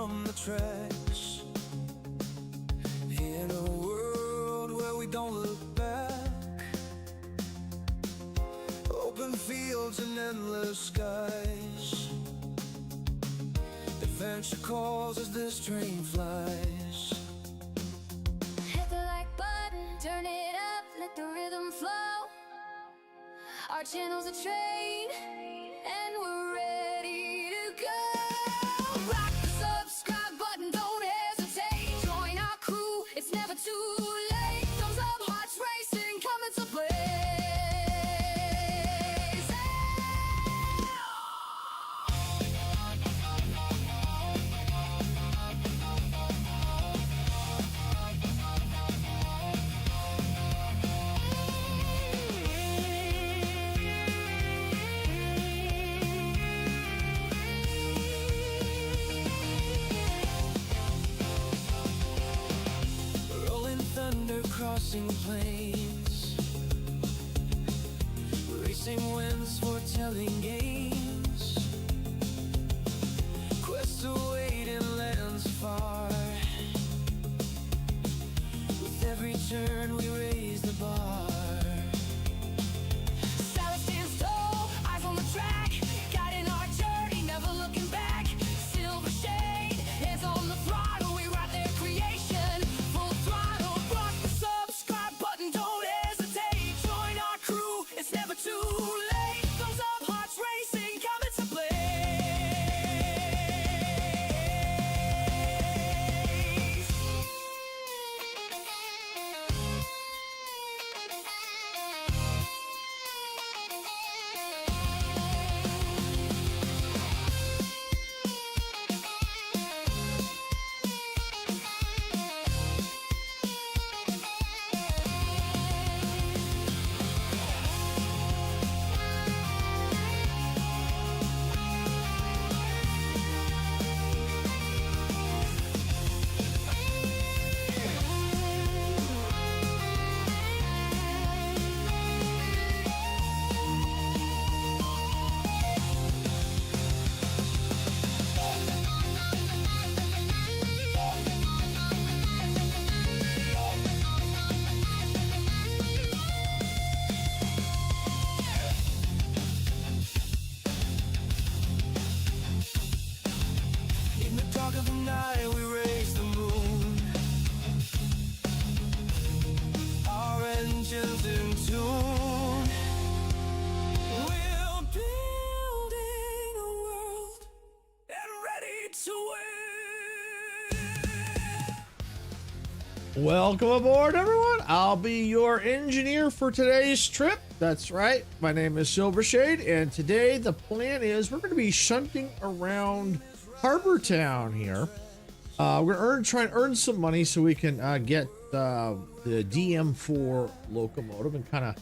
from the tracks. In a world where we don't look back, open fields and endless skies. Adventure calls as this train flies. Hit the like button, turn it up, let the rhythm flow. Our channel's a train, and we're ready to go. Rock the subscribe button, don't hesitate. Join our crew, it's never too late. Thumbs up, hearts racing, coming to play. Rolling thunder crossing plains, racing winds foretelling games. Quests await in lands far. With every turn we raise the bar. Silence stands tall, eyes on the track, guiding our journey, never looking back. Silver shade, hands on the throttle, we ride their creation. Full throttle, rock the subscribe button, don't hesitate. Join our crew, it's never too late. Thumbs up, hearts racing, coming to play. In the dark of the night we raise the moon. Our engines in tune. We're building a world and ready to win. Welcome aboard, everyone. I'll be your engineer for today's trip. That's right. My name is Silvershade, and today the plan is we're going to be shunting around Harbor Town here. We're going to try and earn some money so we can get the DM4 locomotive and kind of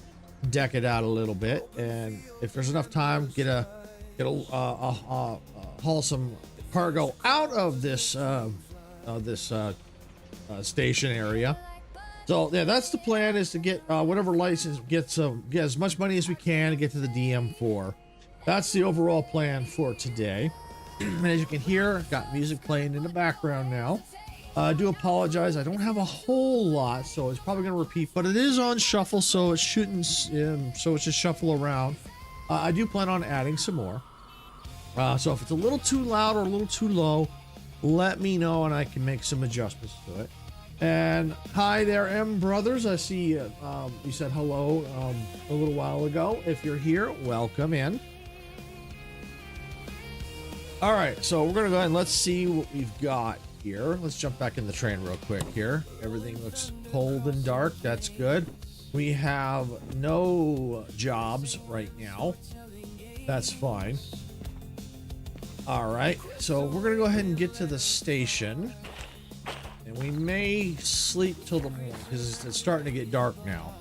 deck it out a little bit. And if there's enough time, haul some cargo out of this station area. So yeah, that's the plan, is to get whatever license, get as much money as we can to get to the DM4. That's the overall plan for today. And as you can hear, got music playing in the background now. I do apologize, I don't have a whole lot, so it's probably going to repeat, but it is on shuffle, so it shouldn't, so it's just shuffle around. I do plan on adding some more. So if it's a little too loud or a little too low, let me know and I can make some adjustments to it. And hi there, M Brothers. I see you said hello a little while ago. If you're here, welcome in. All right, so we're gonna go ahead and let's see what we've got here. Let's jump back in the train real quick here. Everything looks cold and dark. That's good. We have no jobs right now. That's fine. All right, so we're gonna go ahead and get to the station. And we may sleep till the morning because it's starting to get dark now.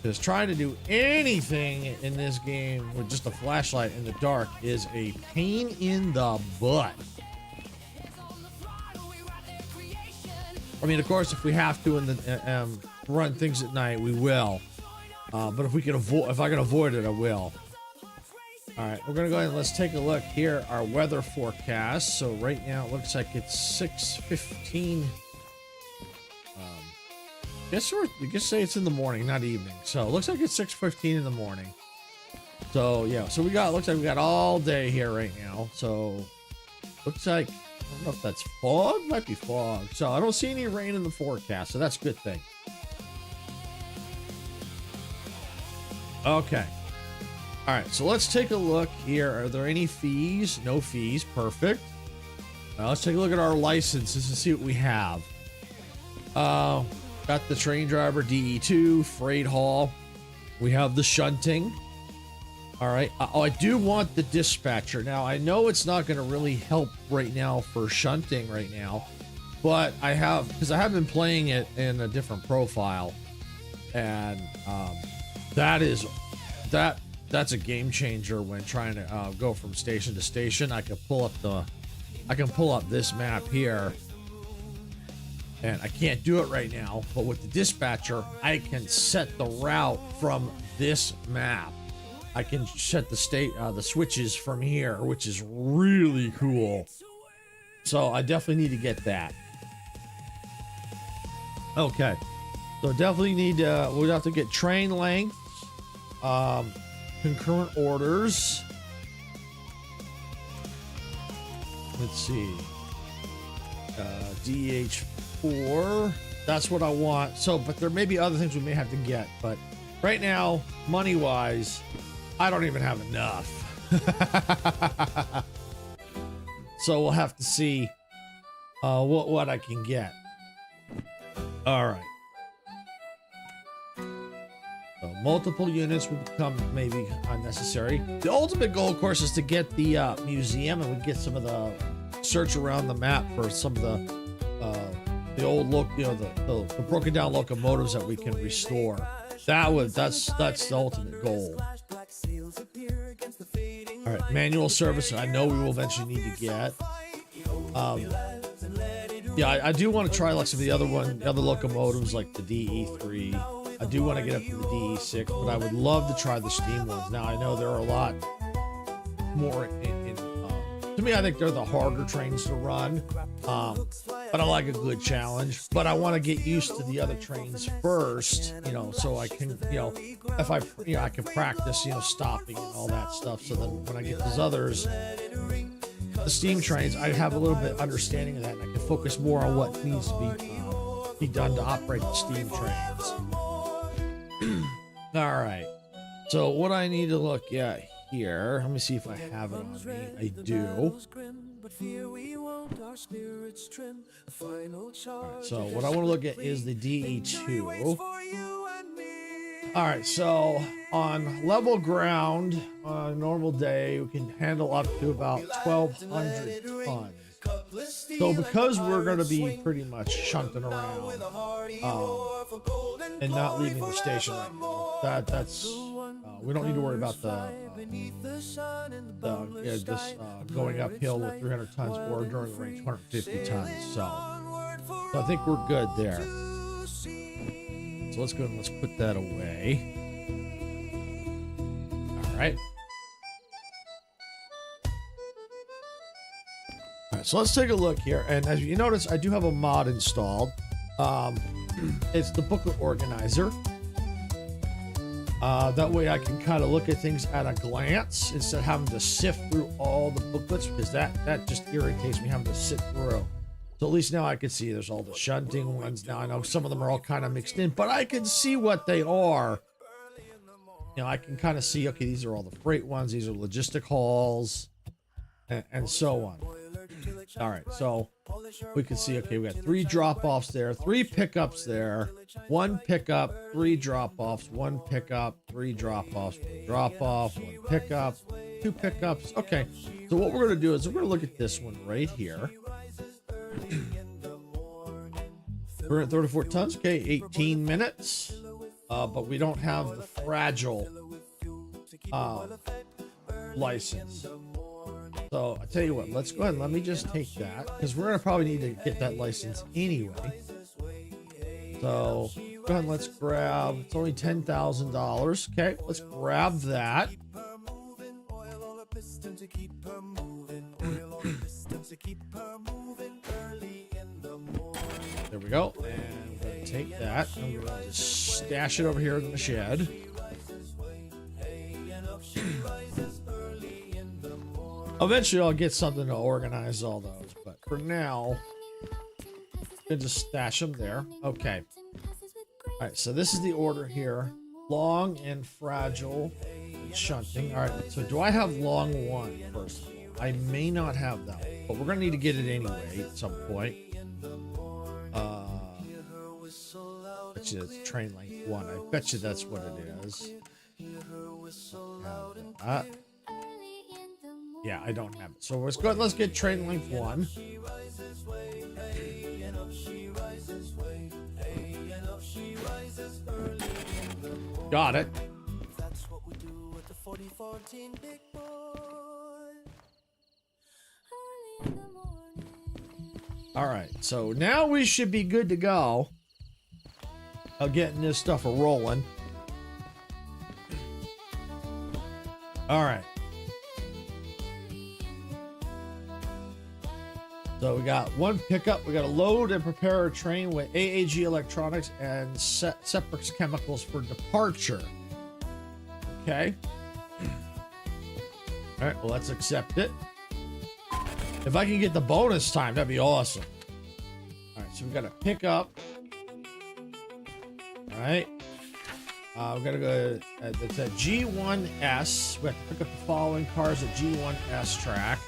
Because trying to do anything in this game with just a flashlight in the dark is a pain in the butt. I mean, of course, if we have to run things at night, we will. But if I can avoid it, I will. All right, we're gonna go ahead and let's take a look here. Our weather forecast. So right now it looks like it's 6:15. You guess say it's in the morning, not evening. So it looks like it's 6:15 in the morning. So yeah, so looks like we got all day here right now. So looks like, I don't know if that's fog, might be fog. So I don't see any rain in the forecast, so that's a good thing. Okay. All right, so let's take a look here. Are there any fees? No fees. Perfect. Now let's take a look at our licenses and see what we have. Got the train driver, DE2, freight haul. We have the shunting. All right. Oh, I do want the dispatcher. Now, I know it's not going to really help right now for shunting right now, but I have, because I have been playing it in a different profile, and that's a game changer when trying to go from station to station. I can pull up this map here, and I can't do it right now, but with the dispatcher, I can set the route from this map. I can set the switches from here, which is really cool. So I definitely need to get that. Okay, so definitely need to, we'll have to get train lengths, concurrent orders. Let's see, DH4. That's what I want. So, but there may be other things we may have to get, but right now, money wise, I don't even have enough. So we'll have to see what I can get. All right. So multiple units will become maybe unnecessary. The ultimate goal, of course, is to get the museum, and we get some of the search around the map for some of the old the broken down locomotives that we can restore. That's the ultimate goal. All right, manual service. I know we will eventually need to get. Yeah, I do want to try like some of the other locomotives, like the DE3. I do want to get up to the DE6, but I would love to try the steam ones. Now I know there are a lot more to me. I think they're the harder trains to run, but I like a good challenge. But I want to get used to the other trains first, so I can, if I can practice, stopping and all that stuff. So then when I get those others, the steam trains, I have a little bit of understanding of that, and I can focus more on what needs to be done to operate the steam trains. All right. So what I need to look at here, let me see if I have it on me. I do. All right, so what I want to look at is the DE2. All right, so on level ground, on a normal day, we can handle up to about 1,200 tons. So because we're going to be pretty much shunting around and not leaving the station right now, that's we don't need to worry about going uphill with 300 tons or during the range 150 tons. So I think we're good there. So let's go and let's put that away. All right. All right, so let's take a look here. And as you notice, I do have a mod installed. It's the booklet organizer. That way I can kind of look at things at a glance instead of having to sift through all the booklets, because that just irritates me, having to sit through. So at least now I can see there's all the shunting ones. Now I know some of them are all kind of mixed in, but I can see what they are. I can kind of see, okay, these are all the freight ones. These are logistic hauls and so on. All right, so we can see, okay, we got 3 drop-offs there, 3 pickups there, 1 pickup, 3 drop-offs, 1 pickup, 3 drop-offs, 1 drop-off, 1 pickup, 2 pickups. Okay, so what we're going to do is we're going to look at this one right here. 334 tons, okay, 18 minutes, but we don't have the fragile license. So I tell you what, let's go ahead and let me just take that, because we're gonna probably need to get that license anyway. So go ahead and let's grab, it's only $10,000. Okay, let's grab that. There we go. And we're gonna take that. I'm gonna just stash it over here in the shed. Eventually, I'll get something to organize all those, but for now, I'm gonna just stash them there. Okay. All right. So this is the order here: long and fragile, and shunting. All right. So do I have long one first? I may not have that, but we're gonna need to get it anyway at some point. Bet you it's train length 1. I bet you that's what it is. That. Yeah, I don't have it. So let's go. Let's get train length 1. Got it. All right, so now we should be good to go. Getting this stuff a rolling. All right. So we got one pickup. We got to load and prepare a train with AAG electronics and Separax chemicals for departure. Okay. All right, well, let's accept it. If I can get the bonus time, that'd be awesome. All right, so we got to pick up. All right. We're going to go, it's a G1S. We have to pick up the following cars at G1S track.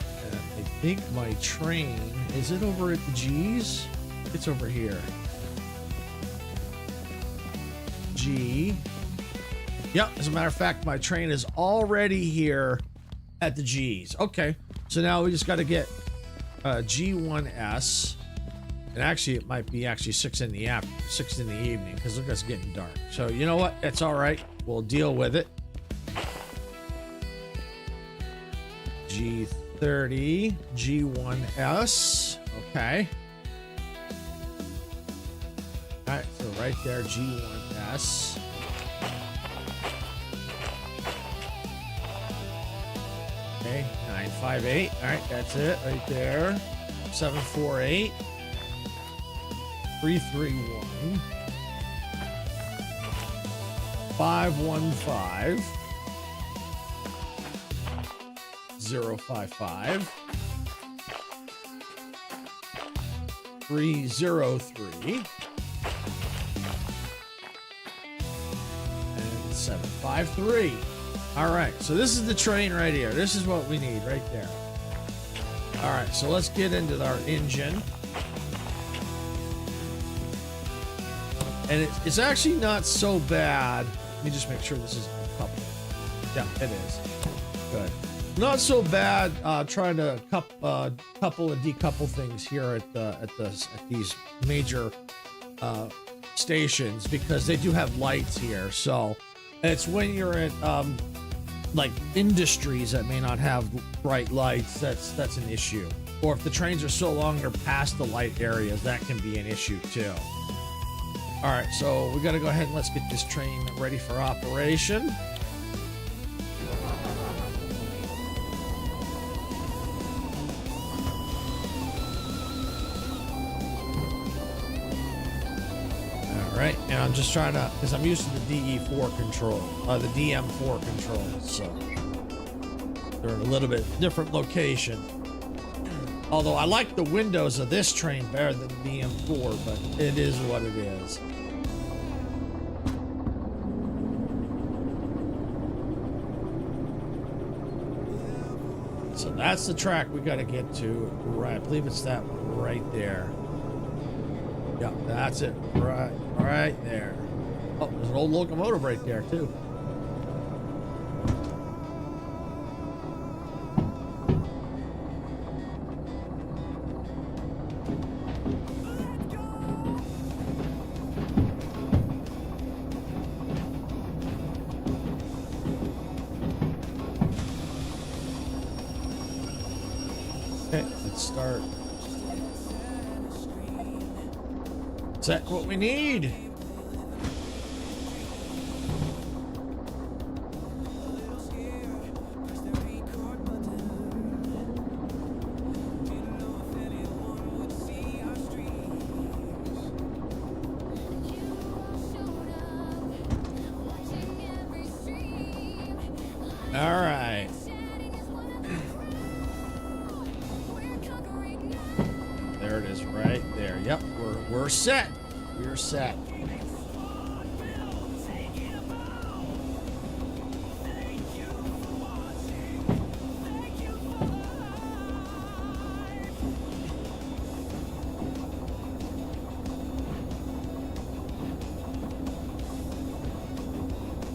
And I think my train, is it over at the G's? It's over here. G. Yep, as a matter of fact, my train is already here at the G's. Okay, so now we just got to get G1S. And actually, it might be actually 6 in the evening, because look, it's getting dark. So you know what? It's all right. We'll deal with it. G30, G1S. Okay. All right, so right there, G1S. Okay, 958. All right, that's it right there. 748. 331 515 055 303 and 753. All right, so this is the train right here. This is what we need right there. All right, so let's get into our engine. And it's actually not so bad. Let me just make sure this is coupled. Yeah, it is. Good. Not so bad trying to couple and decouple things here at these major stations, because they do have lights here. So it's when you're at like industries that may not have bright lights, that's an issue. Or if the trains are so long they're past the light areas, that can be an issue too. All right, so we got to go ahead and let's get this train ready for operation. All right, and I'm just trying to, because I'm used to the DE4 control, the DM4 controls, so they're in a little bit different location. Although I like the windows of this train better than the DM4, but it is what it is. So that's the track we got to get to. Right, I believe it's that one right there. Yep, that's it. Right there. Oh, there's an old locomotive right there too. Okay, let's start. Is that what we need? All right. There it is, right there. Yep, we're set. We're set.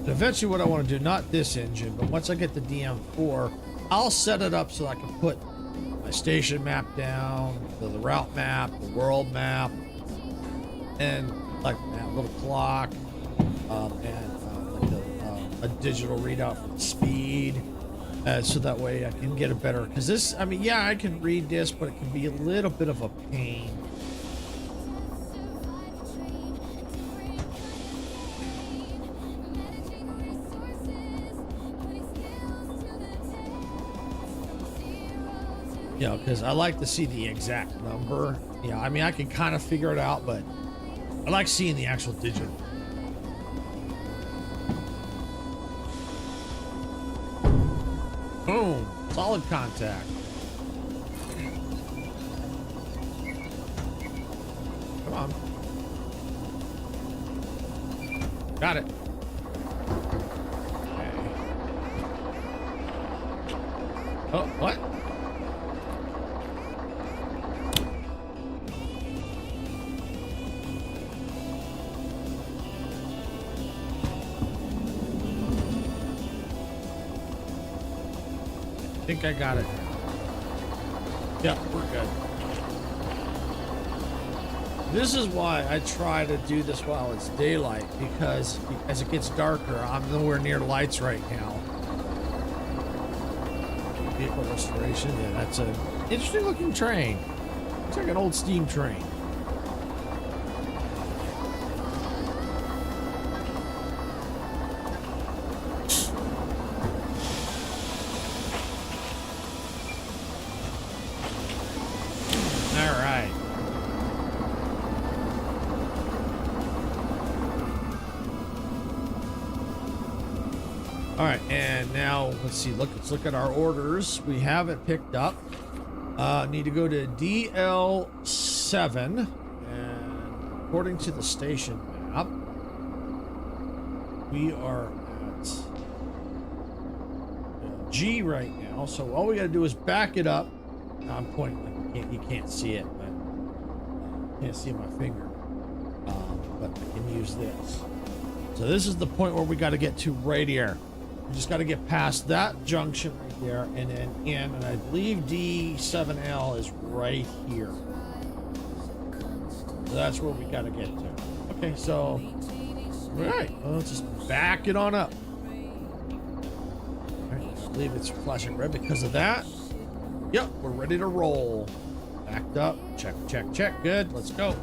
Eventually what I want to do, not this engine, but once I get the DM4, I'll set it up so I can put my station map down, the route map, the world map, and like a little clock, and like a digital readout for the speed, so that way I can get a better, because this, I mean, yeah, I can read this, but it can be a little bit of a pain. You know, because I like to see the exact number. Yeah, I mean, I can kind of figure it out, but I like seeing the actual digital. Boom. Solid contact. Come on. Got it. Okay. Oh, what? I think I got it. Yeah, we're good. This is why I try to do this while it's daylight, because as it gets darker, I'm nowhere near lights right now. Vehicle restoration. Yeah, that's an interesting looking train. Looks like an old steam train. All right, and now let's see. Let's look at our orders. We have it picked up. Need to go to DL7, and according to the station map, we are at G right now. So all we got to do is back it up. I'm pointing. Like you can't see it, but can't see my finger. But I can use this. So this is the point where we got to get to right here. We just got to get past that junction right there and then in, and I believe D7L is right here. So that's where we got to get to. Okay, so, all right, well, let's just back it on up. All right, I believe it's flashing red because of that. Yep, we're ready to roll. Backed up, check, check, check, good, let's go.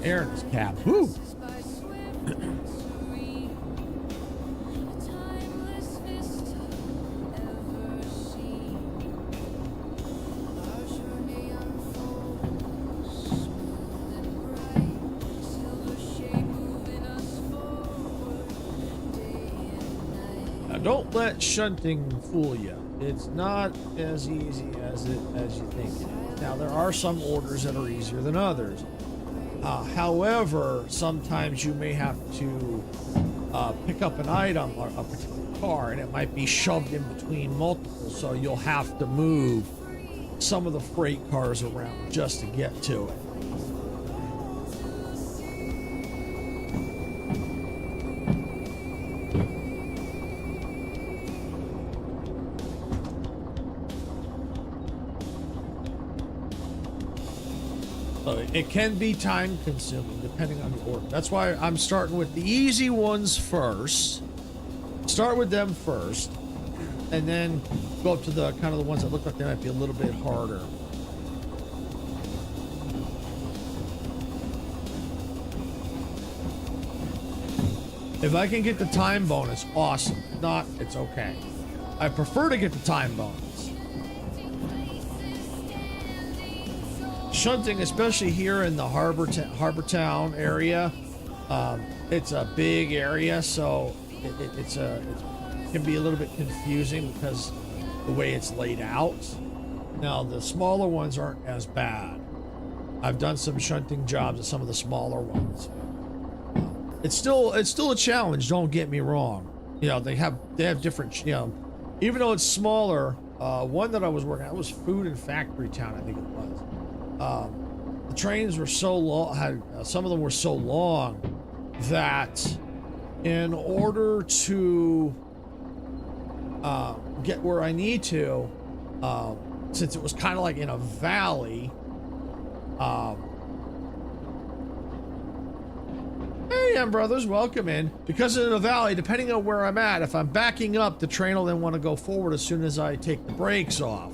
Air in his cab. Woo! Now don't let shunting fool you. It's not as easy as you think it is. Now there are some orders that are easier than others. However, sometimes you may have to pick up an item or a particular car, and it might be shoved in between multiple, so you'll have to move some of the freight cars around just to get to it. So it can be time consuming depending on the order. That's why I'm starting with the easy ones first. Start with them first, and then go up to the kind of the ones that look like they might be a little bit harder. If I can get the time bonus, awesome. If not, it's okay. I prefer to get the time bonus. shunting, especially here in the harbor town area, it's a big area, so it can be a little bit confusing because the way it's laid out. Now the smaller ones aren't as bad. I've done some shunting jobs at some of the smaller ones. It's still a challenge. Don't get me wrong. You know, they have different. You know, even though it's smaller, one that I was working at was Food and Factory Town, I think it was. The trains were so long. Some of them were so long that in order to get where I need to, since it was kind of like in a valley. Hey, brothers, welcome in. Because of the valley, depending on where I'm at, if I'm backing up, the train will then want to go forward as soon as I take the brakes off.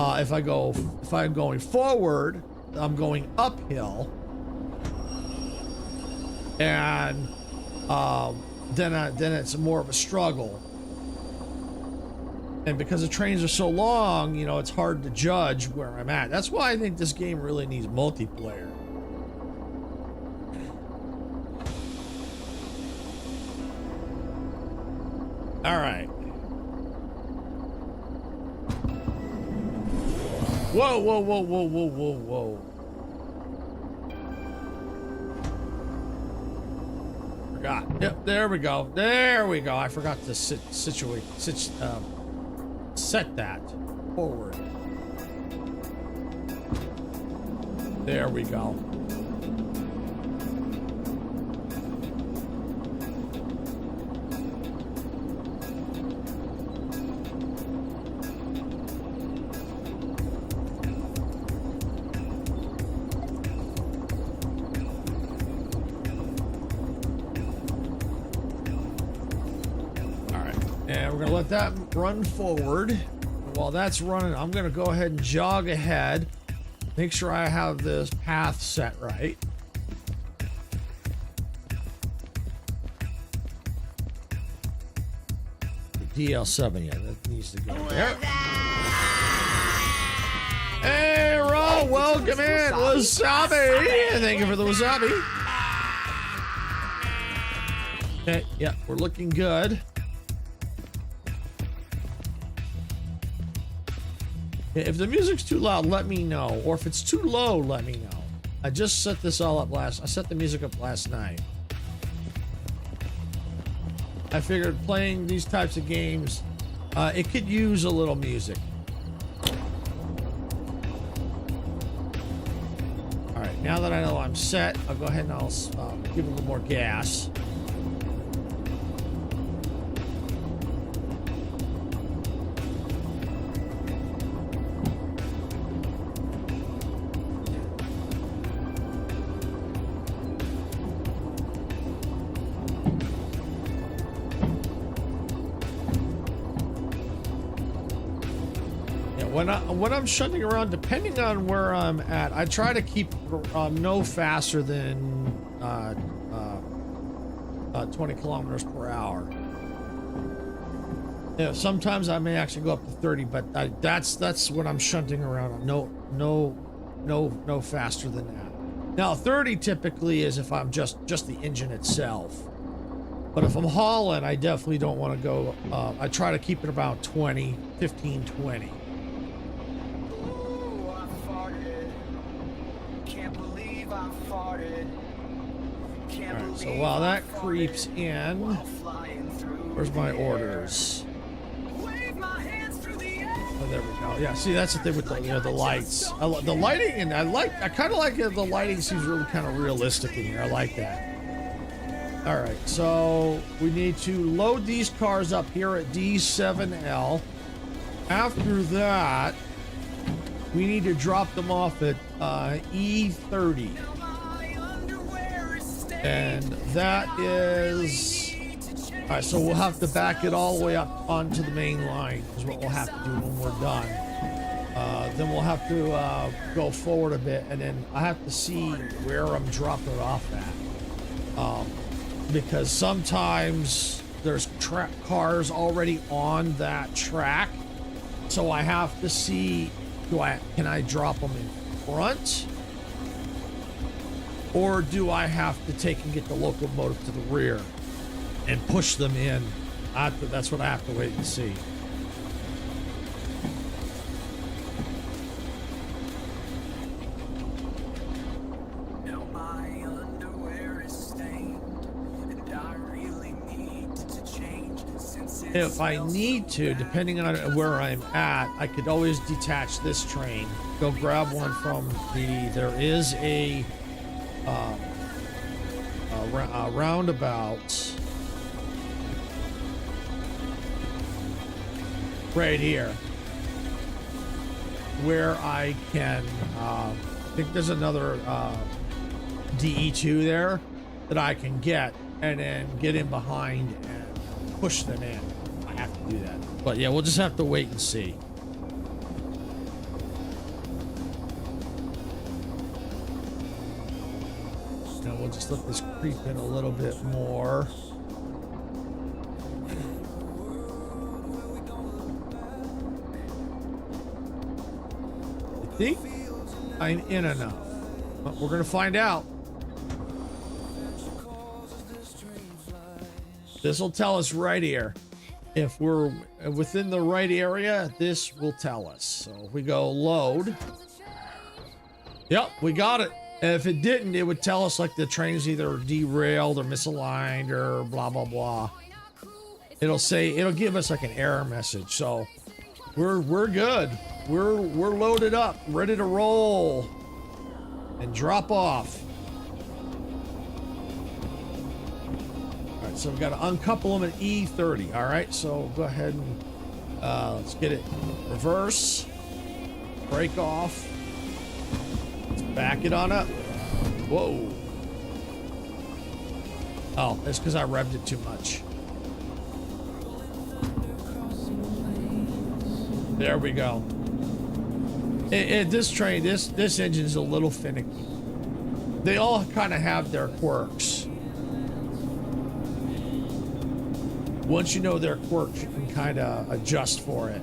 If I'm going forward, I'm going uphill, and then it's more of a struggle. And because the trains are so long, you know, it's hard to judge where I'm at. That's why I think this game really needs multiplayer. All right. Whoa, whoa, whoa, whoa, whoa, whoa, whoa. Forgot. Yep, there we go. There we go. I forgot to set that forward. There we go. And we're gonna let that run forward. While that's running, I'm gonna go ahead and jog ahead. Make sure I have this path set right. The DL7, yeah, that needs to go there. Hey, Ro, welcome in. Wasabi. Thank you for the wasabi. Okay, yeah, we're looking good. If the music's too loud, let me know. Or if it's too low, let me know. I just set this all up I set the music up last night. I figured playing these types of games, it could use a little music. All right, now that I know I'm set, I'll go ahead and I'll give it a little more gas. When I'm shunting around, depending on where I'm at, I try to keep no faster than 20 kilometers per hour. Yeah, sometimes I may actually go up to 30, but that's when I'm shunting around. No faster than that. Now 30 typically is if I'm just the engine itself. But if I'm hauling, I definitely don't want to go. I try to keep it about 20, 15, 20. Alright, so while that creeps in, where's my orders? Oh, there we go. Yeah, see, that's the thing with the lights. The lighting, and I kind of like it. The lighting seems really kind of realistic in here. I like that. All right, so we need to load these cars up here at D7L. After that, we need to drop them off at E30. And that is... All right, so we'll have to back it all the way up onto the main line is what we'll have to do when we're done. Then we'll have to go forward a bit, and then I have to see where I'm dropping it off at. Because sometimes there's cars already on that track, so I have to see, can I drop them in front? Or do I have to take and get the locomotive to the rear and push them in? That's what I have to wait and see. Now my underwear is stained, and I really need to change since it If I smells need so to, bad. depending on where I'm at, I could always detach this train, go grab one from there is a roundabout right here where I can I think there's another DE2 there that I can get and then get in behind and push them in. I have to do that, but yeah, we'll just have to wait and see. Now we'll just let this creep in a little bit more. I think I'm in enough, but we're gonna find out. This will tell us right here. If we're within the right area, this will tell us. So if we go load. Yep, we got it. And if it didn't, it would tell us like the train's either derailed or misaligned or blah, blah, blah. It'll give us like an error message. So we're good. We're loaded up, ready to roll and drop off. All right, so we've got to uncouple them at E30. All right, so go ahead and let's get it reverse, break off. Back it on up. Whoa. Oh, that's because I revved it too much. There we go. This train, this engine is a little finicky. They all kind of have their quirks. Once you know their quirks, you can kind of adjust for it.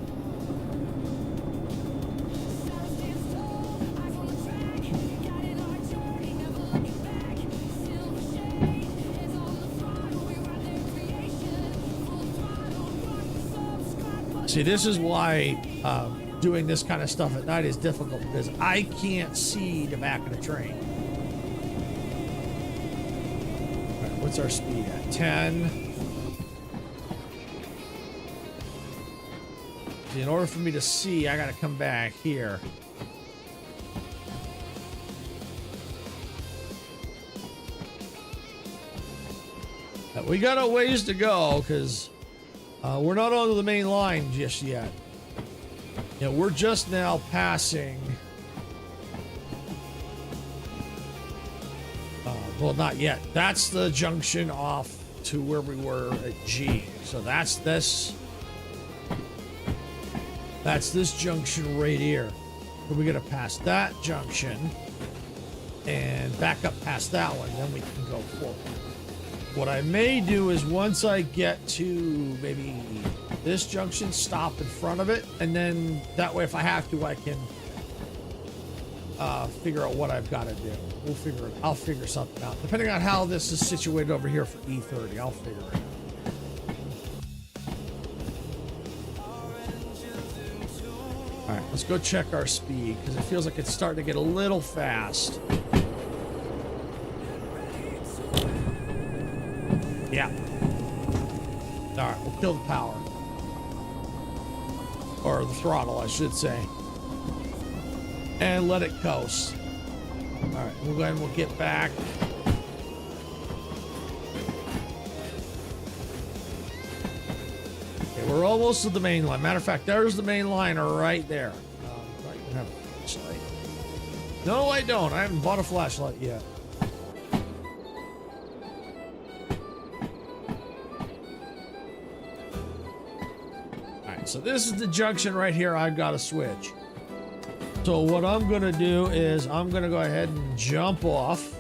See, this is why doing this kind of stuff at night is difficult, because I can't see the back of the train. All right, what's our speed at? 10. See, in order for me to see, I got to come back here. We got a ways to go, because we're not on the main line just yet. You know, we're just now passing. Well, not yet. That's the junction off to where we were at G. So that's this. That's this junction right here. So we gotta pass that junction and back up past that one. Then we can go forward. What I may do is once I get to maybe this junction, stop in front of it, and then that way if I have to, I can figure out what I've got to do. I'll figure something out. Depending on how this is situated over here for E30, I'll figure it out. All right, let's go check our speed, because it feels like it's starting to get a little fast. Yeah. All right, we'll kill the power. Or the throttle, I should say. And let it coast. All right, we'll go ahead and we'll get back. Okay, we're almost to the main line. Matter of fact, there's the main line right there. Do I even have a flashlight? No, I don't. I haven't bought a flashlight yet. So this is the junction right here. I've got to switch. So what I'm going to do is I'm going to go ahead and jump off.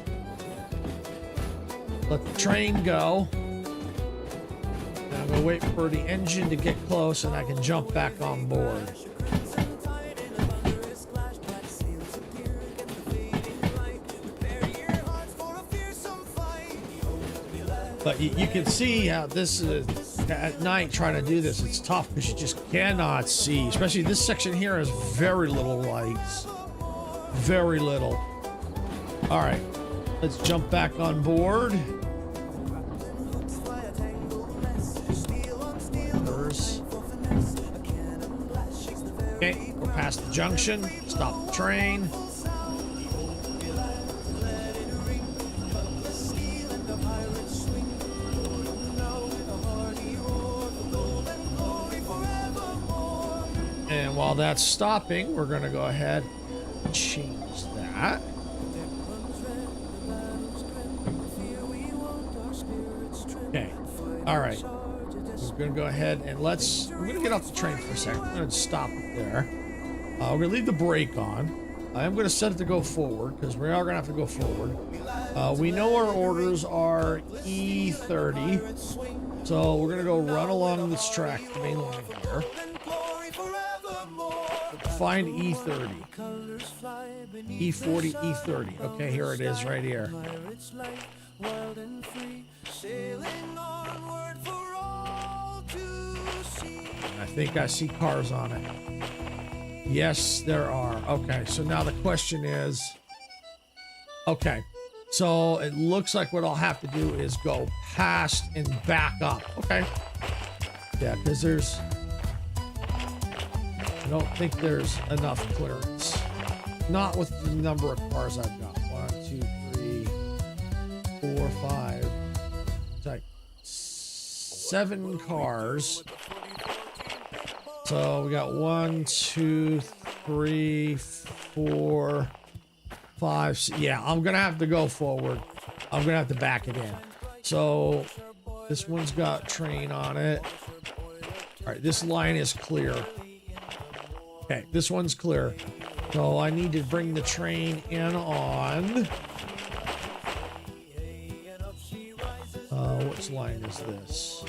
Let the train go. And I'm going to wait for the engine to get close and I can jump back on board. But you can see how this is at night trying to do this. It's tough because you just cannot see. Especially this section here has very little lights. Very little. All right, let's jump back on board. Okay, we're past the junction. Stop the train. And while that's stopping, we're going to go ahead and change that. Okay. All right. We're going to go ahead and we're going to get off the train for a second. We're going to stop it there. We're going to leave the brake on. I am going to set it to go forward because we are going to have to go forward. We know our orders are E30. So we're going to go run along this track, the main line here. Find E30. E40, E30. Okay, here it is right here. I think I see cars on it. Yes, there are. Okay, so now the question is... Okay, so it looks like what I'll have to do is go past and back up. Okay. Yeah, because there's... I don't think there's enough clearance. Not with the number of cars I've got. 1, 2, 3, 4, 5. It's like 7 cars. So we got 1, 2, 3, 4, 5. Yeah, I'm gonna have to go forward. I'm gonna have to back it in. So this one's got train on it. All right, this line is clear. Okay, this one's clear. So I need to bring the train in on... which line is this?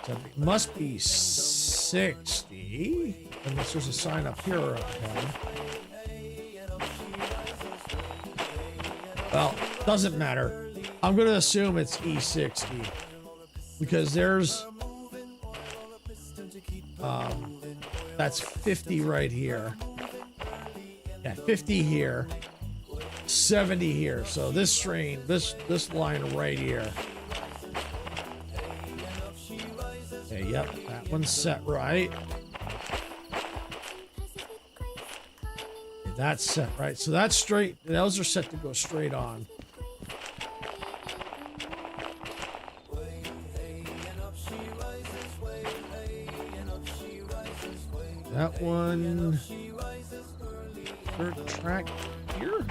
So it must be 60. Unless there's a sign up here. Okay. Well, doesn't matter. I'm going to assume it's E60 because there's that's 50 right here. Yeah, 50 here, 70 here. So this train, this line right here. Okay, yep, that one's set right. Okay, that's set right. So that's straight. Those are set to go straight on. That one. Third track here.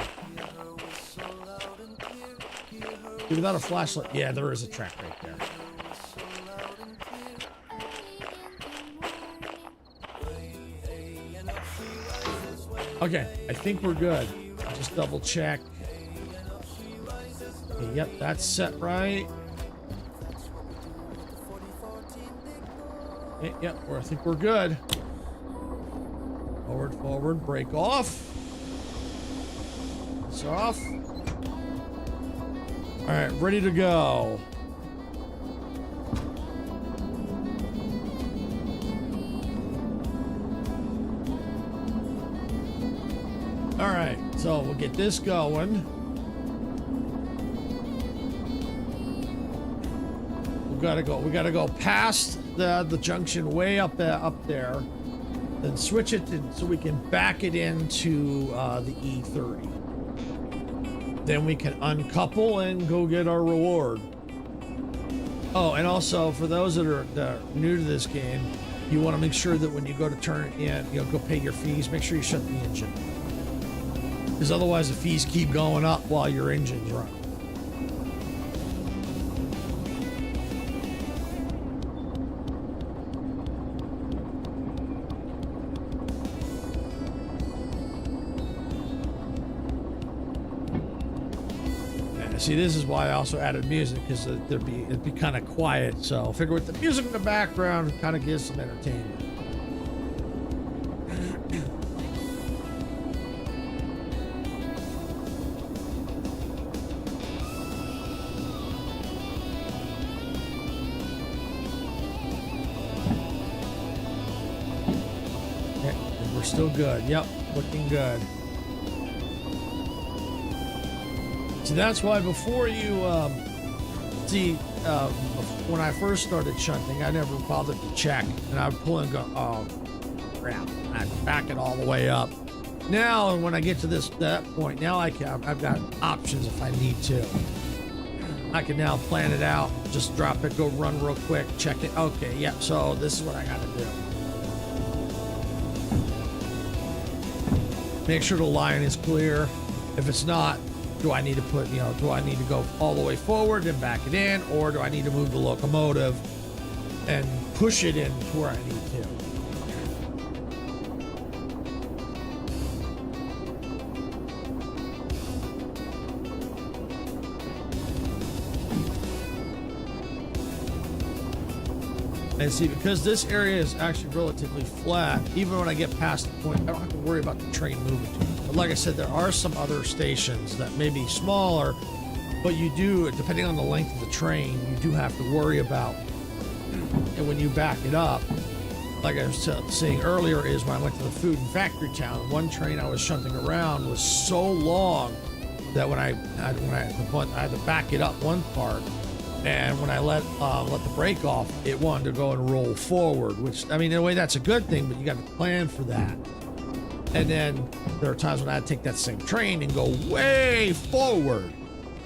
Without a flashlight. Yeah, there is a track right there. Okay, I think we're good. Just double check. Okay, yep, that's set right. Okay, yep, I think we're good. Forward, forward, brake off. It's off. All right, ready to go. All right, so we'll get this going. We gotta go past the junction way up there. Then switch it so we can back it into the E30. Then we can uncouple and go get our reward. Oh, and also for those that are new to this game, you want to make sure that when you go to turn it in, go pay your fees, make sure you shut the engine. Because otherwise the fees keep going up while your engine's running. See, this is why I also added music, because it'd be kind of quiet. So I figure with the music in the background, it kind of gives some entertainment. still good. Yep, looking good. See, that's why before you when I first started shunting, I never bothered to check, and I would pull and go, oh crap, I'd back it all the way up. Now, when I get to that point, now I've got options if I need to. I can now plan it out, just drop it, go run real quick, check it. Okay, yep. So this is what I got to do. Make sure the line is clear. If it's not, do I need to do I need to go all the way forward and back it in, or do I need to move the locomotive and push it in to where I need to? And see, because this area is actually relatively flat, even when I get past the point, I don't have to worry about the train moving too much. But like I said, there are some other stations that may be smaller, but you do, depending on the length of the train, you do have to worry about. And when you back it up, like I was saying earlier, is when I went to the food and factory town, one train I was shunting around was so long that when I had to back it up one part, and when I let the brake off, it wanted to go and roll forward, which, I mean, in a way that's a good thing, but you got to plan for that. And then there are times when I had to take that same train and go way forward.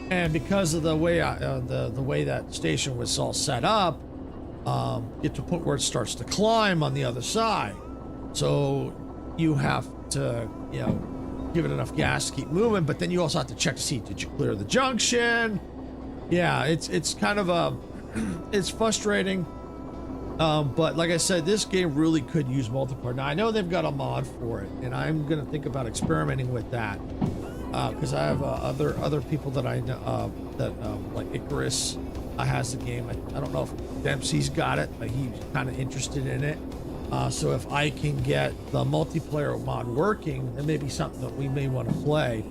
And because of the way the way that station was all set up, get to a point where it starts to climb on the other side. So you have to, give it enough gas to keep moving, but then you also have to check to see, did you clear the junction? Yeah, it's kind of it's frustrating, but like I said, this game really could use multiplayer. Now I know they've got a mod for it, and I'm gonna think about experimenting with that because I have other people that I know like Icarus has the game. I don't know if Dempsey's got it, but he's kind of interested in it. So if I can get the multiplayer mod working, it may be something that we may want to play.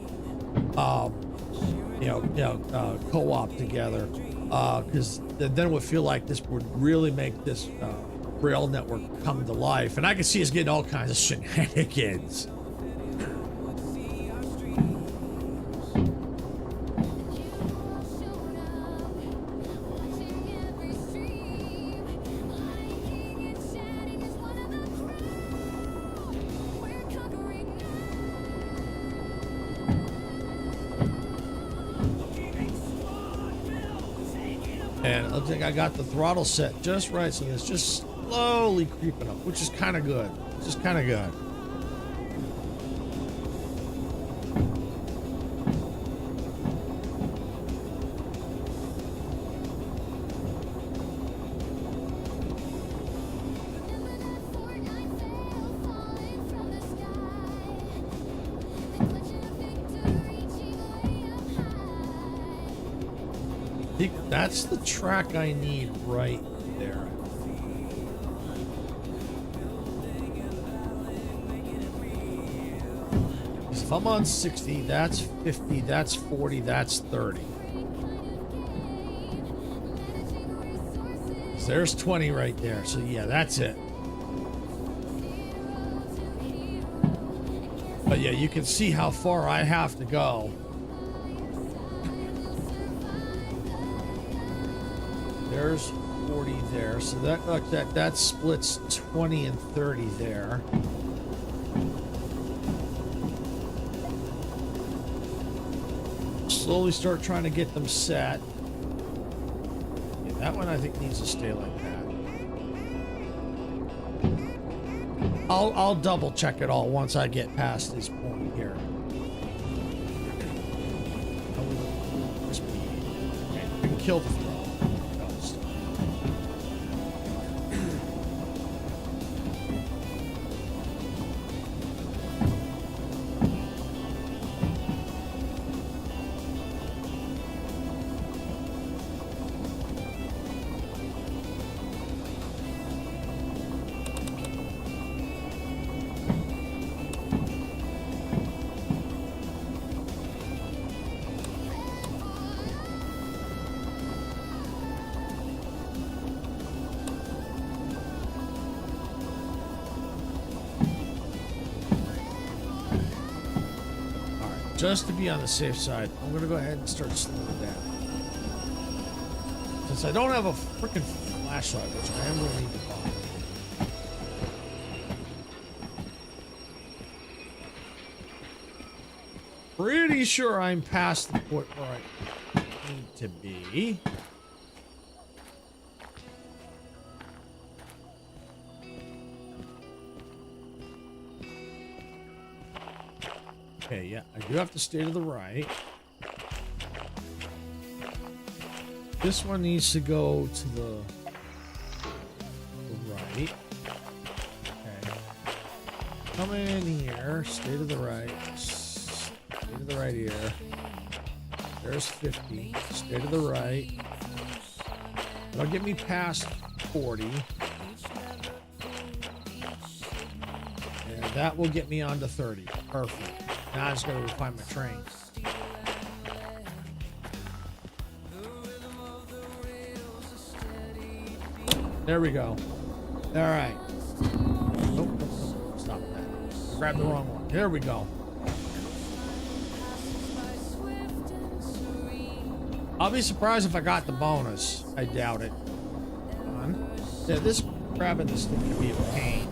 Co-op together, because then it would feel like this would really make this rail network come to life, and I can see us getting all kinds of shenanigans. And it looks like I got the throttle set just right, so it's just slowly creeping up, which is kind of good. I think that's the track I need right there. Because if I'm on 60, that's 50, that's 40, that's 30. So there's 20 right there. So yeah, that's it. But yeah, you can see how far I have to go. There's 40 there, so that splits 20 and 30 there. Slowly start trying to get them set. Yeah, that one I think needs to stay like that. I'll double check it all once I get past this point here. Okay, we can kill the throw. Just to be on the safe side, I'm gonna go ahead and start slowing down. Since I don't have a freaking flashlight, which I am gonna need to buy. Pretty sure I'm past the point where I need to be. Okay, yeah, I do have to stay to the right. This one needs to go to the right. Okay. Come in here, stay to the right. Stay to the right here. There's 50. Stay to the right. That'll get me past 40. And that will get me on to 30. Perfect. Now I just gotta go find my train. There we go. All right. Nope. Stop that. Grab the wrong one. Here we go. I'll be surprised if I got the bonus. I doubt it. Come on. Yeah, this grabbing this thing can be a pain.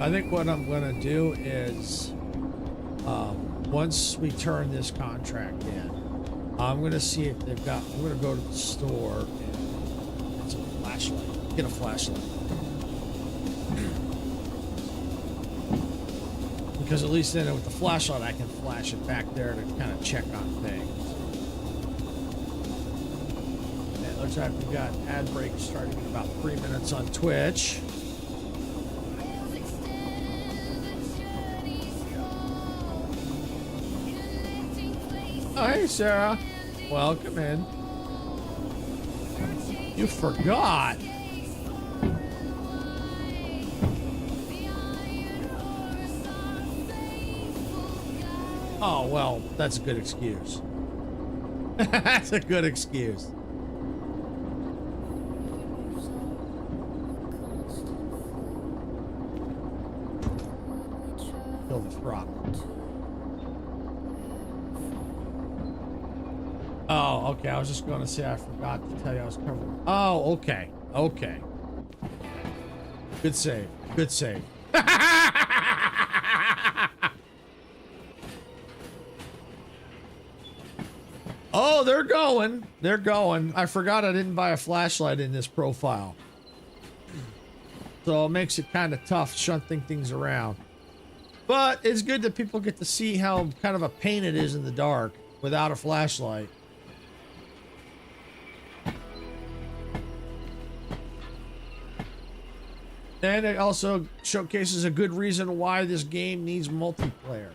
I think what I'm gonna do is, once we turn this contract in, I'm gonna see if they've got. I'm gonna go to the store and get some flashlight. Get a flashlight, because at least then with the flashlight I can flash it back there to kind of check on things. And it looks like we've got ad break starting in about 3 minutes on Twitch. Oh, hey, Sarah. Welcome in. You forgot. Oh, well, that's a good excuse. That's a good excuse. Kill the throttle. Oh, okay. I was just going to say I forgot to tell you I was covering. Oh, okay. Okay. Good save. Good save. Oh, they're going. They're going. I forgot I didn't buy a flashlight in this profile. So it makes it kind of tough shunting things around. But it's good that people get to see how kind of a pain it is in the dark without a flashlight. And it also showcases a good reason why this game needs multiplayer.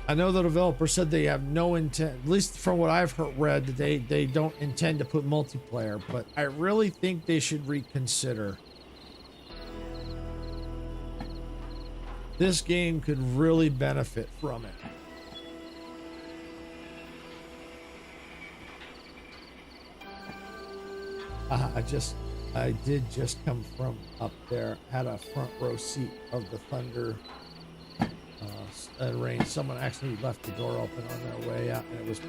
I know the developer said they have no intent, at least from what I've read, that they don't intend to put multiplayer, but I really think they should reconsider. This game could really benefit from it. I did just come from up there, had a front row seat of the thunder and rain. Someone actually left the door open on their way out, and it was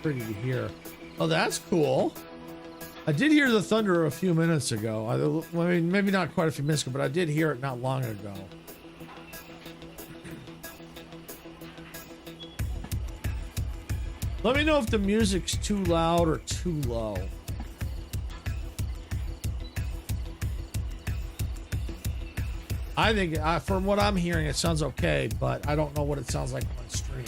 pretty to hear. Oh, that's cool. I did hear the thunder a few minutes ago. I mean, maybe not quite a few minutes ago, but I did hear it not long ago. Let me know if the music's too loud or too low. I think, from what I'm hearing, it sounds okay, but I don't know what it sounds like on stream.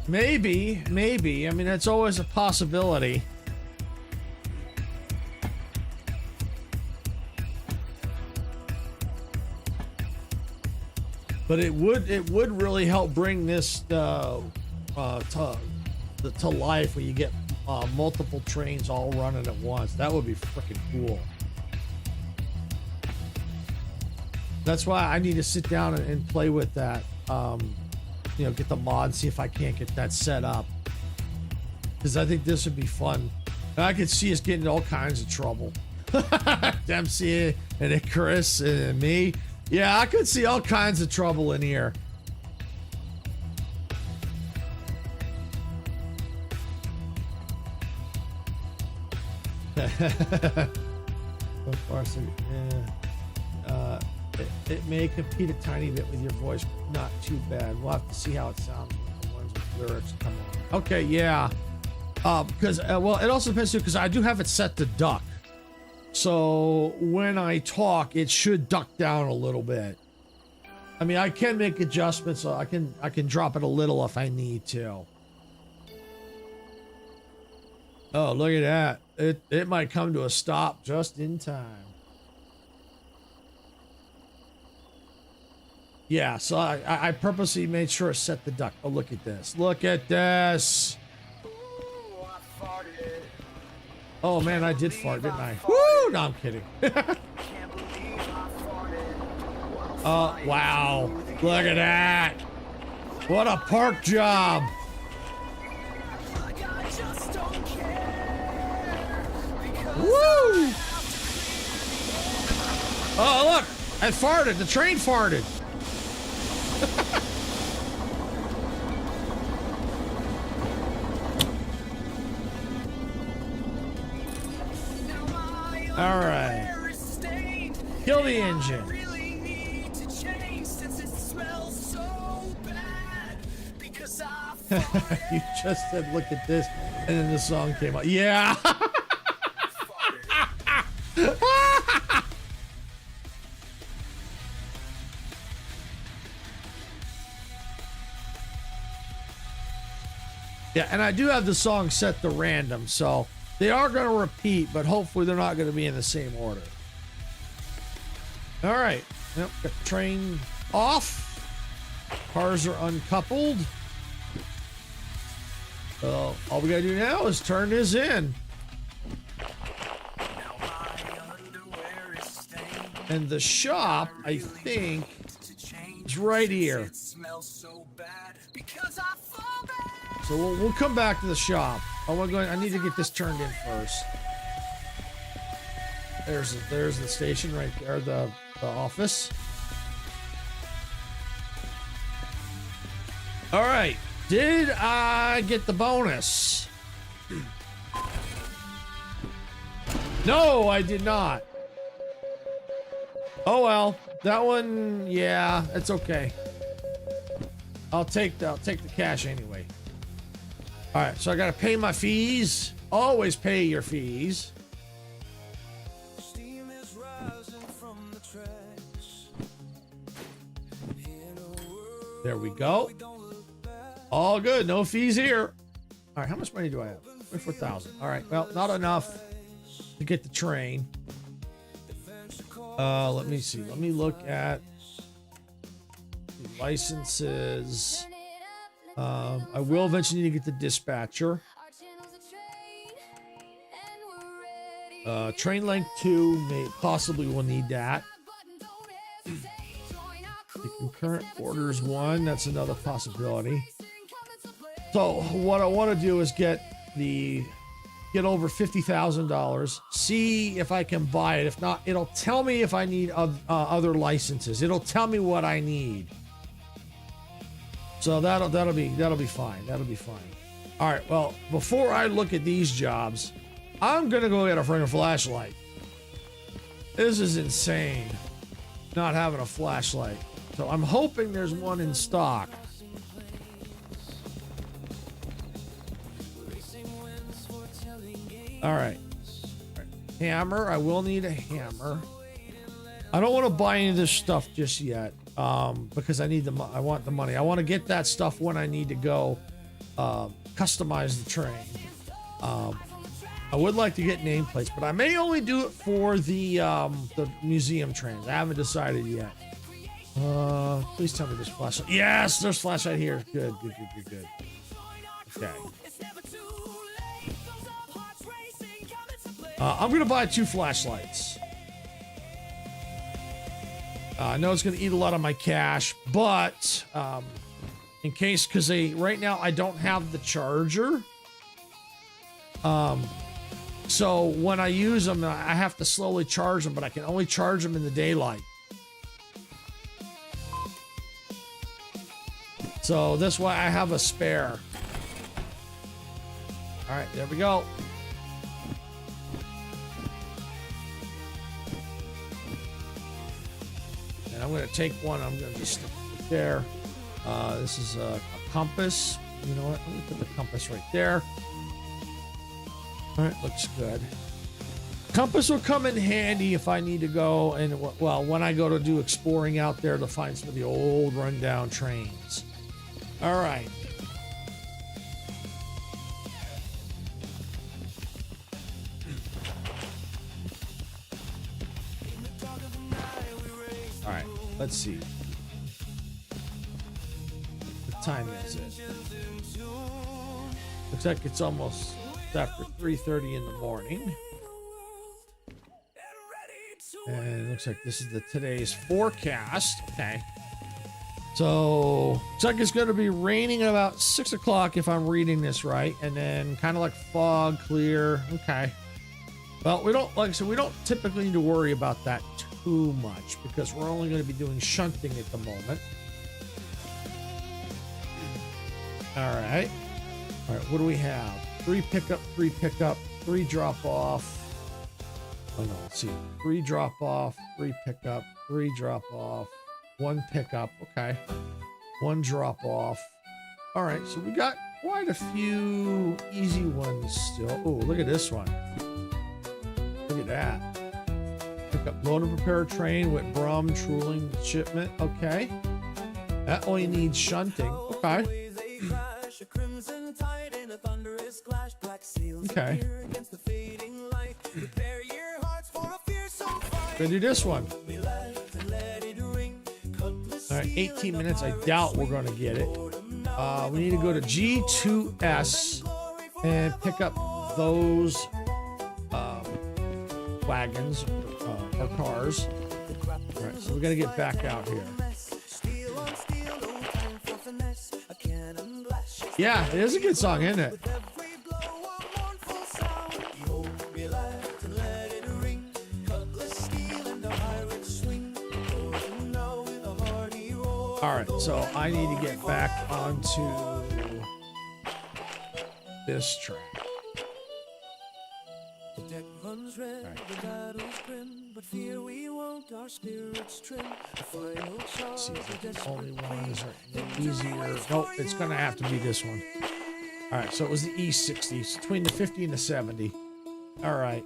Maybe. I mean, that's always a possibility. But it would really help bring this to life when you get multiple trains all running at once. That would be freaking cool. That's why I need to sit down and play with that. You know, get the mod, see if I can't get that set up. Because I think this would be fun. I could see us getting in all kinds of trouble. Dempsey and Icarus and me. Yeah, I could see all kinds of trouble in here. It may compete a tiny bit with your voice, but not too bad. We'll have to see how it sounds when the ones with lyrics come on. Okay, yeah. Because, well, it also depends too, because I do have it set to duck. So when I talk, it should duck down a little bit. I mean, I can make adjustments, so I can drop it a little if I need to. Oh, look at that. It might come to a stop just in time. Yeah, so I purposely made sure to set the duck. Oh, look at this. Look at this. Oh, man, I did fart, didn't I? Woo! No, I'm kidding. Oh, wow. Look at that. What a park job. Woo! Oh, look. I farted. The train farted. All right. Kill the engine. You just said, look at this, and then the song came out. Yeah. Yeah, and I do have the song set to random, so they are going to repeat, but hopefully they're not going to be in the same order. All right. Yep, got the train off. Cars are uncoupled. So all we got to do now is turn this in. And the shop, I think, is right here. So we'll come back to the shop. I need to get this turned in first. There's the station right there, the office. All right. Did I get the bonus? No, I did not. Oh well, that one, yeah, it's okay. I'll take the cash anyway. All right, so I gotta pay my fees. Always pay your fees. There we go. All good, no fees here. All right, how much money do I have? 24,000. All right, well, not enough to get the train. Let me see. Let me look at the licenses. I will eventually need to get the dispatcher. Train length 2, possibly will need that. The concurrent orders 1, that's another possibility. So what I want to do is get over $50,000. See if I can buy it. If not, it'll tell me if I need other licenses. It'll tell me what I need. So that'll be fine. That'll be fine. All right. Well, before I look at these jobs, I'm gonna go get a freaking flashlight. This is insane, not having a flashlight. So I'm hoping there's one in stock. All right. Hammer. I will need a hammer. I don't want to buy any of this stuff just yet, because I want the money. I want to get that stuff when I need to go customize the train. I would like to get nameplates, but I may only do it for the museum trains. I haven't decided yet. Please tell me there's flashlight. Yes, there's flashlight here. Good. Okay. I'm gonna buy 2 flashlights. I know it's gonna eat a lot of my cash, but in case, because right now I don't have the charger. So when I use them, I have to slowly charge them, but I can only charge them in the daylight. So that's why I have a spare. All right, there we go. And I'm going to take one. I'm going to just stick it there. This is a compass. You know what? Let me put the compass right there. All right, looks good. Compass will come in handy if I need to go and, well, when I go to do exploring out there to find some of the old rundown trains. All right. All right, let's see. What time is it? Looks like it's almost after 3:30 in the morning. And it looks like this is today's forecast. Okay. So, looks like it's going to be raining at about 6 o'clock if I'm reading this right. And then kind of like fog, clear. Okay. Well, we don't, like I said, we don't typically need to worry about that too much because we're only going to be doing shunting at the moment. All right. All right, what do we have? 3 pickup, 3 pickup, 3 drop off. Oh no, let's see. 3 drop off, 3 pickup, 3 drop off, 1 pickup. Okay. 1 drop off. All right, so we got quite a few easy ones still. Oh, look at this one. Look at that. Pick up load and prepare train with Brum Truling shipment. Okay. That only needs shunting. Okay. Okay. Gonna do this one. All right, 18 minutes. I doubt we're gonna get it. We need to go to G2S and pick up those wagons or cars. All right, so we gotta get back out here. Yeah, it is a good song, isn't it? All right, so I need to get back onto this track. See, the only ones are easier. Nope, it's gonna have to be this one. All right, so it was the E60, it's between the 50 and the 70. All right.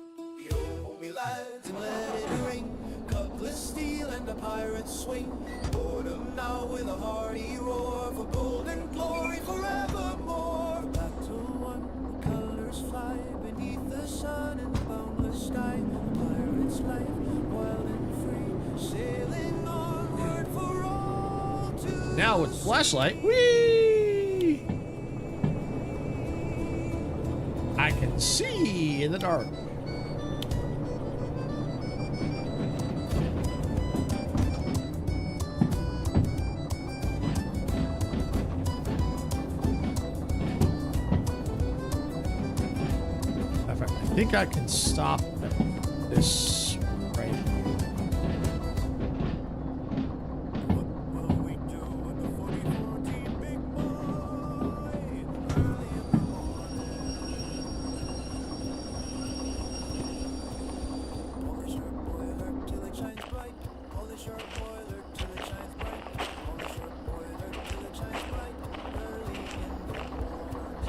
Now with a hearty roar for golden glory forevermore. Battle won, the colors fly beneath the sun in the boundless sky. The pirate's life, wild and free, sailing onward for all to now with flashlight, whee! I can see in the dark. I think I can stop this right.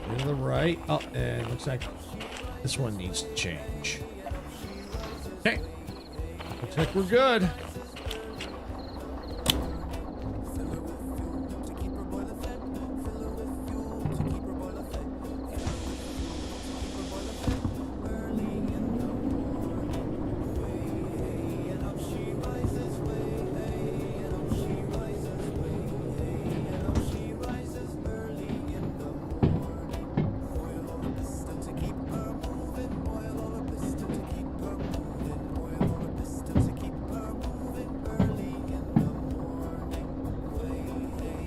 To the right. Oh, and it looks like this one needs to change. Okay. Looks like we're good.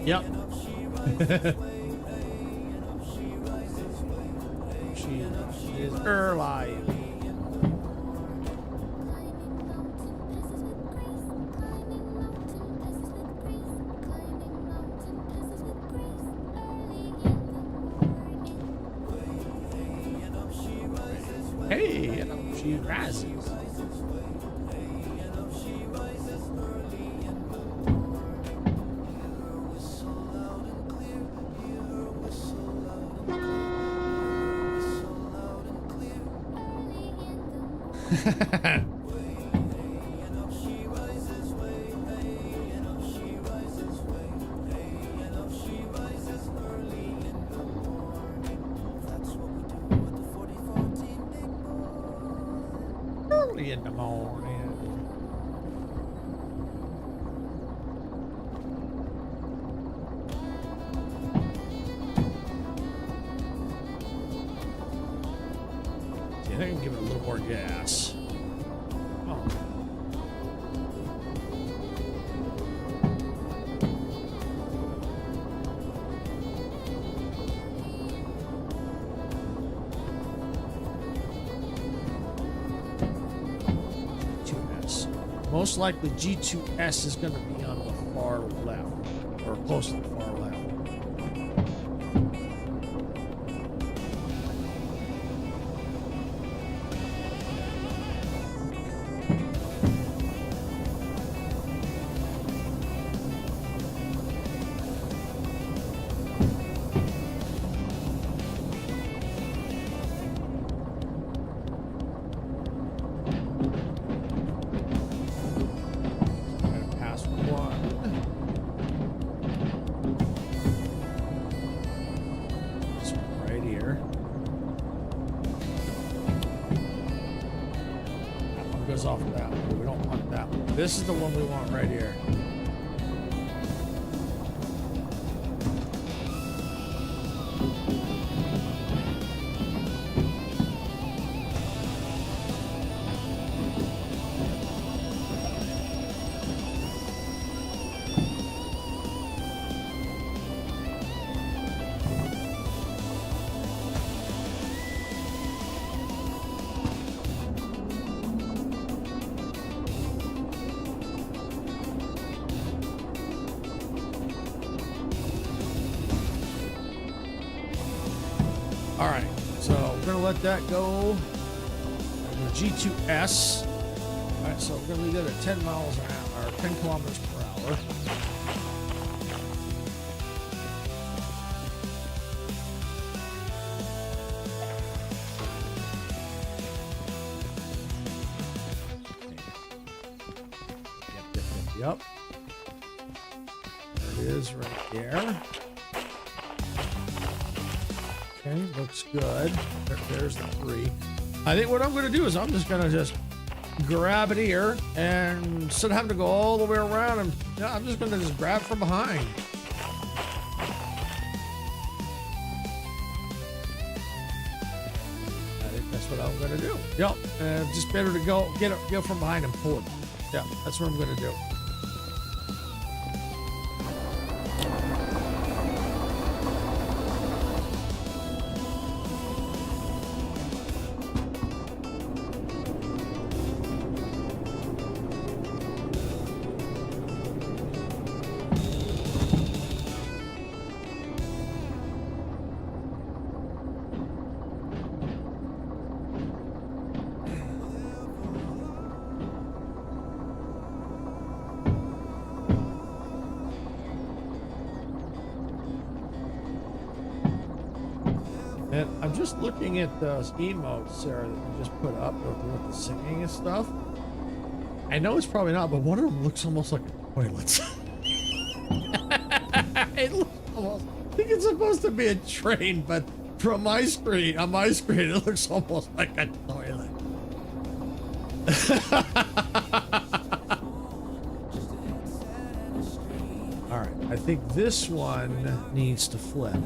Yep. She is her life. Hey, and up she rises. Early in the morning. See, I think I can give it a little more gas. Oh. G2S. Most likely G2S is going to be on the far left, or close to the far left. Off of that one. We don't want that one. This is the one we want right here. All right, so we're gonna let that go. G2S. All right, so we're gonna leave that at 10 miles an hour, or 10 kilometers per hour. Yep. There it is right there. Okay, looks good. There's the 3. I think what I'm going to do is I'm just going to just grab it here, and instead of having to go all the way around, I'm just going to just grab from behind. I think that's what I'm going to do. Yep, just better to go from behind and pull it. Yeah, that's what I'm going to do. And I'm just looking at those emotes, Sarah, that you just put up with the singing and stuff. I know it's probably not, but one of them looks almost like a toilet. It looks almost, I think it's supposed to be a train, but from my screen, on my screen, it looks almost like a toilet. All right, I think this one needs to flip.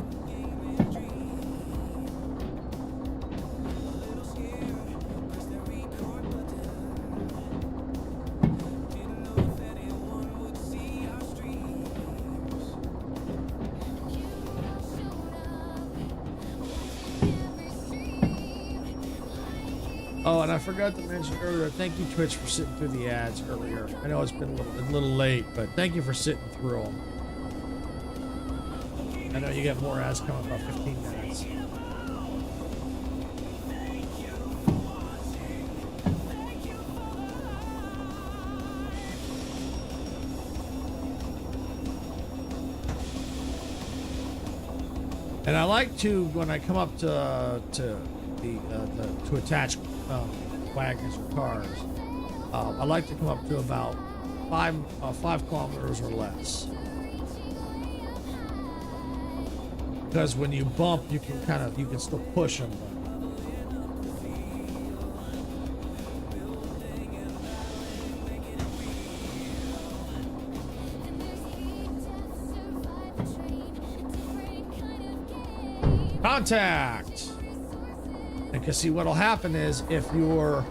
Oh, and I forgot to mention earlier, thank you, Twitch, for sitting through the ads earlier. I know it's been a little late, but thank you for sitting through them. I know you got more ads coming in about 15 minutes. And I like to, when I come up to attach wagons or cars, I like to come up to about 5 kilometers or less. Because when you bump, you can still push them. Contact! And because see, what'll happen is if you're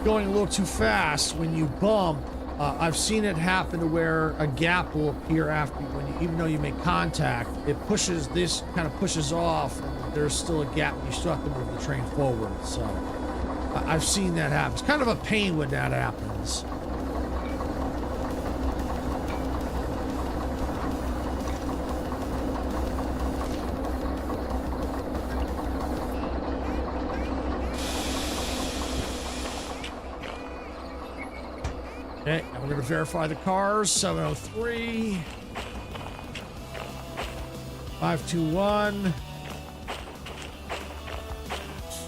going a little too fast, when you bump, I've seen it happen to where a gap will appear after you, even though you make contact, it pushes, this kind of pushes off, and there's still a gap, and you still have to move the train forward. So I've seen that happen. It's kind of a pain when that happens. Okay, and we're going to verify the cars. 703, 521,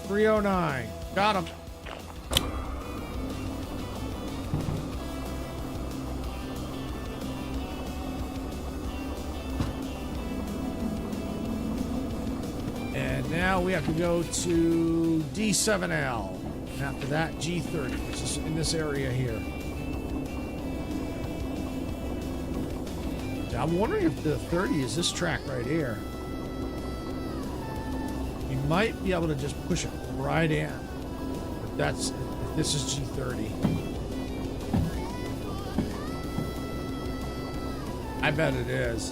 309. Got him. And now we have to go to D7L. And after that, G30, which is in this area here. I'm wondering if the 30 is this track right here. You might be able to just push it right in. If this is G30. I bet it is.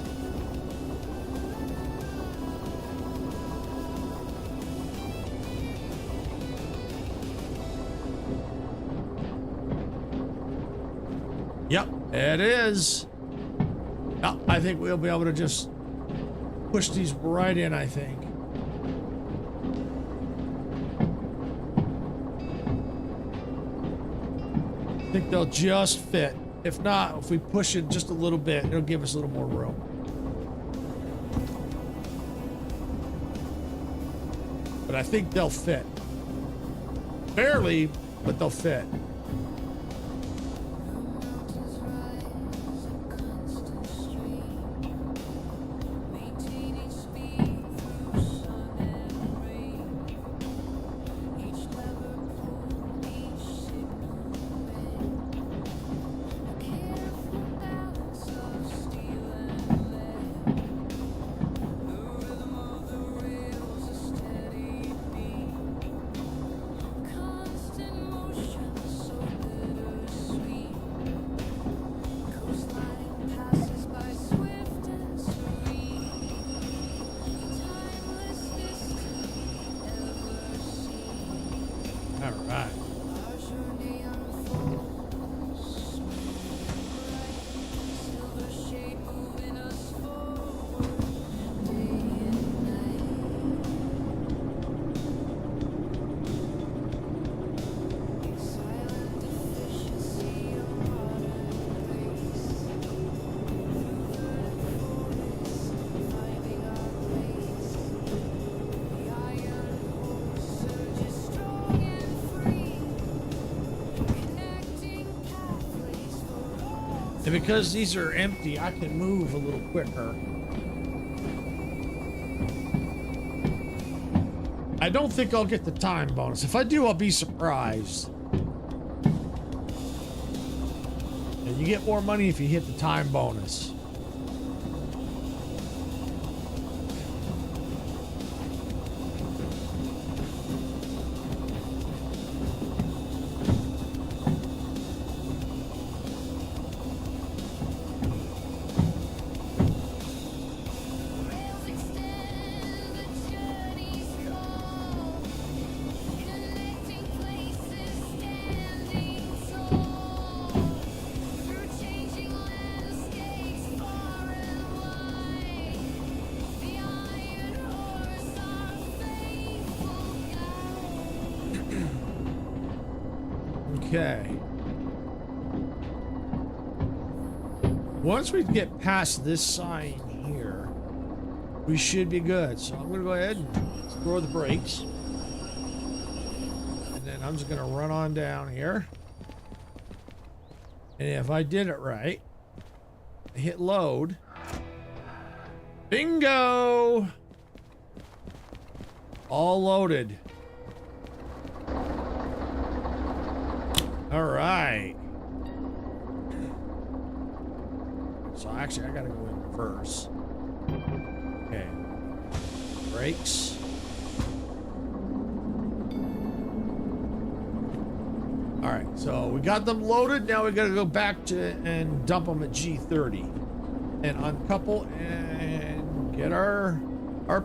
Yep, it is. No, I think we'll be able to just push these right in, I think. I think they'll just fit. If not, if we push it just a little bit, it'll give us a little more room. But I think they'll fit. Barely, but they'll fit. And because these are empty, I can move a little quicker. I don't think I'll get the time bonus. If I do, I'll be surprised. And you get more money if you hit the time bonus. Okay. Once we get past this sign here, we should be good. So I'm gonna go ahead and throw the brakes. And then I'm just gonna run on down here. And if I did it right, hit load. Bingo! All loaded. All right. So actually, I gotta go in reverse. Okay. Brakes. All right. So we got them loaded. Now we gotta go back to and dump them at G30 and uncouple and get our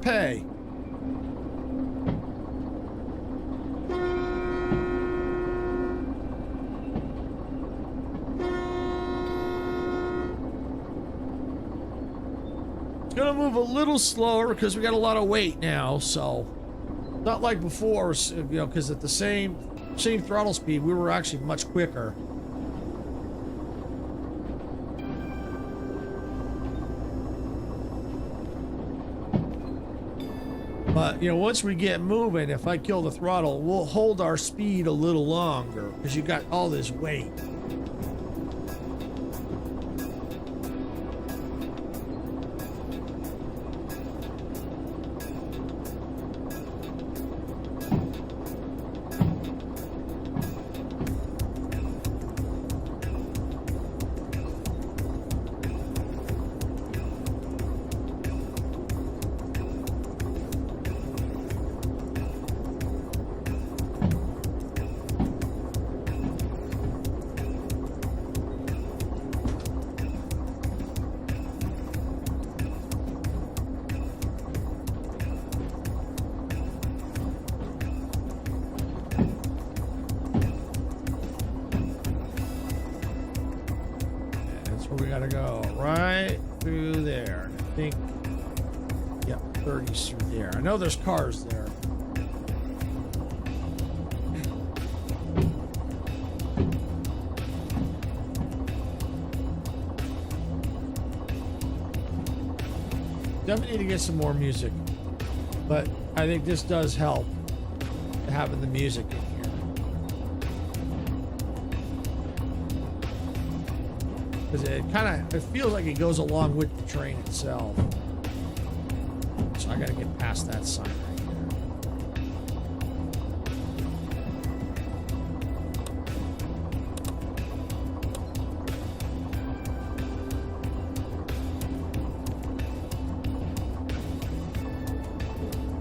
pay. Gonna move a little slower because we got a lot of weight now, so not like before, you know, because at the same throttle speed we were actually much quicker. But you know, once we get moving, if I kill the throttle, we'll hold our speed a little longer because you got all this weight. We gotta go right through there. I think, yeah, 30's through there. I know there's cars there. Definitely need to get some more music, but I think this does help, having the music in here. Because it feels like it goes along with the train itself. So I gotta get past that sign right there.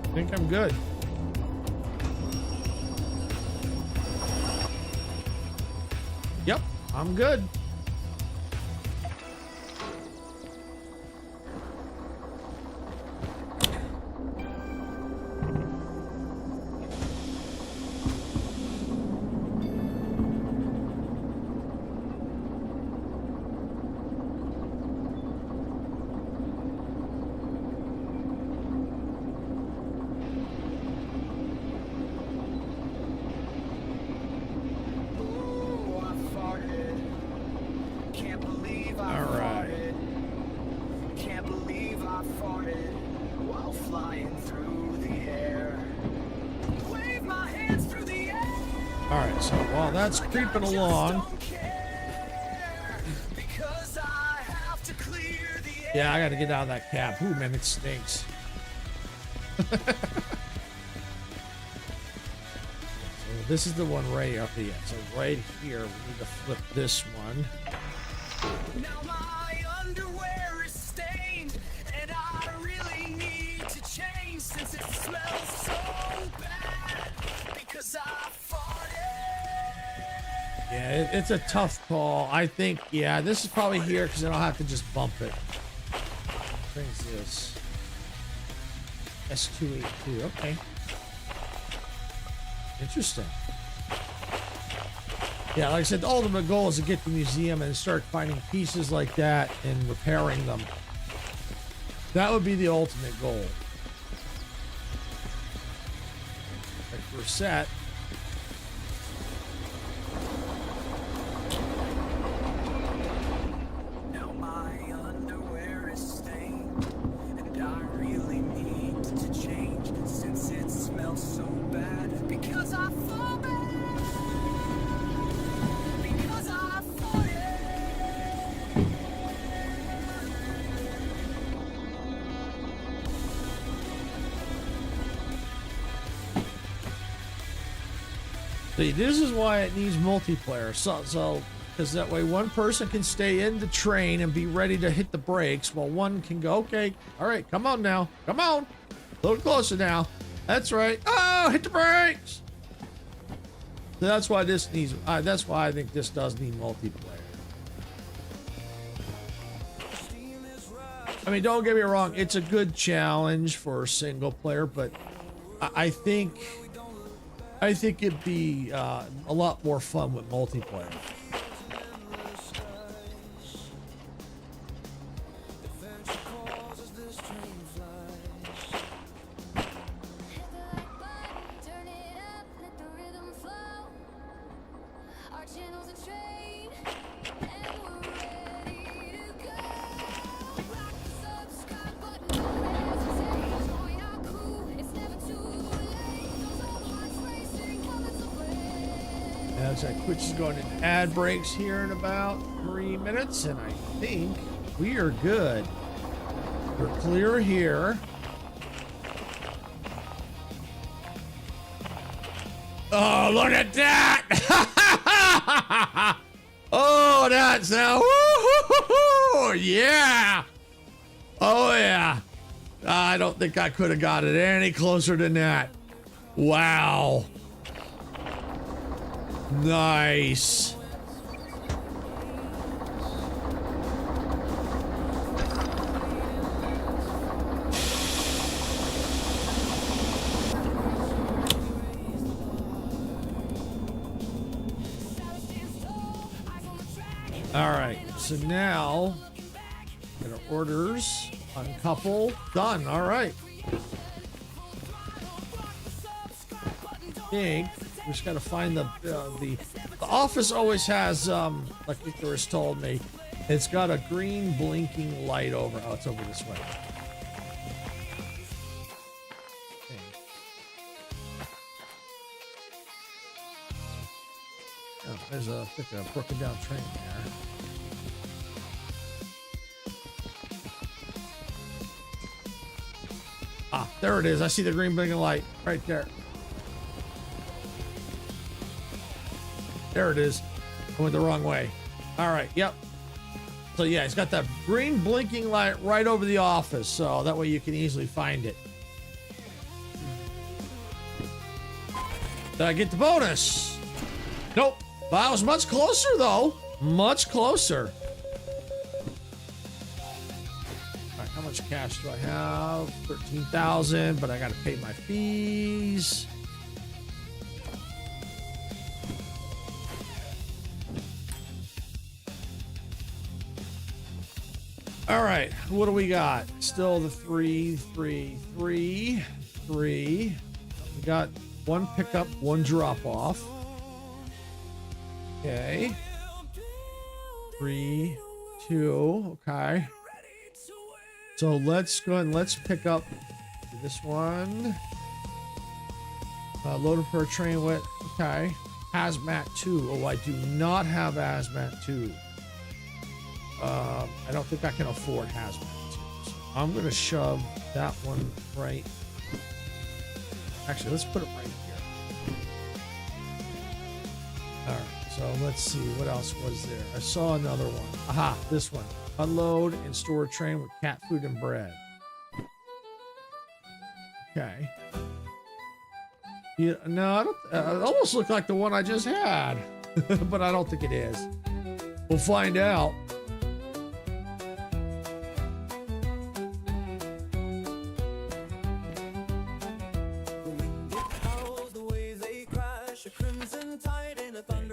I think I'm good. Yep, I'm good. Alright, so while that's creeping along. Yeah, I gotta get out of that cab. Ooh, man, it stinks. So this is the one right up here. So right here, we need to flip this one. Now my underwear is stained, and I really need to change since it smells so bad because I fought it. Yeah, it's a tough call. I think, yeah, this is probably here because then I'll have to just bump it. What brings this? S282, okay. Interesting. Yeah, like I said, the ultimate goal is to get to the museum and start finding pieces like that and repairing them. That would be the ultimate goal. Like we're set. See, this is why it needs multiplayer. So because that way one person can stay in the train and be ready to hit the brakes while one can go, okay, all right, come on now. Come on. A little closer now. That's right. Oh, hit the brakes. So that's why this needs, that's why I think this does need multiplayer. I mean, don't get me wrong. It's a good challenge for a single player, but I think it'd be a lot more fun with multiplayer. As I quit is going into ad breaks here in about 3 minutes, and I think we are good. We're clear here. Oh, look at that! Oh, that's now. Yeah. Oh, yeah. I don't think I could have got it any closer than that. Wow. Nice. All right, so now get our orders, uncouple, done. All right. I think we just got to find the office always has like Icarus told me, it's got a green blinking light over. Oh, it's over this way. Okay. Oh, there's a broken down train there. Ah, there it is. I see the green blinking light right there. There it is. I went the wrong way. All right. Yep. So yeah, it's got that green blinking light right over the office, so that way you can easily find it. Did I get the bonus? Nope. But I was much closer though. Much closer. All right, how much cash do I have? 13,000, but I got to pay my fees. All right, what do we got? Still the 3, 3, 3, 3. We got one pickup, one drop off. Okay. 3, 2. Okay. So let's go and let's pick up this one. Loaded per train with. Okay. Hazmat 2. Oh, I do not have Hazmat 2. I don't think I can afford hazmat. So I'm gonna shove that one right. Actually, let's put it right here. All right. So let's see what else was there. I saw another one. Aha, this one. Unload and store a train with cat food and bread. Okay. Yeah, no, I don't. It almost looked like the one I just had, but I don't think it is. We'll find out.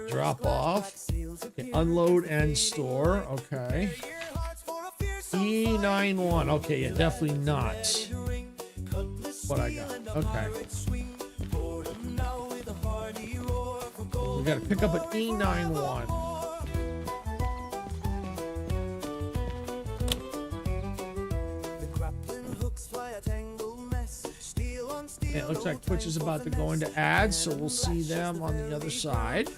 Drop off. Okay, unload and store. Okay. E91. Okay, yeah, definitely not what I got. Okay. We got to pick up an E91. Yeah, it looks like Twitch is about to go into ads, so we'll see them on the other side.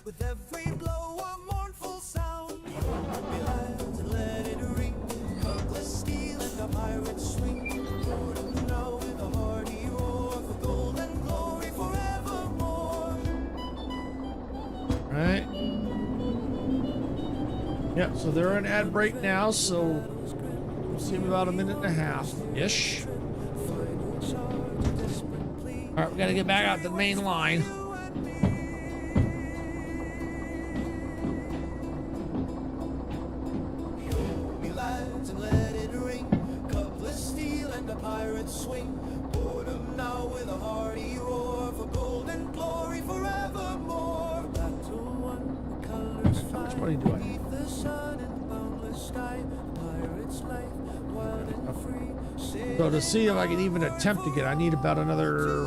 Yeah, so they're in ad break now, so we'll see them about a minute and a half-ish. All right, we gotta get back out the main line. How much money do I have? So to see if I can even attempt to get, I need about another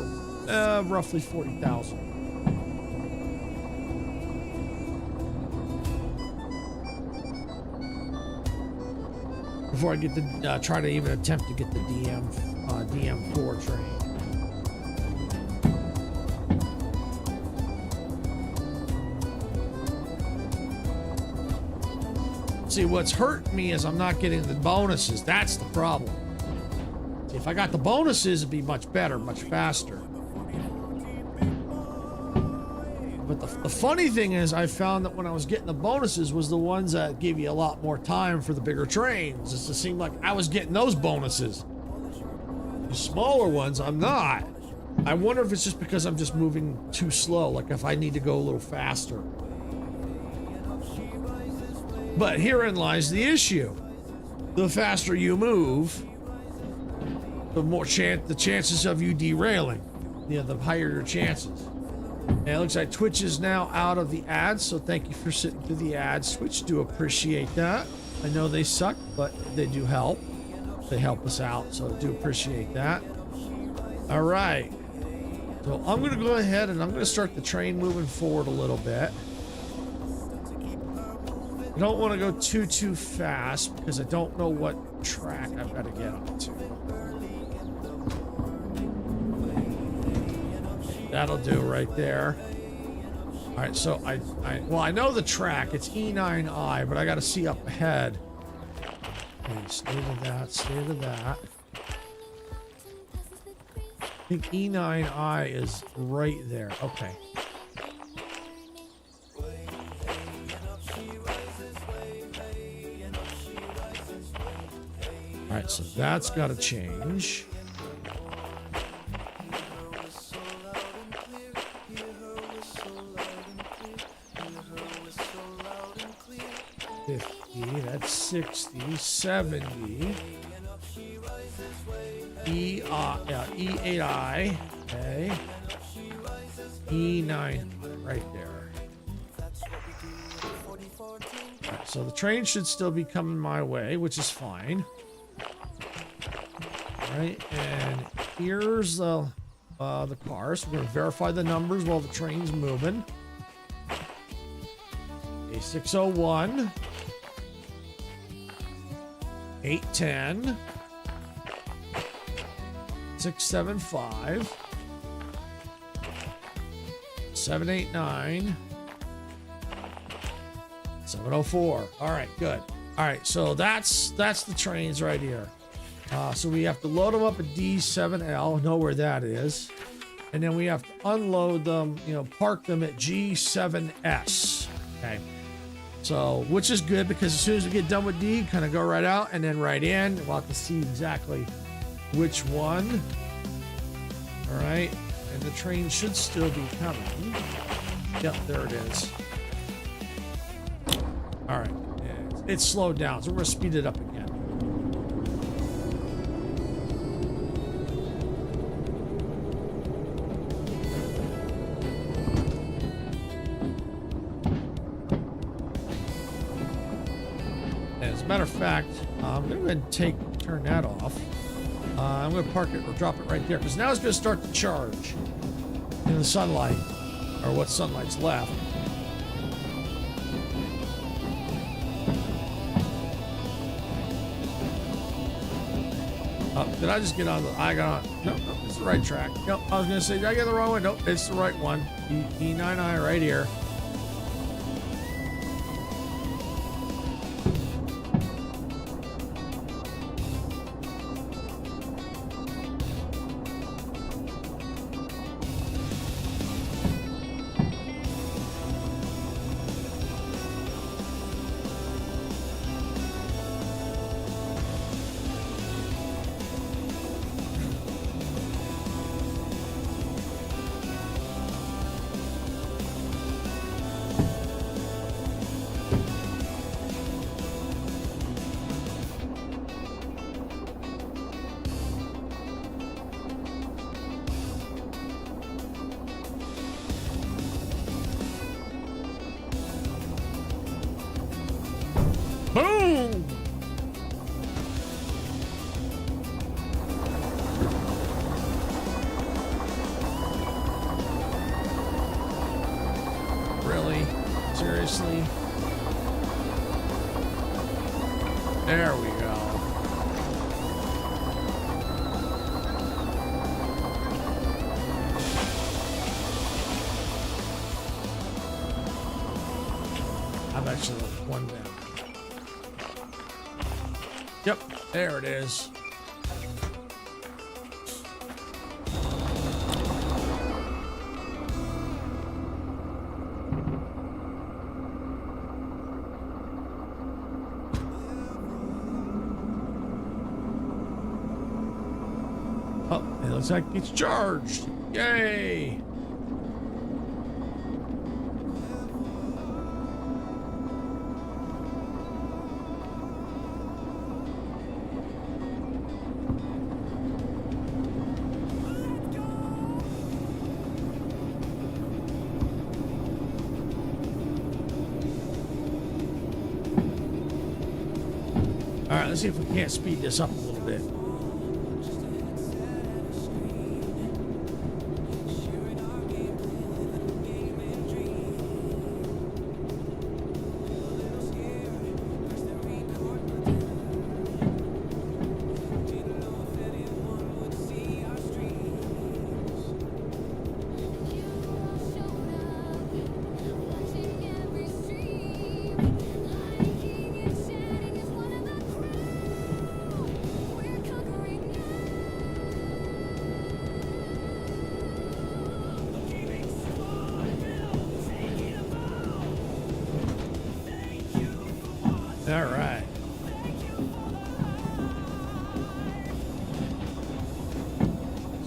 roughly 40,000. Before I get to try to even attempt to get the DM4 train. See, what's hurting me is I'm not getting the bonuses. That's the problem. See, if I got the bonuses, it'd be much better, much faster. But the funny thing is, I found that when I was getting the bonuses was the ones that gave you a lot more time for the bigger trains. It just seemed like I was getting those bonuses. The smaller ones, I'm not. I wonder if it's just because I'm just moving too slow, like if I need to go a little faster. But herein lies the issue. The faster you move, the more the chances of you derailing. The higher your chances. And it looks like Twitch is now out of the ads, so thank you for sitting through the ads. Twitch, do appreciate that. I know they suck, but they do help. They help us out, so I do appreciate that. All right. So I'm going to go ahead and I'm going to start the train moving forward a little bit. I don't want to go too fast because I don't know what track I've got to get onto. That'll do right there. All right, so I know the track. It's E9I, but I got to see up ahead. Okay, stay to that, stay to that. I think E9I is right there. Okay. All right, so that's got to change. That's 60, 70. E8I, okay. E9, right there. Right, so the train should still be coming my way, which is fine. All right, and here's the car. So we're going to verify the numbers while the train's moving. A601. 810 675 789 704. All right, good. All right, so that's the trains right here. So we have to load them up at D7L, know where that is, and then we have to unload them, park them at G7S. Okay. So, which is good because as soon as we get done with D, kind of go right out and then right in. We'll have to see exactly which one. All right. And the train should still be coming. Yep, there it is. All right. It's slowed down, so we're going to speed it up again. Matter of fact, I'm going to go ahead and turn that off. I'm going to park it or drop it right there because now it's going to start to charge in the sunlight, or what sunlight's left. Did I just get on the? I got on. Nope, it's the right track. Nope, I was going to say, did I get the wrong one? Nope, it's the right one. E9I right here. There we go. I'm actually one down. Yep, there it is. Oh, it looks like it's charged. Yay! All right, let's see if we can't speed this up a little bit. All right.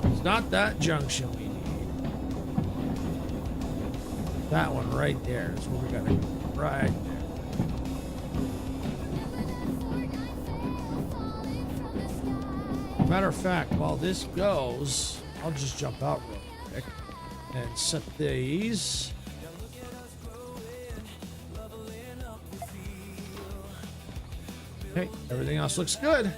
So it's not that junction we need. That one right there is where we gotta go. Right there. Matter of fact, while this goes, I'll just jump out real quick and set these. Okay, everything else looks good.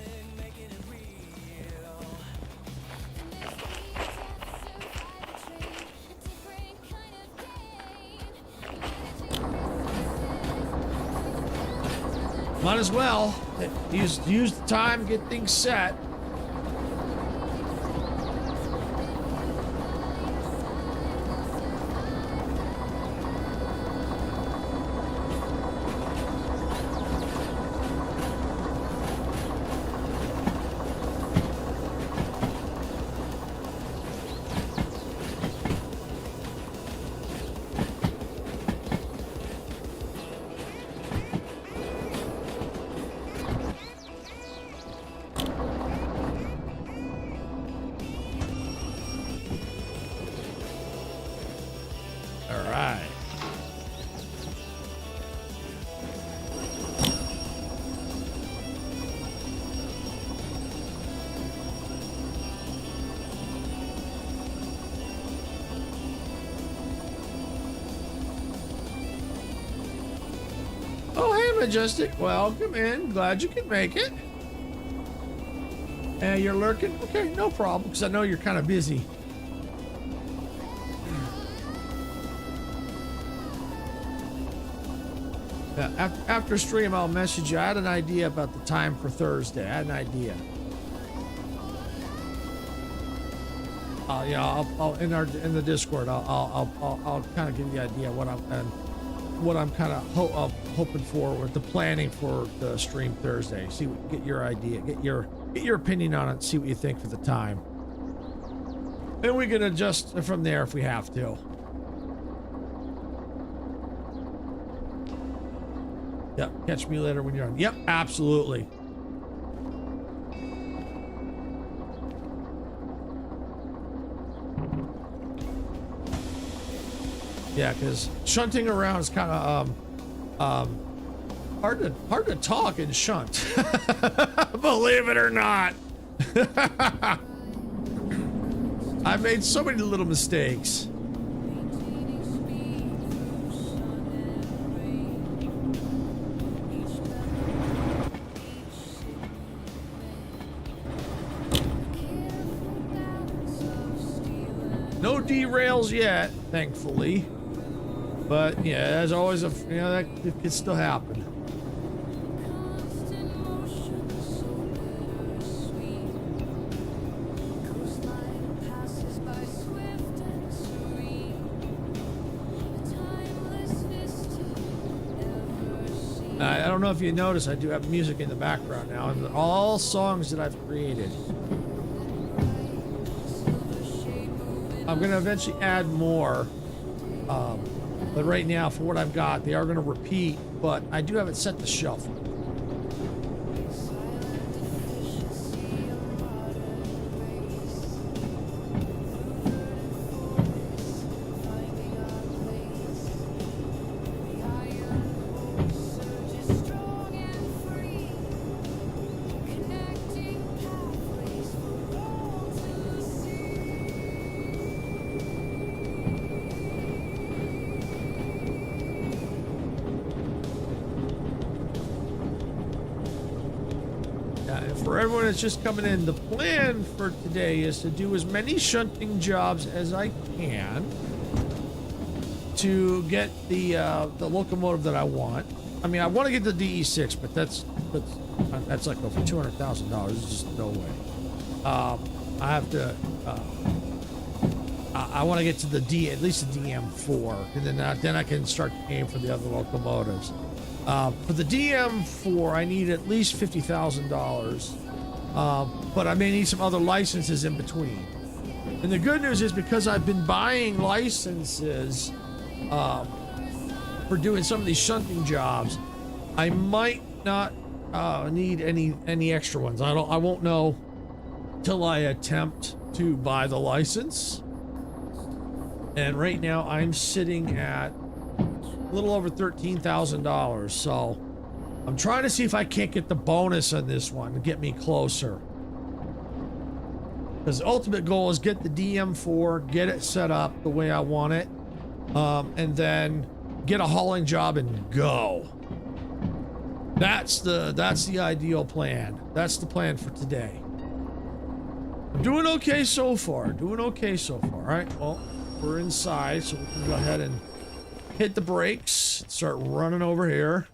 Might as well use the time, get things set. Majestic, welcome in. Glad you can make it. And you're lurking? Okay, no problem, because I know you're kind of busy. After stream, I'll message you. I had an idea about the time for Thursday. I had an idea. Yeah, I'll in the Discord. I'll kind of give you the idea what I'm kind of hoping for with the planning for the stream Thursday. See, get your idea, get your opinion on it. See what you think for the time, and we can adjust from there if we have to. Yep, catch me later when you're on. Yep, absolutely. Yeah, because shunting around is kind of hard to talk and shunt. Believe it or not. I've made so many little mistakes. No derails yet, thankfully. But yeah, as always, that it can still happen. I don't know if you notice, I do have music in the background now, and they're all songs that I've created. I'm going to eventually add more, but right now, for what I've got, they are going to repeat, but I do have it set to shuffle. For everyone that's just coming in, the plan for today is to do as many shunting jobs as I can to get the locomotive that I want. I mean, I want to get the DE6, but that's like over $200,000. There's just no way. I have to. I want to get to the at least the DM4, and then I can start aim for the other locomotives. For the DM4, I need at least $50,000, but I may need some other licenses in between. And the good news is, because I've been buying licenses for doing some of these shunting jobs, I might not need any extra ones. I won't know till I attempt to buy the license. And right now, I'm sitting at a little over $13,000, so I'm trying to see if I can't get the bonus on this one to get me closer. Because the ultimate goal is get the DM4, get it set up the way I want it, and then get a hauling job and go. That's the ideal plan. That's the plan for today. I'm doing okay so far. All right, well, we're inside, so we can go ahead and hit the brakes, start running over here.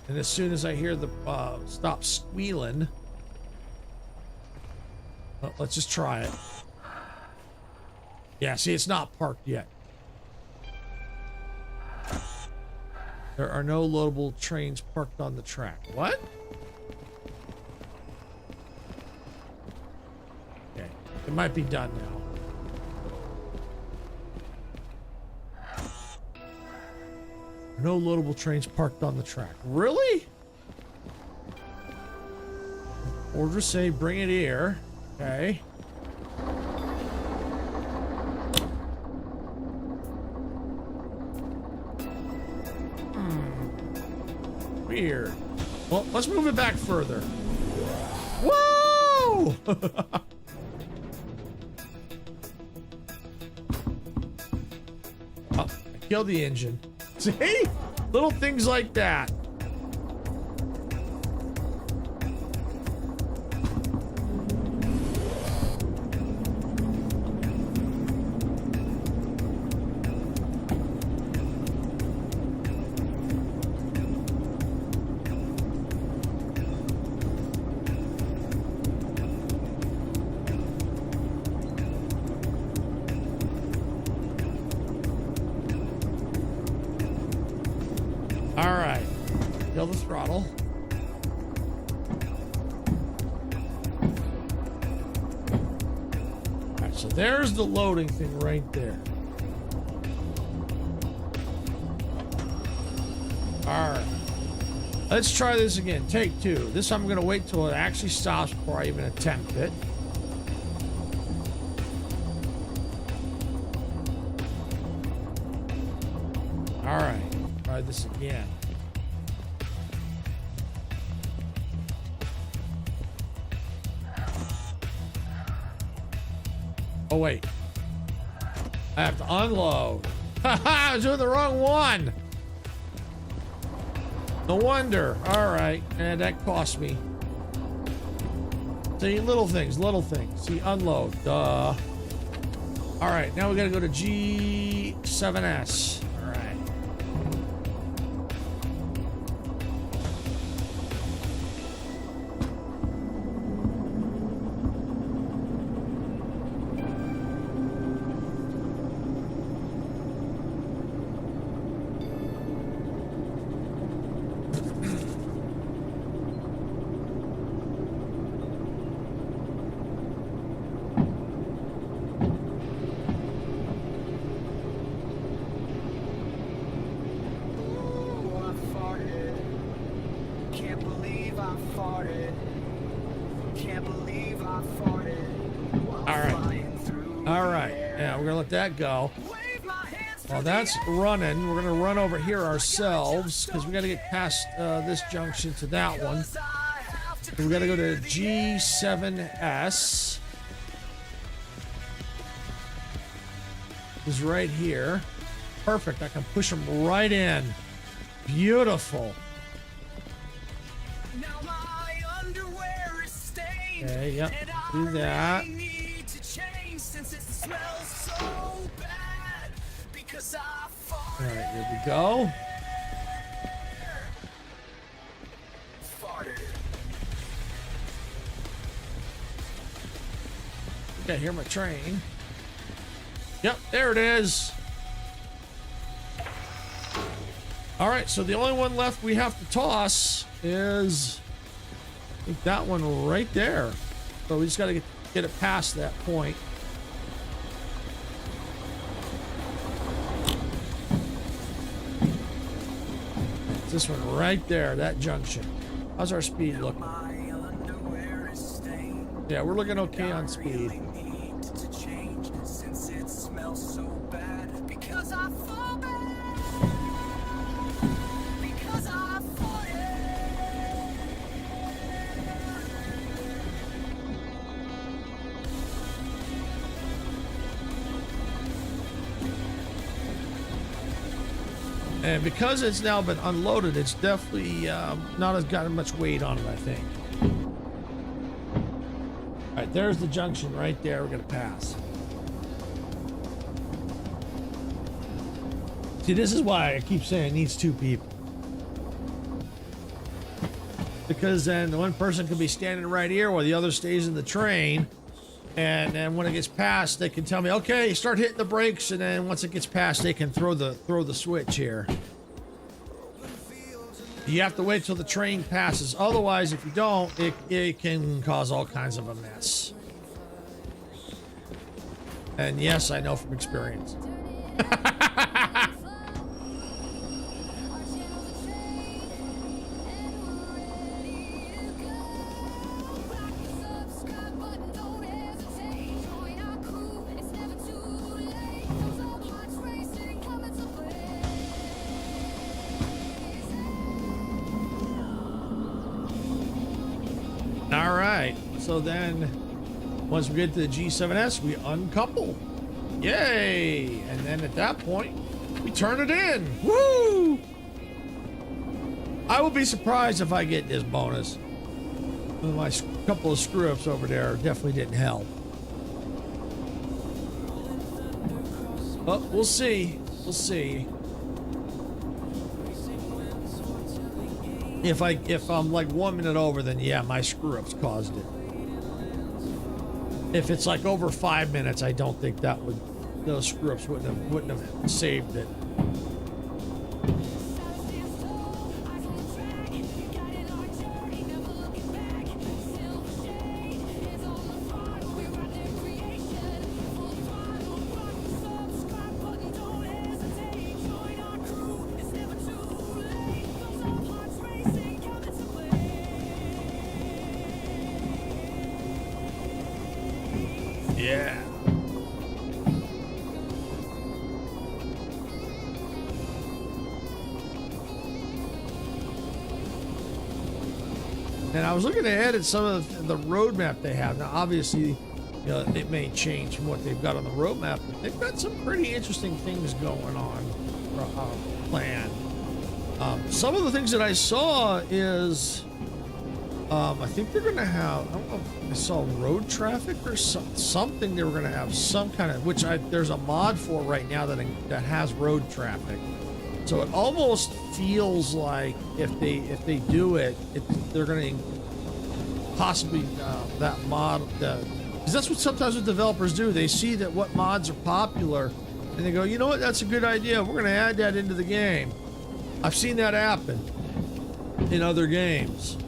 And as soon as I hear the stop squealing, well, let's just try it. Yeah, see, it's not parked yet. There are no loadable trains parked on the track. What? It might be done now. No loadable trains parked on the track. Really? Order say bring it here. Okay. Weird. Well, let's move it back further. Whoa! Kill the engine. See? Little things like that. Kill the throttle. Alright, so there's the loading thing right there. Alright. Let's try this again. Take two. This I'm going to wait till it actually stops before I even attempt it. Alright. Try this again. Oh, wait. I have to unload. Haha, I was doing the wrong one. No wonder. All right. And that cost me. See, little things. See, unload. Duh. All right. Now we got to go to G7S. All right. All right. All right. Yeah, we're gonna let that go. While that's running, we're gonna run over here ourselves because we got to get past this junction to that one. So we got to go to G7S. Is right here. Perfect. I can push them right in. Beautiful. Okay, yep. Do that. All right, here we go. Okay, hear my train. Yep, there it is. All right, so the only one left we have to toss is, I think, that one right there. So we just got to get it past that point. It's this one right there, that junction. How's our speed looking? Yeah, we're looking okay on speed. And because it's now been unloaded, it's definitely not as got much weight on it, I think. All right, there's the junction right there. We're gonna pass. See, this is why I keep saying it needs two people. Because then the one person could be standing right here while the other stays in the train. And then when it gets past, they can tell me, okay, start hitting the brakes. And then once it gets past, they can throw the switch here. You have to wait till the train passes. Otherwise, if you don't, it can cause all kinds of a mess. And yes, I know from experience. All right, so then once we get to the G7S, we uncouple. Yay! And then at that point, we turn it in. Woo! I will be surprised if I get this bonus. My couple of screw-ups over there definitely didn't help. But we'll see. We'll see. If I'm like 1 minute over, then yeah, my screw-ups caused it. If it's like over 5 minutes, I don't think those screw-ups wouldn't have saved it. Yeah. And I was looking ahead at some of the roadmap they have. Now, obviously, it may change from what they've got on the roadmap, but they've got some pretty interesting things going on planned. Some of the things that I saw is, I think they're going to have, I don't know if I saw road traffic or something. They were going to have some kind of, there's a mod for right now that has road traffic. So it almost feels like if they do it, they're going to possibly that mod, because that's what sometimes what developers do. They see that what mods are popular, and they go, you know what, that's a good idea. We're going to add that into the game. I've seen that happen in other games.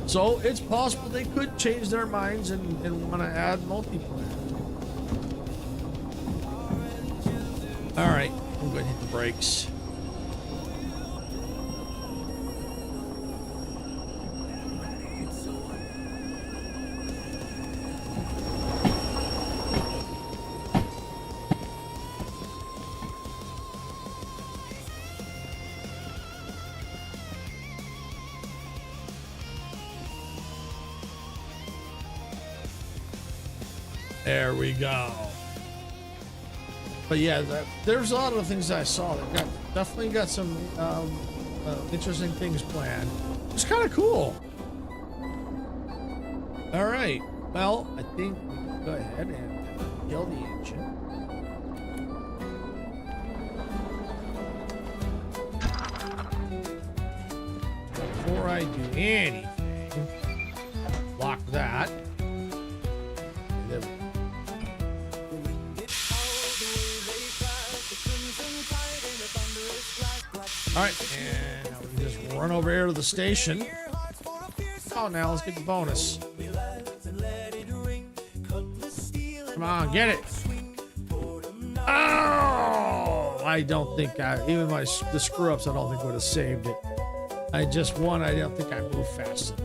So it's possible they could change their minds and want to add multiplayer. All right, I'm going to hit the brakes. There we go. But yeah, there's a lot of the things I saw that definitely got some interesting things planned. It's kind of cool. All right. Well, I think we can go ahead and kill the engine. Before I do anything, lock that. There we go. All right, and now we can just run over here to the station. Oh, now let's get the bonus. Come on, get it. Oh, I don't think even the screw ups, I don't think would have saved it. I just won. I don't think I moved fast enough.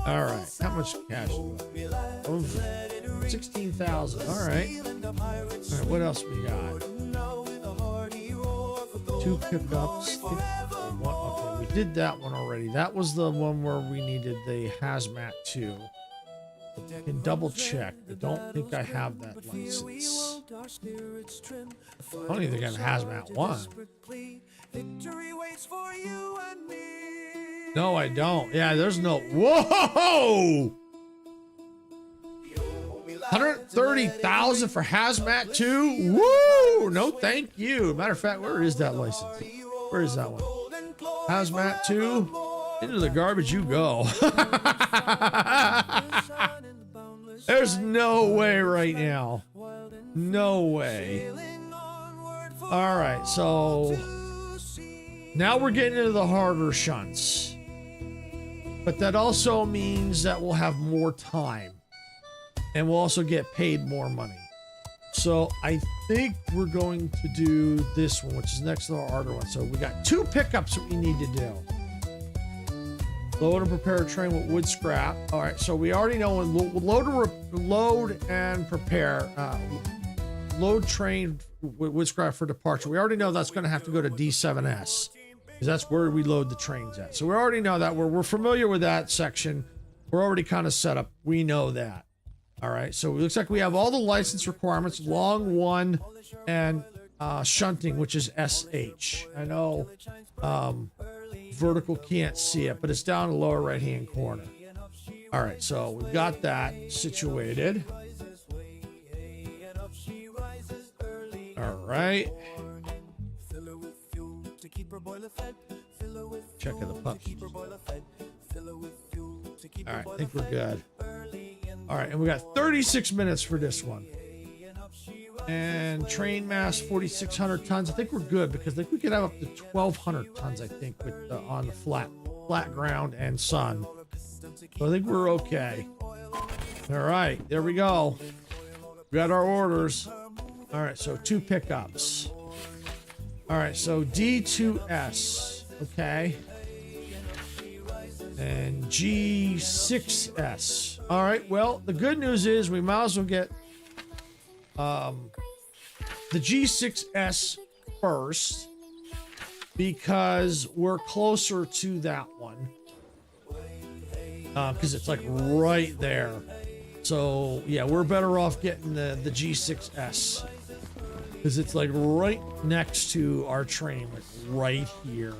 All right, how much cash do I have? Oh, 16,000. All right. All right, what else we got? 2 pickups. Okay, we did that one already. That was the one where we needed the hazmat 2. Can double check. I don't think I have that license. I don't even think I have hazmat 1. No, I don't. Yeah, there's no. Whoa! 130,000 for hazmat 2. Woo! No, thank you. Matter of fact, where is that license? Where is that one? Hazmat 2. Into the garbage you go. There's no way right now. No way. All right, so now we're getting into the harder shunts. But that also means that we'll have more time. And we'll also get paid more money. So I think we're going to do this one, which is next to the harder one. So we got 2 pickups that we need to do. Load and prepare a train with wood scrap. All right, so we already know when load and prepare. Load train with wood scrap for departure. We already know that's going to have to go to D7S. Because that's where we load the trains at. So we already know that. We're familiar with that section. We're already kind of set up. We know that. All right, so it looks like we have all the license requirements, long 1 and shunting, which is SH. I know vertical can't see it, but it's down in the lower right-hand corner. All right, so we've got that situated. All right. Checking the pump. All right, I think we're good. All right, and we got 36 minutes for this one. And train mass 4,600 tons. I think we're good because I think we could have up to 1,200 tons. I think with on the flat ground and sun. So I think we're okay. All right, there we go. We got our orders. All right, so 2 pickups. All right, so D2S. Okay. And G6S. All right, well, the good news is we might as well get the G6S first because we're closer to that one. Because it's like right there. So, yeah, we're better off getting the G6S. Because it's like right next to our train, like right here.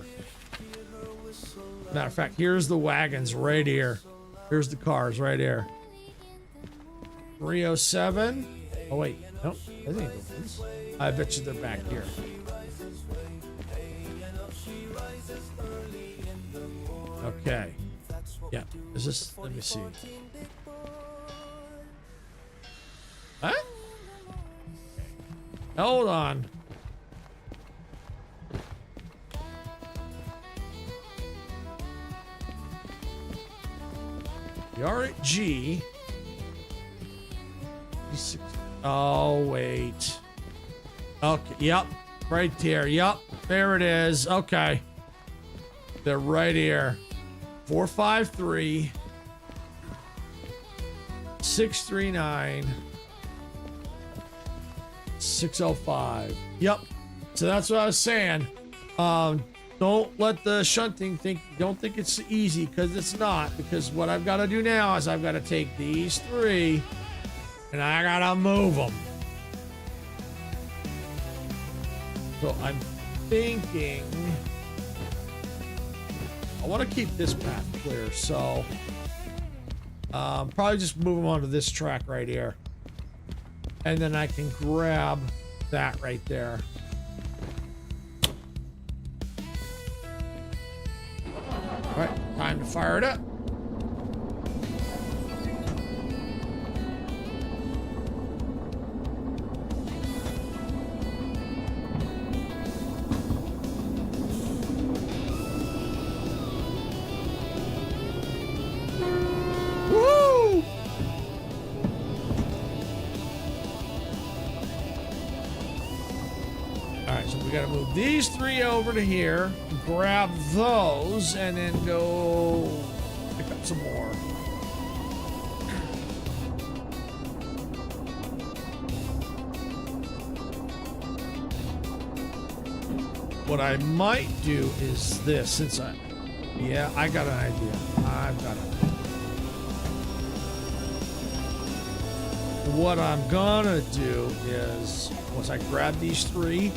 Matter of fact, here's the wagons right here. Here's the cars right here. 307. Oh, wait. Nope. That ain't the ones. I bet you they're back here. Okay. Yeah. Is this... Let me see. Huh? Hold on. We are at G. Oh, wait. Okay, yep. Right there. Yep. There it is. Okay. They're right here. 453 639 605. Yep. So that's what I was saying. Don't let the shunting don't think it's easy, because it's not. Because what I've got to do now is I've got to take these 3 and I got to move them. So I'm thinking I want to keep this path clear. So probably just move them onto this track right here. And then I can grab that right there. All right, time to fire it up. Woo! All right, so we got to move these 3 over to here, grab those, and then go pick up some more. What I might do is this, since I got an idea. What I'm gonna do is, once I grab these 3,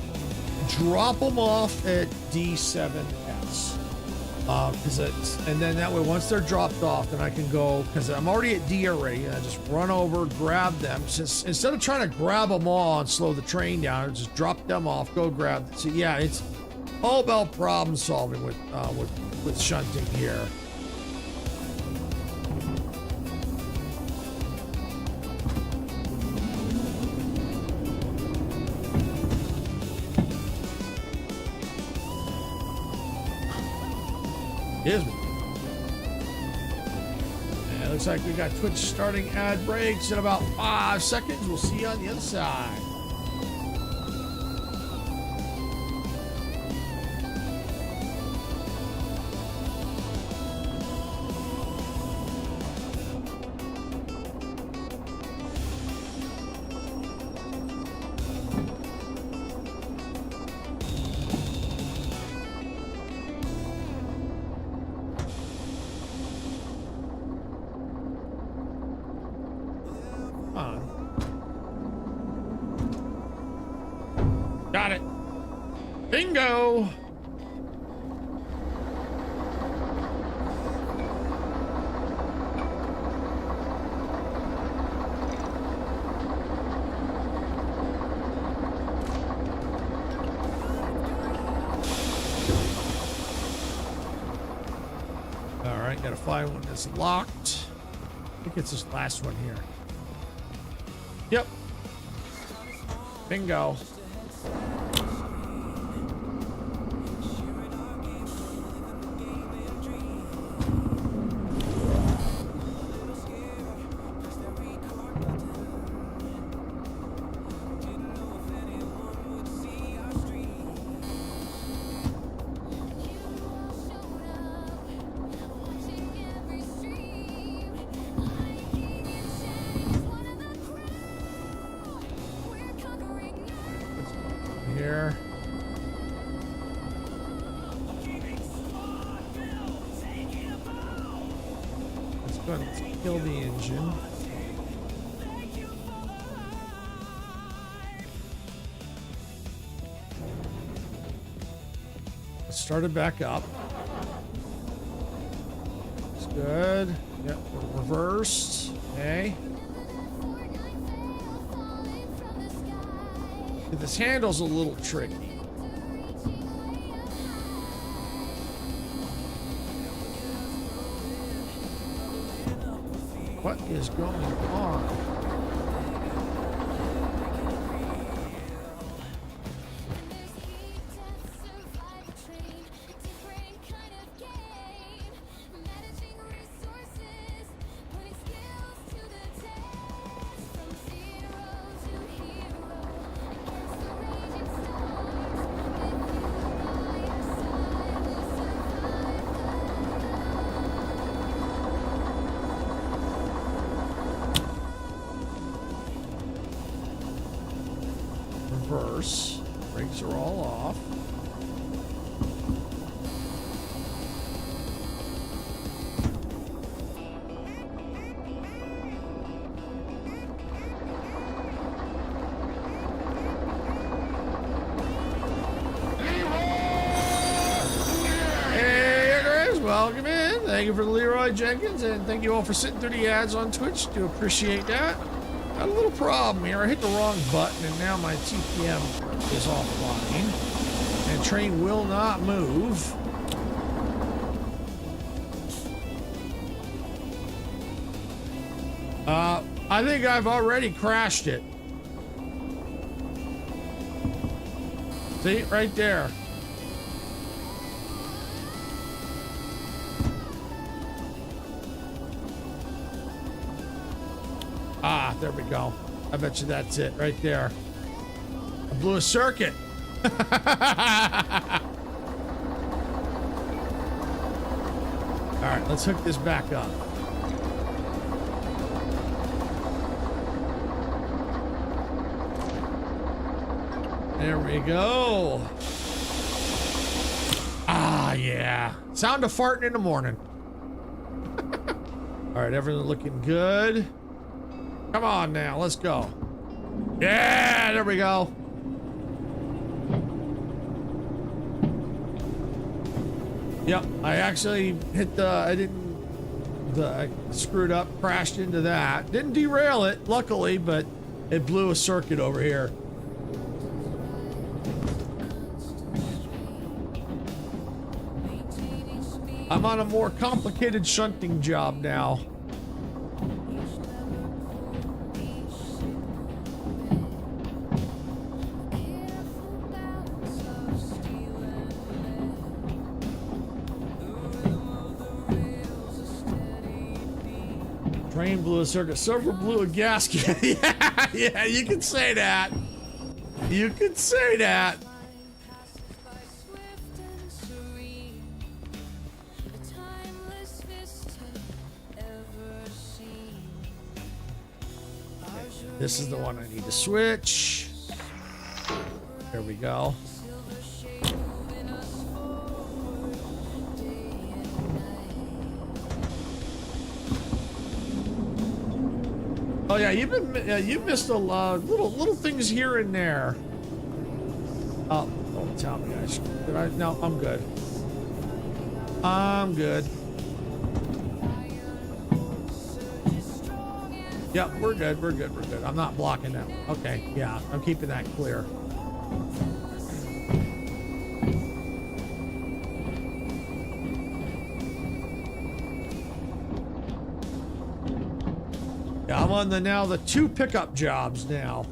drop them off at D7S. And then that way, once they're dropped off, then I can go, because I'm already at D already, and I just run over, grab them. Since instead of trying to grab them all and slow the train down, I just drop them off, go grab them. So yeah, it's all about problem solving with shunting here. Excuse me. And it looks like we got Twitch starting ad breaks in about 5 seconds. We'll see you on the other side. Got it. Bingo. All right, gotta find one that's locked. I think it's this last one here. Yep. Bingo. Here. Let's go ahead and kill the engine. Let's start it back up. It's good. Yep, reversed. Okay. This handle's a little tricky. What is going on? Reverse, brakes brakes are all off. Welcome in. Thank you for the Leroy Jenkins, and thank you all for sitting through the ads on Twitch. Do appreciate that. Got a little problem here. I hit the wrong button, and now my TPM is offline, and train will not move. I think I've already crashed it. See, right there. Ah, there we go. I bet you that's it right there. I blew a circuit. All right, let's hook this back up. There we go. Ah, yeah. Sound of farting in the morning. All right, everything looking good. Come on now, let's go. Yeah, there we go. Yep, I actually hit the, I screwed up, crashed into that. Didn't derail it, luckily, but it blew a circuit over here. I'm on a more complicated shunting job now. Train blew a circuit. Server blew a gasket. Yeah, you can say that. You can say that. This is the one I need to switch. There we go. Oh yeah, you've missed a lot little things here and there. Oh, don't tell me guys. Did I? No, I'm good. I'm good. Yep, we're good. We're good. We're good. I'm not blocking that one. Okay, yeah, I'm keeping that clear. Yeah, I'm on the 2 pickup jobs now.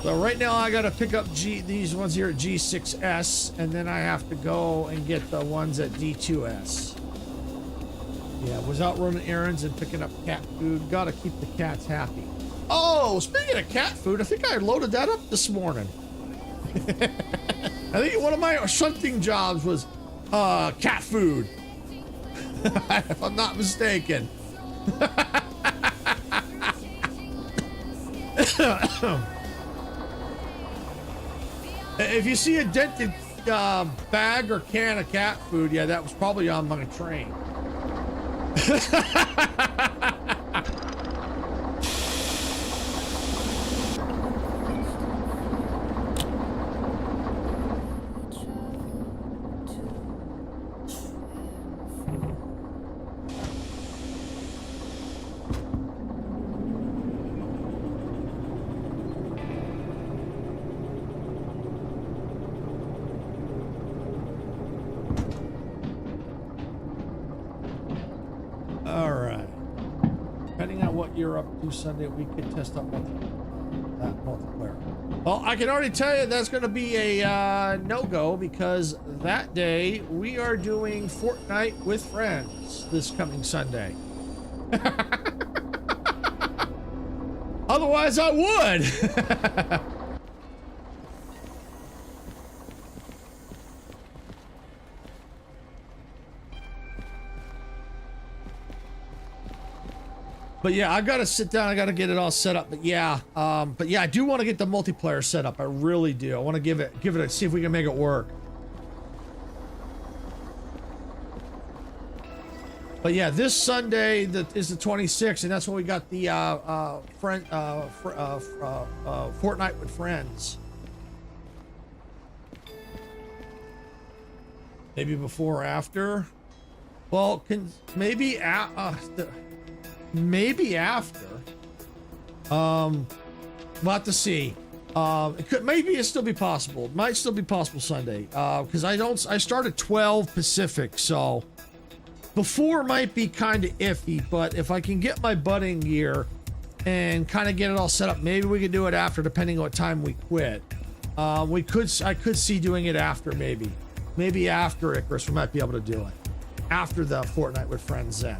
So right now I gotta pick up these ones here at G6S, and then I have to go and get the ones at D2S. Yeah, was out running errands and picking up cat food. Gotta keep the cats happy. Oh, speaking of cat food, I think I loaded that up this morning. I think one of my shunting jobs was cat food. If I'm not mistaken. If you see a dented bag or can of cat food, yeah, that was probably on my train. You're up to Sunday, we could test out that multiplayer. Well, I can already tell you that's going to be a no-go, because that day we are doing Fortnite with friends this coming Sunday. Otherwise, I would. But yeah, I gotta sit down. I gotta get it all set up. But yeah, I do want to get the multiplayer set up. I really do. I want to give it a see if we can make it work. But yeah, this Sunday is the 26th, and that's when we got the Fortnite with Friends. Maybe before or after. Well, maybe after. We'll have to see. Maybe it'll still be possible. It might still be possible Sunday. Because I start at 12 Pacific, so before might be kind of iffy, but if I can get my butt in gear and kind of get it all set up, maybe we could do it after, depending on what time we quit. I could see doing it after, maybe after Icarus, we might be able to do it after the Fortnite with Friends then.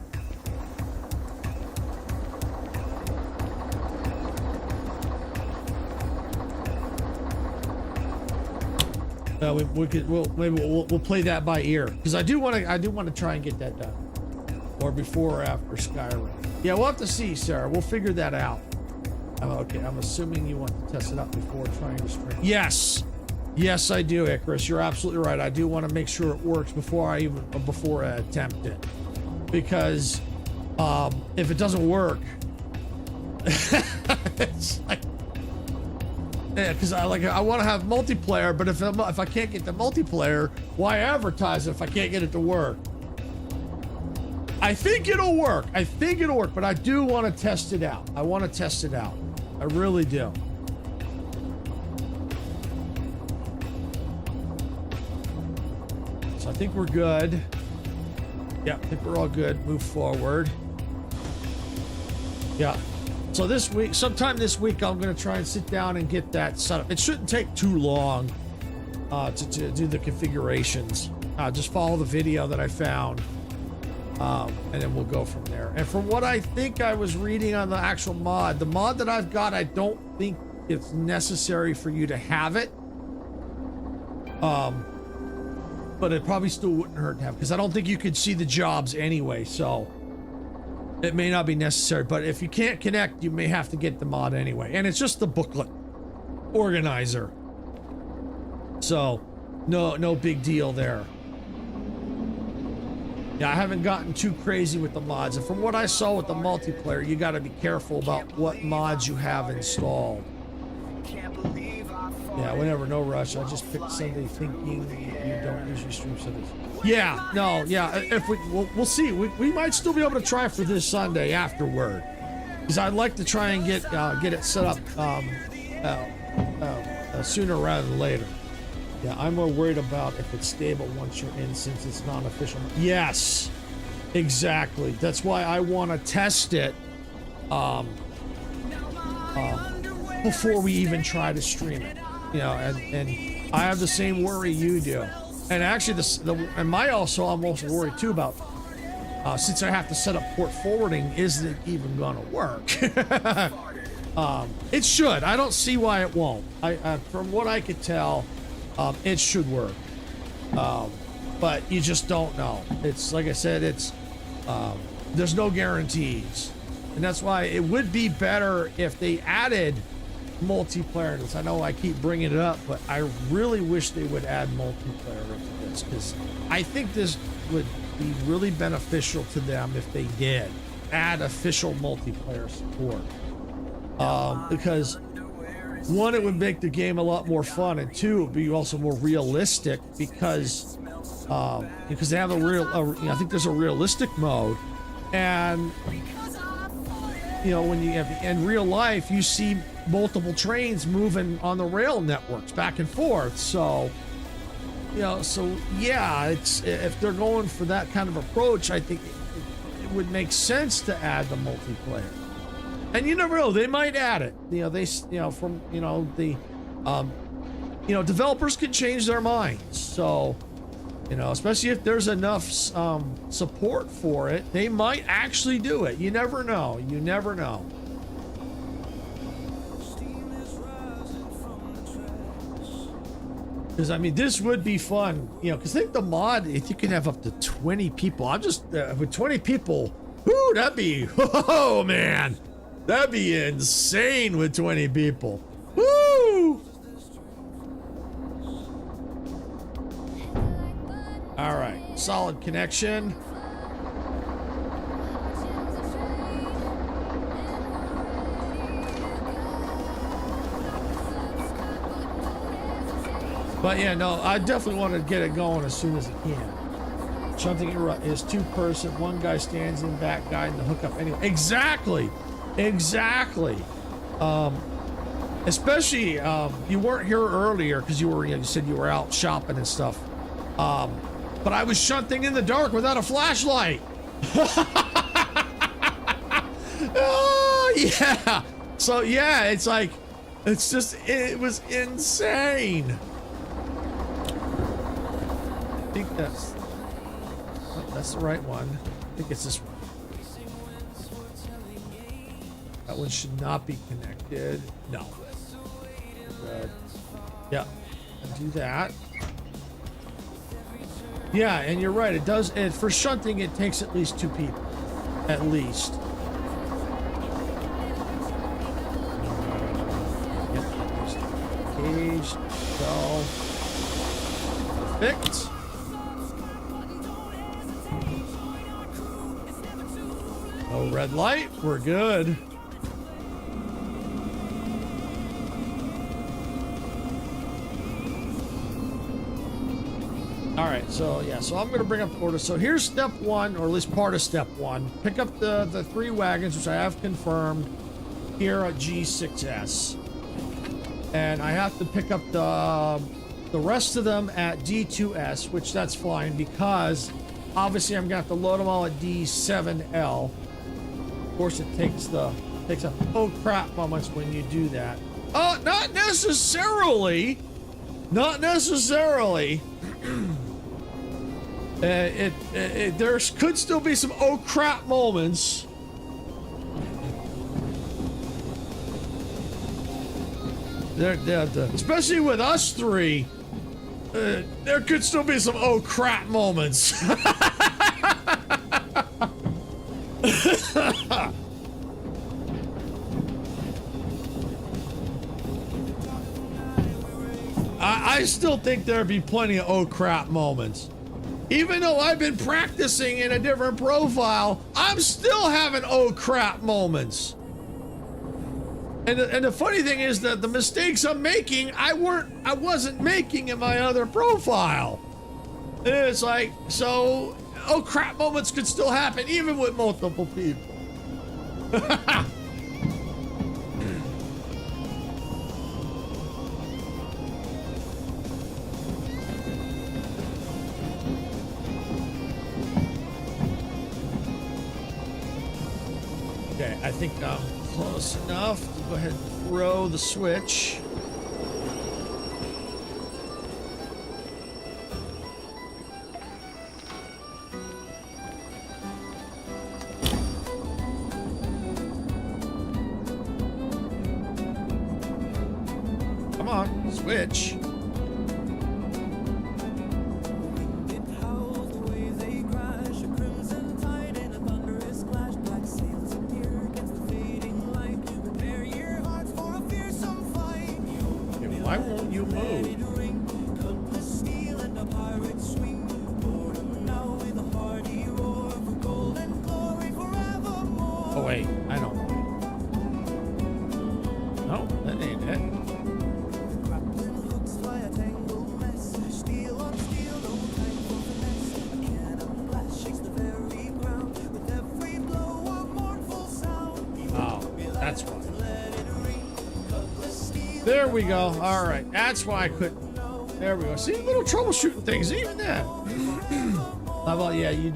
We'll play that by ear, because I do want to try and get that done, or before or after Skyrim. Yeah, we'll have to see, Sarah. We'll figure that out. Okay, I'm assuming you want to test it out before trying to stream. Yes, I do, Icarus. You're absolutely right. I do want to make sure it works before I attempt it, because if it doesn't work, it's like. Yeah, because I want to have multiplayer, but if I can't get the multiplayer, why advertise it if I can't get it to work? I think it'll work. But I do want to test it out. I really do. So I think we're good. Yeah, I think we're all good. Move forward. Yeah. So this week, sometime this week, I'm going to try and sit down and get that set up. It shouldn't take too long to do the configurations. Just follow the video that I found, and then we'll go from there. And from what I think I was reading on the actual mod, the mod that I've got, I don't think it's necessary for you to have it. But it probably still wouldn't hurt to have, because I don't think you could see the jobs anyway, so it may not be necessary. But if you can't connect, you may have to get the mod anyway. And it's just the booklet organizer, so no big deal there. Yeah, I haven't gotten too crazy with the mods, and from what I saw with the multiplayer, you got to be careful about what mods you have installed. Yeah, whatever, no rush. I just picked Sunday thinking you don't usually stream Sundays. Yeah, no, yeah. If we'll see. We might still be able to try for this Sunday afterward, because I'd like to try and get it set up sooner rather than later. Yeah, I'm more worried about if it's stable once you're in, since it's non-official. Yes, exactly. That's why I want to test it before we even try to stream it. You know, and I have the same worry you do. And actually, I'm also worried too about since I have to set up port forwarding, is it even gonna work? It should. I don't see why it won't. From what I could tell, it should work. But you just don't know. It's like I said, there's no guarantees, and that's why it would be better if they added multiplayer. I know I keep bringing it up, but I really wish they would add multiplayer into this, because I think this would be really beneficial to them if they did add official multiplayer support. Because one, it would make the game a lot more fun, and two, it would be also more realistic, because they have I think there's a realistic mode, and you know, when you have in real life, you see multiple trains moving on the rail networks back and forth. So, you know, yeah, it's, if they're going for that kind of approach, I think it would make sense to add the multiplayer. And you never know, they might add it. You know, developers can change their minds. So, you know, especially if there's enough support for it, they might actually do it. You never know. You never know. Because, I mean, this would be fun, you know, because I think the mod, if you can have up to 20 people, I'm just, with 20 people, whoo, Woo, that'd be, oh man, that'd be insane with 20 people. Woo! All right, solid connection. But yeah, no, I definitely want to get it going as soon as I can. Shunting is two-person. One guy stands in back, guiding the hookup anyway. Exactly. Exactly. Especially, you weren't here earlier because you said you were out shopping and stuff. But I was shunting in the dark without a flashlight. Oh, yeah. So, yeah, it's like, it was insane. I think that's the right one. I think it's this one. That one should not be connected. No. Good. Yeah. Do that. Yeah, and you're right. It does. For shunting, it takes at least 2 people. At least. Cage. Go. Perfect. No red light. We're good. All right, so yeah, so I'm gonna bring up the order. So here's step 1, or at least part of step 1. Pick up the 3 wagons, which I have confirmed here at G6S, and I have to pick up the rest of them at D2S, which that's fine because obviously I'm gonna have to load them all at D7L. Of course, it takes a oh crap moments when you do that. Oh, not necessarily. Not necessarily. There could still be some oh crap moments. Especially with us 3, there could still be some oh crap moments. I still think there'd be plenty of oh crap moments. Even though I've been practicing in a different profile, I'm still having oh crap moments. And the funny thing is that the mistakes I'm making, I wasn't making in my other profile. It's like, so oh crap moments could still happen even with multiple people. Okay, I think I'm close enough to go ahead and throw the switch. Come on, switch. Why won't you move? Oh wait, I don't know. No, that ain't it. Oh, that's why. There we go. All right. That's why I couldn't. There we go. See, little troubleshooting things. Even that. How about, yeah, you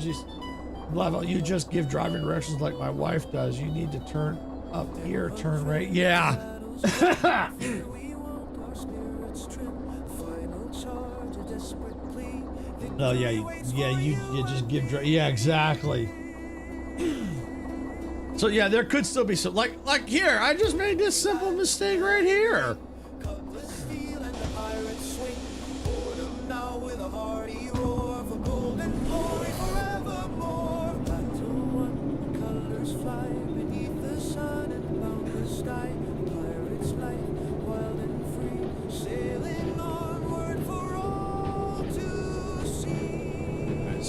just give driving directions like my wife does. You need to turn up here, turn right. Yeah. Oh, yeah. You just give, yeah, exactly. So yeah, there could still be some like here. I just made this simple mistake right here.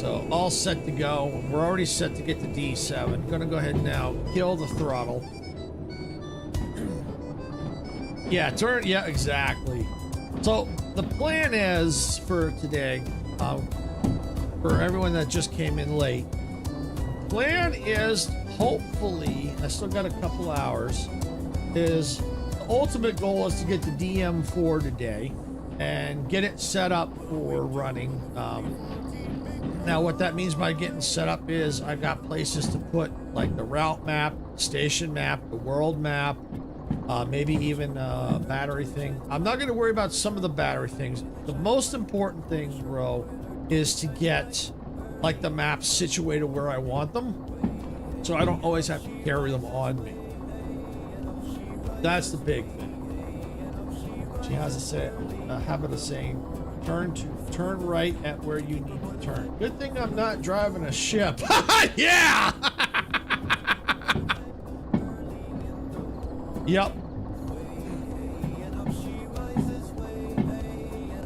So all set to go. We're already set to get to D7. Gonna go ahead now, kill the throttle. Yeah, turn, yeah, exactly. So the plan is for today, for everyone that just came in late, plan is hopefully, I still got a couple hours, is the ultimate goal is to get the DM4 today and get it set up for running. Now what that means by getting set up is I've got places to put like the route map, station map, the world map, maybe even a battery thing. I'm not going to worry about some of the battery things. The most important thing, bro, is to get like the maps situated where I want them, so I don't always have to carry them on me. That's the big thing. She has a habit of saying, turn right at where you need to turn. Good thing I'm not driving a ship. Yeah! Yep.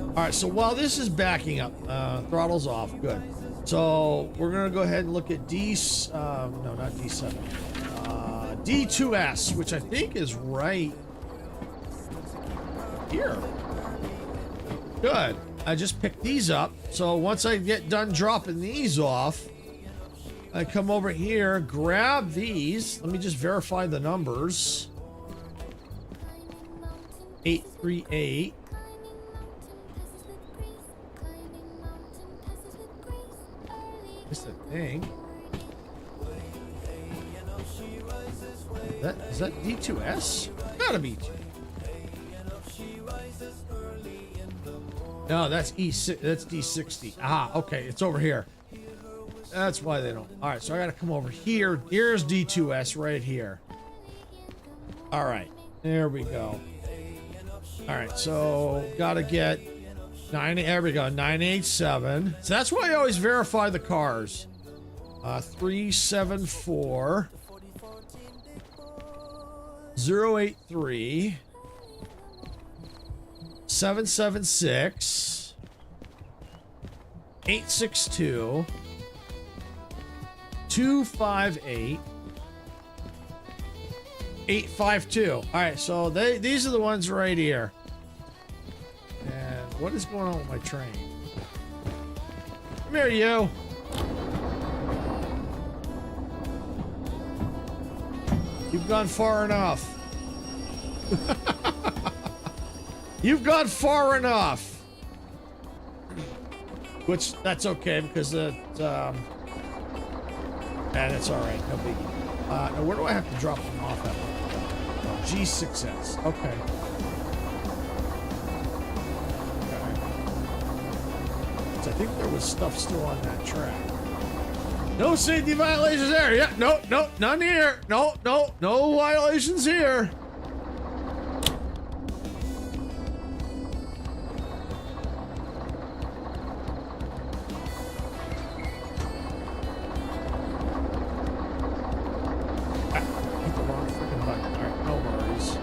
All right, so while this is backing up, throttle's off, good. So we're gonna go ahead and look at no, not D7. D2S, which I think is right here. Good. I just picked these up. So once I get done dropping these off, I come over here, grab these. Let me just verify the numbers. 838. What's the thing? Is that D2S? Gotta be. No, that's E6. That's D60. Ah, okay, it's over here. That's why they don't. All right, so I gotta come over here. Here's D2S right here. All right, there we go. All right, so gotta get 9. There we go. 987. So that's why I always verify the cars. 374 083 776 862 258 852. All right, so these are the ones right here. And what is going on with my train? Come here, you. You've gone far enough. You've gone far enough. Which, that's okay, because it's all right, no biggie. Now where do I have to drop them off at? Oh, G6S, okay. I think there was stuff still on that track. No safety violations there. Yeah, no, none here. No violations here. Hit the wrong freaking button. All right, no worries.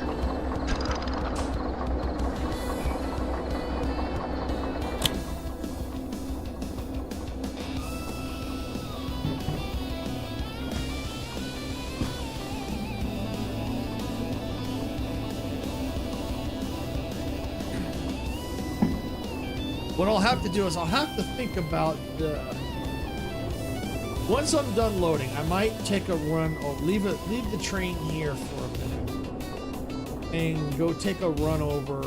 What I'll have to do is I'll have to think about the... Once I'm done loading, I might take a run or leave the train here for a minute and go take a run over,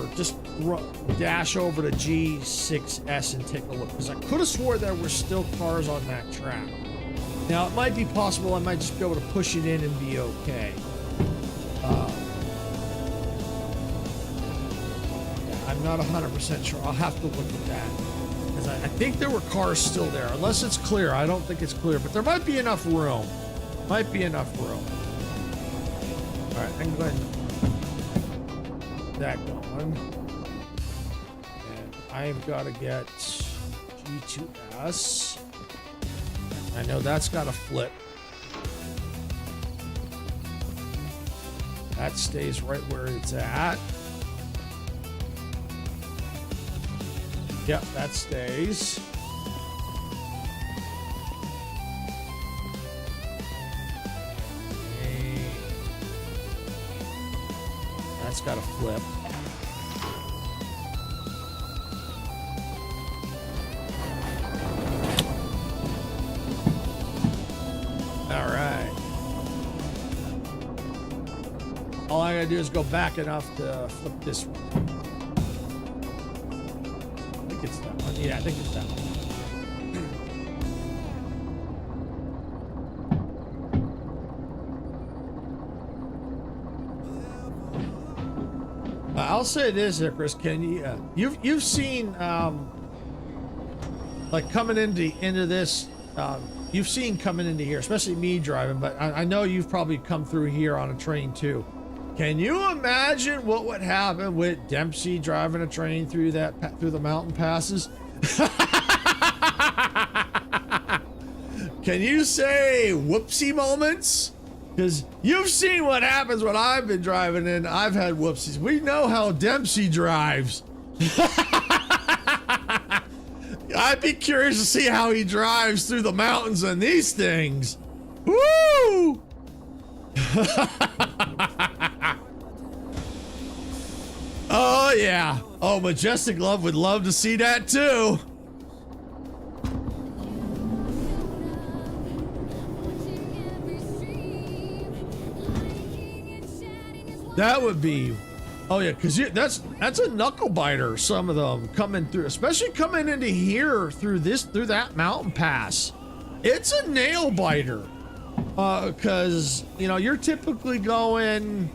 dash over to G6S and take a look, because I could have swore there were still cars on that track. Now it might be possible I might just be able to push it in and be okay. I'm not 100% sure. I'll have to look at that. Because I think there were cars still there. Unless it's clear. I don't think it's clear. But there might be enough room. Might be enough room. Alright, I can go ahead and get that going. And I've got to get G2S. I know that's got to flip. That stays right where it's at. Yep, that stays. got to flip. All right. All I gotta do is go back enough to flip this one. I think it's that one. Yeah, I think it's that one. I'll say this here, Chris. Can you you've seen like coming into this you've seen coming into here, especially me driving, but I know you've probably come through here on a train too. Can you imagine what would happen with Dempsey driving a train through through the mountain passes? Can you say whoopsie moments? Because you've seen what happens when I've been driving and I've had whoopsies. We know how Dempsey drives. I'd be curious to see how he drives through the mountains on these things. Woo! Oh, yeah. Oh, Majestic Love would love to see that too. That would be, oh yeah, because that's a knuckle biter. Some of them coming through, especially coming into here through that mountain pass. It's a nail biter, because you're typically going,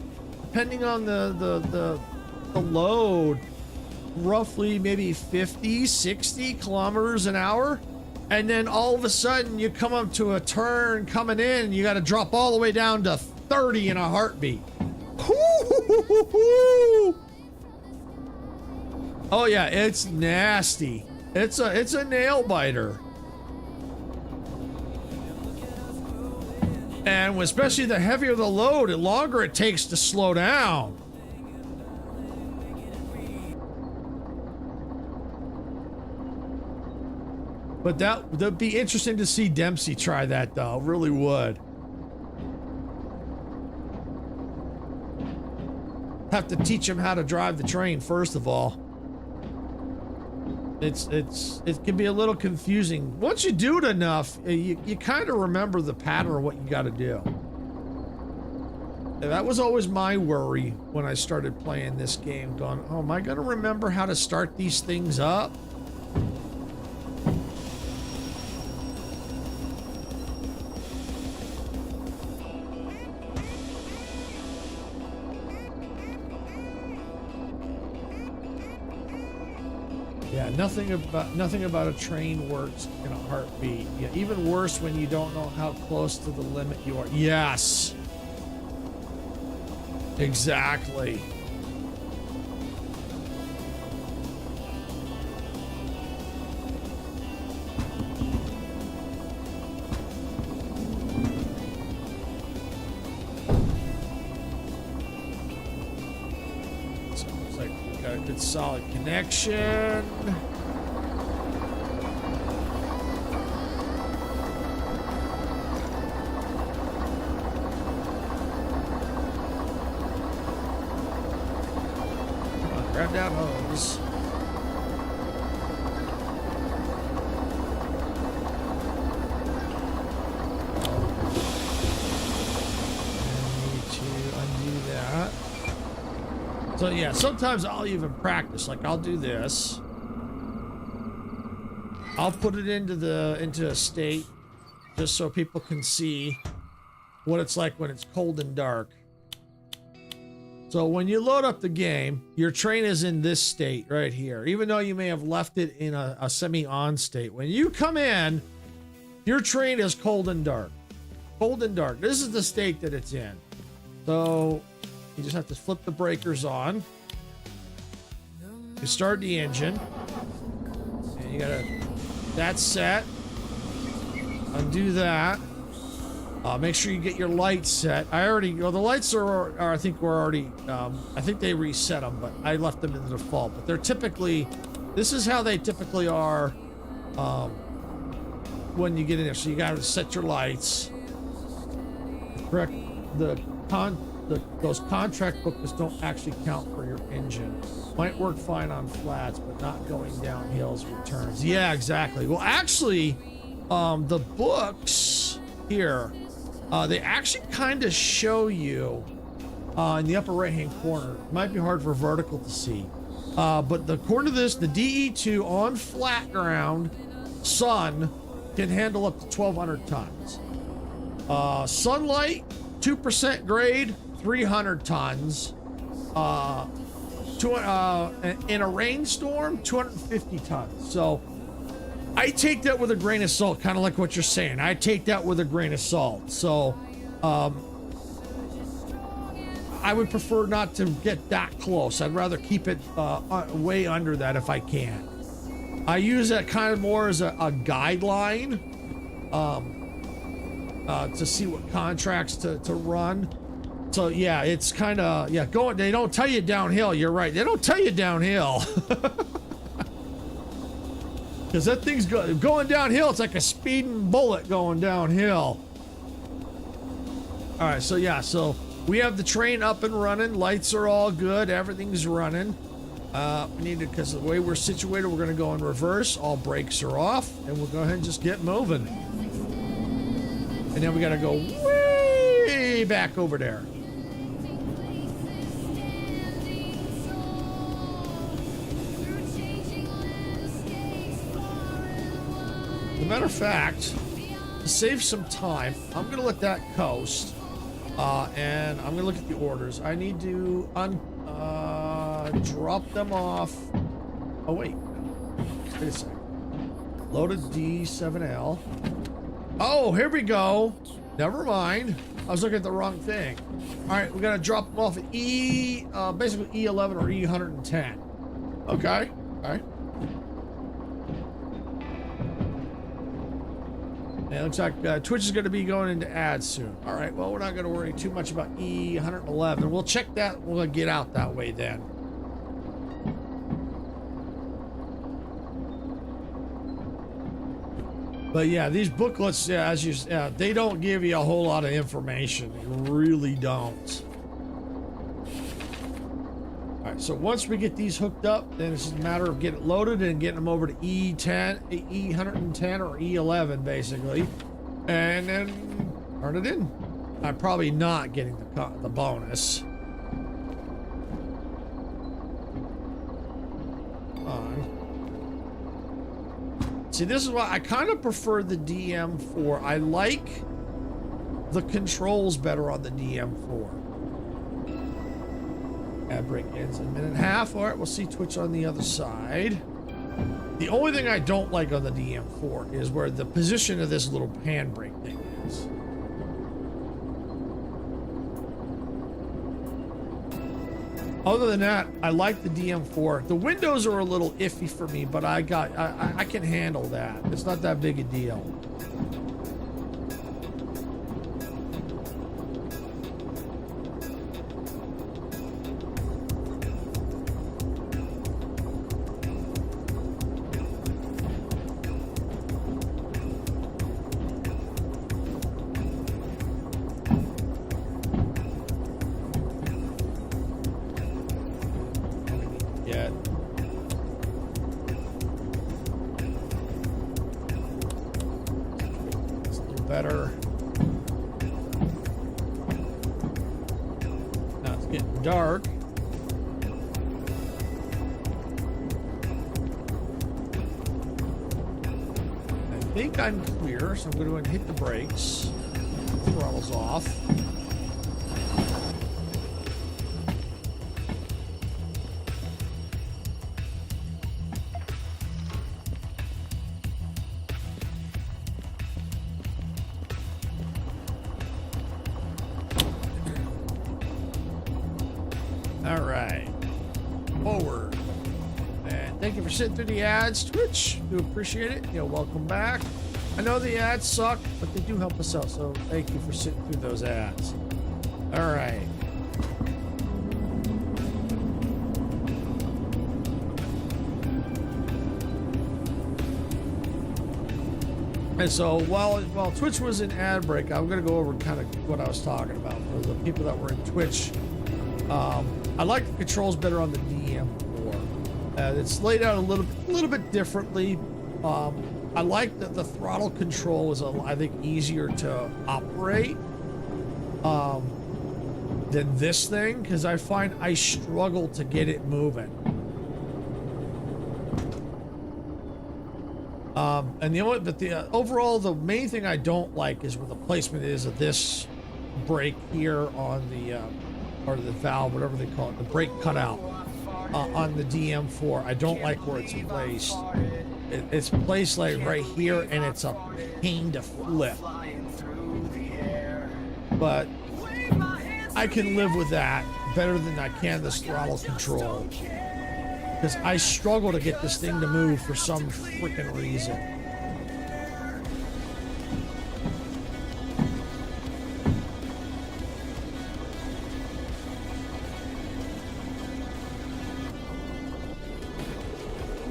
depending on the load, roughly maybe 50, 60 kilometers an hour, and then all of a sudden you come up to a turn coming in, and you got to drop all the way down to 30 in a heartbeat. Oh yeah, it's nasty. It's a nail biter. And especially the heavier the load, the longer it takes to slow down. But that'd be interesting to see Dempsey try that though, really would. Have to teach him how to drive the train first of all. It can be a little confusing. Once you do it enough, you kind of remember the pattern of what you got to do. And that was always my worry when I started playing this game, going, oh, am I going to remember how to start these things up? Yeah, nothing about a train works in a heartbeat. Yeah, even worse when you don't know how close to the limit you are. Yes. Exactly. Good solid connection. Come on, grab that hose. I need to undo that. So yeah, sometimes I'll even practice. Like I'll do this. I'll put it into a state just so people can see what it's like when it's cold and dark. So when you load up the game, your train is in this state right here, even though you may have left it in a semi-on state. When you come in, your train is cold and dark. Cold and dark. This is the state that it's in. So you just have to flip the breakers on. You start the engine. And you gotta, that's set. Undo that. Make sure you get your lights set. The lights are I think were already, I think they reset them, but I left them in the default. But they're typically, this is how they typically are when you get in there. So you gotta set your lights. Correct the those contract booklets don't actually count for your engine. Might work fine on flats, but not going down hills with turns. Yeah, exactly. Well, actually, the books here, they actually kind of show you in the upper right-hand corner. It might be hard for vertical to see, but according to this, the DE2 on flat ground, sun, can handle up to 1,200 tons. Sunlight, 2% grade, 300 tons. In a rainstorm, 250 tons. So I take that with a grain of salt, kind of like what you're saying. I take that with a grain of salt. So I would prefer not to get that close. I'd rather keep it way under that if I can. I use that kind of more as a guideline to see what contracts to run. So yeah, it's kind of, yeah, they don't tell you downhill. You're right. They don't tell you downhill. Because that thing's going downhill. It's like a speeding bullet going downhill. All right, so yeah, so we have the train up and running. Lights are all good. Everything's running. We need to, because of the way we're situated, we're going to go in reverse. All brakes are off, and we'll go ahead and just get moving. And then we got to go way back over there. As a matter of fact, to save some time, I'm going to let that coast, and I'm going to look at the orders. I need to drop them off. Oh, wait a second. Loaded D7L. Oh, here we go. Never mind. I was looking at the wrong thing. All right, we got to drop them off at basically E11 or E110. Okay. All right. Yeah, it looks like Twitch is going to be going into ads soon. All right, well, we're not going to worry too much about E111. We'll check that. We'll get out that way then. But yeah, these booklets, yeah, they don't give you a whole lot of information. They really don't. All right, so once we get these hooked up, then it's just a matter of getting it loaded and getting them over to E110 or E11, basically, and then turn it in. I'm probably not getting the bonus. See, this is why I kind of prefer the DM4. I like the controls better on the DM4. Ad break ends in a minute and a half. All right, we'll see Twitch on the other side. The only thing I don't like on the DM4 is where the position of this little handbrake thing is. Other than that, I like the DM4. The windows are a little iffy for me, but I can handle that. It's not that big a deal. Better. Now it's getting dark. I think I'm clear, so I'm going to go ahead and hit the brakes. Throttle's off. Sitting through the ads, Twitch, do appreciate it. Welcome back. I know the ads suck, but they do help us out, so thank you for sitting through those ads. All right. And so while Twitch was in ad break, I'm gonna go over kind of what I was talking about for the people that were in Twitch. I like the controls better on the DM4. It's laid out a little bit differently. I like that the throttle control is I think easier to operate than this thing, because I find I struggle to get it moving. And overall, the main thing I don't like is where the placement is of this brake here on the or the valve, whatever they call it, the brake cutout on the DM4. I don't like where it's placed. It's placed like right here, and it's a pain to flip. But I can live with that better than I can this throttle control, because I struggle to get this thing to move for some freaking reason.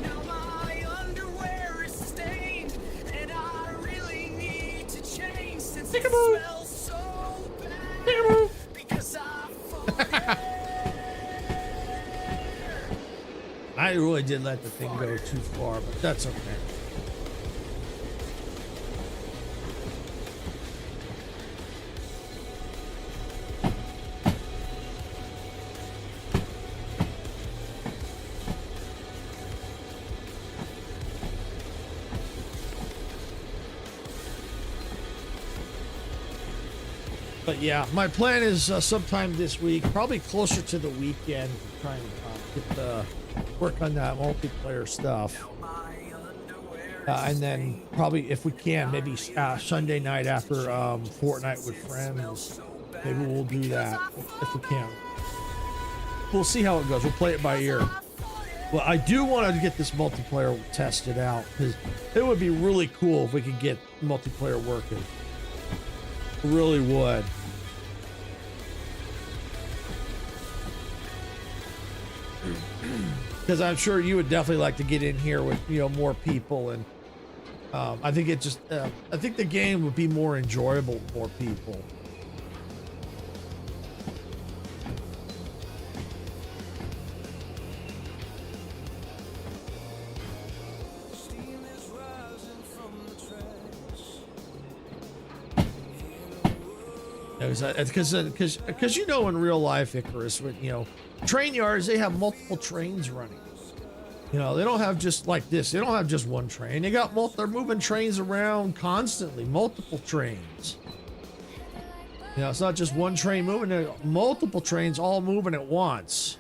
Now my underwear is stained, and I really need to change since it smells so bad. Because I forget. I really did let the thing go too far, but that's okay. But yeah, my plan is sometime this week, probably closer to the weekend, to try and get the work on that multiplayer stuff. And then probably, if we can, maybe Sunday night after Fortnite with friends, maybe we'll do that if we can. We'll see how it goes. We'll play it by ear. Well, I do want to get this multiplayer tested out, because it would be really cool if we could get multiplayer working. It really would. Because I'm sure you would definitely like to get in here with, you know, more people, and I think it just I think the game would be more enjoyable with more people. Because you know, in real life, Icarus, with, you know, train yards, they have multiple trains running. You know, they don't have just like this. They don't have just one train. They got they're moving trains around constantly, multiple trains. You know, it's not just one train moving, there are multiple trains all moving at once.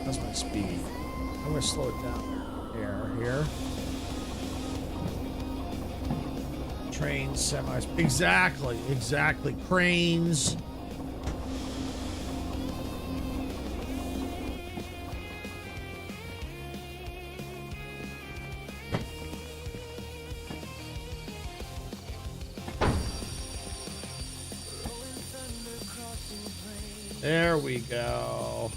That's my speed. I'm gonna slow it down here. Trains, semis, exactly. Cranes. There we go.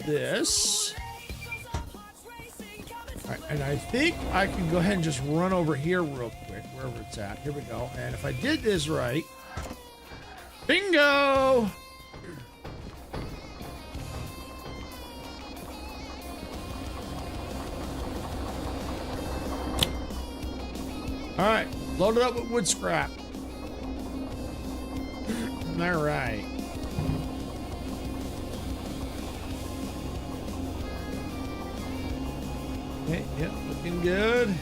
This. All right, and I think I can go ahead and just run over here real quick, wherever it's at. Here we go. And if I did this right, bingo! All right, load it up with wood scrap. All right. Okay, yep, looking good.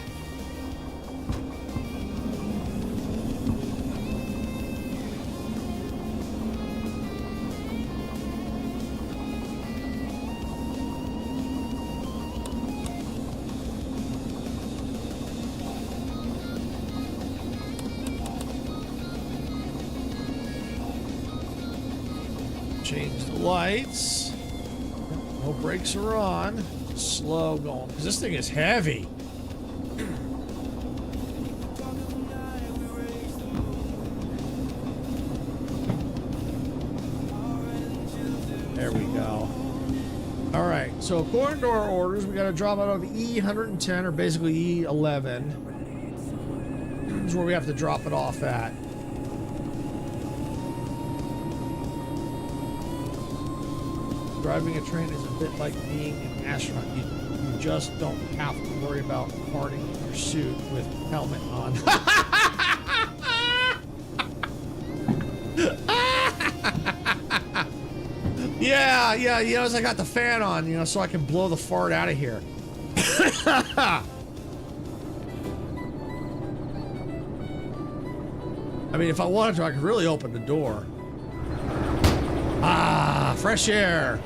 change the lights. No brakes are on. Slow going, because this thing is heavy. There we go. All right, so according to our orders, we got to drop out of E110, or basically E11. This is where we have to drop it off at. Driving a train is a bit like being an astronaut. You just don't have to worry about farting in your suit with helmet on. Yeah, you know, as I got the fan on, you know, so I can blow the fart out of here. I mean, if I wanted to, I could really open the door. Ah, fresh air.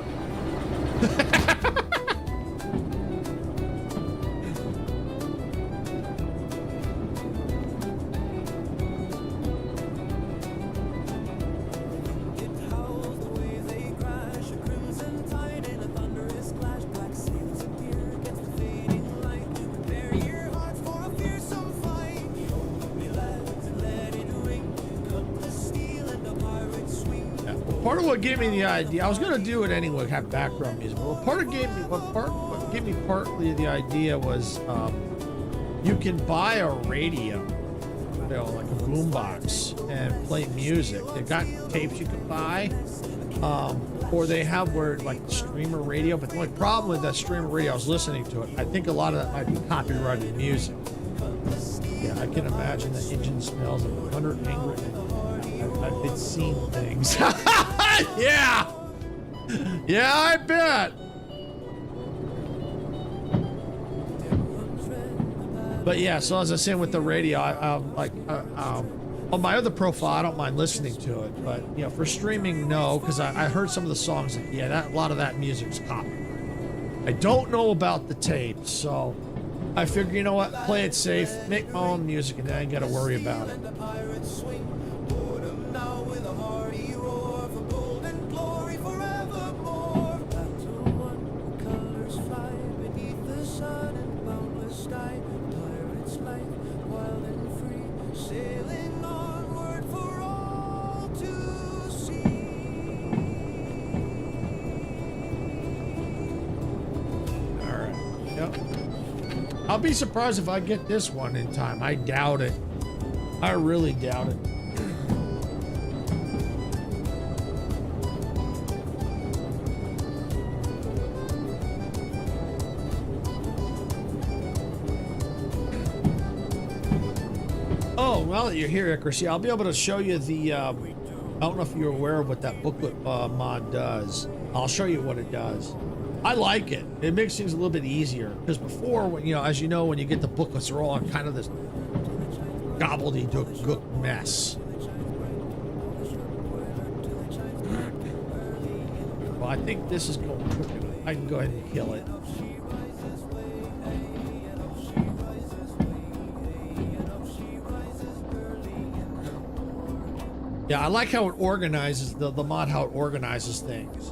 Part of what gave me the idea, I was gonna do it anyway, have background music. But what gave me partly the idea was, you can buy a radio, you know, like a boombox, and play music. They've got tapes you can buy, or they have where like streamer radio. But the only problem with that streamer radio, I was listening to it. I think a lot of that might be copyrighted music. Yeah, I can imagine the engine smells of 100 angry. I've been seeing things. Yeah, I bet. But yeah, so as I was saying with the radio, on my other profile, I don't mind listening to it, but you know, for streaming, no, because I heard some of the songs. Yeah, a lot of that music's copyrighted. I don't know about the tapes, so I figured, you know what, play it safe, make my own music, and then I ain't got to worry about it. I'll be surprised if I get this one in time. I doubt it. I really doubt it. Oh, well that you're here, Icarus, yeah, I'll be able to show you the, I don't know if you're aware of what that booklet mod does. I'll show you what it does. I like it. It makes things a little bit easier, because before, when, you know, as you know, when you get the booklets, they're all on kind of this gobbledygook mess. Well, I think this is going quick. I can go ahead and kill it. Yeah, I like how it organizes the mod, how it organizes things.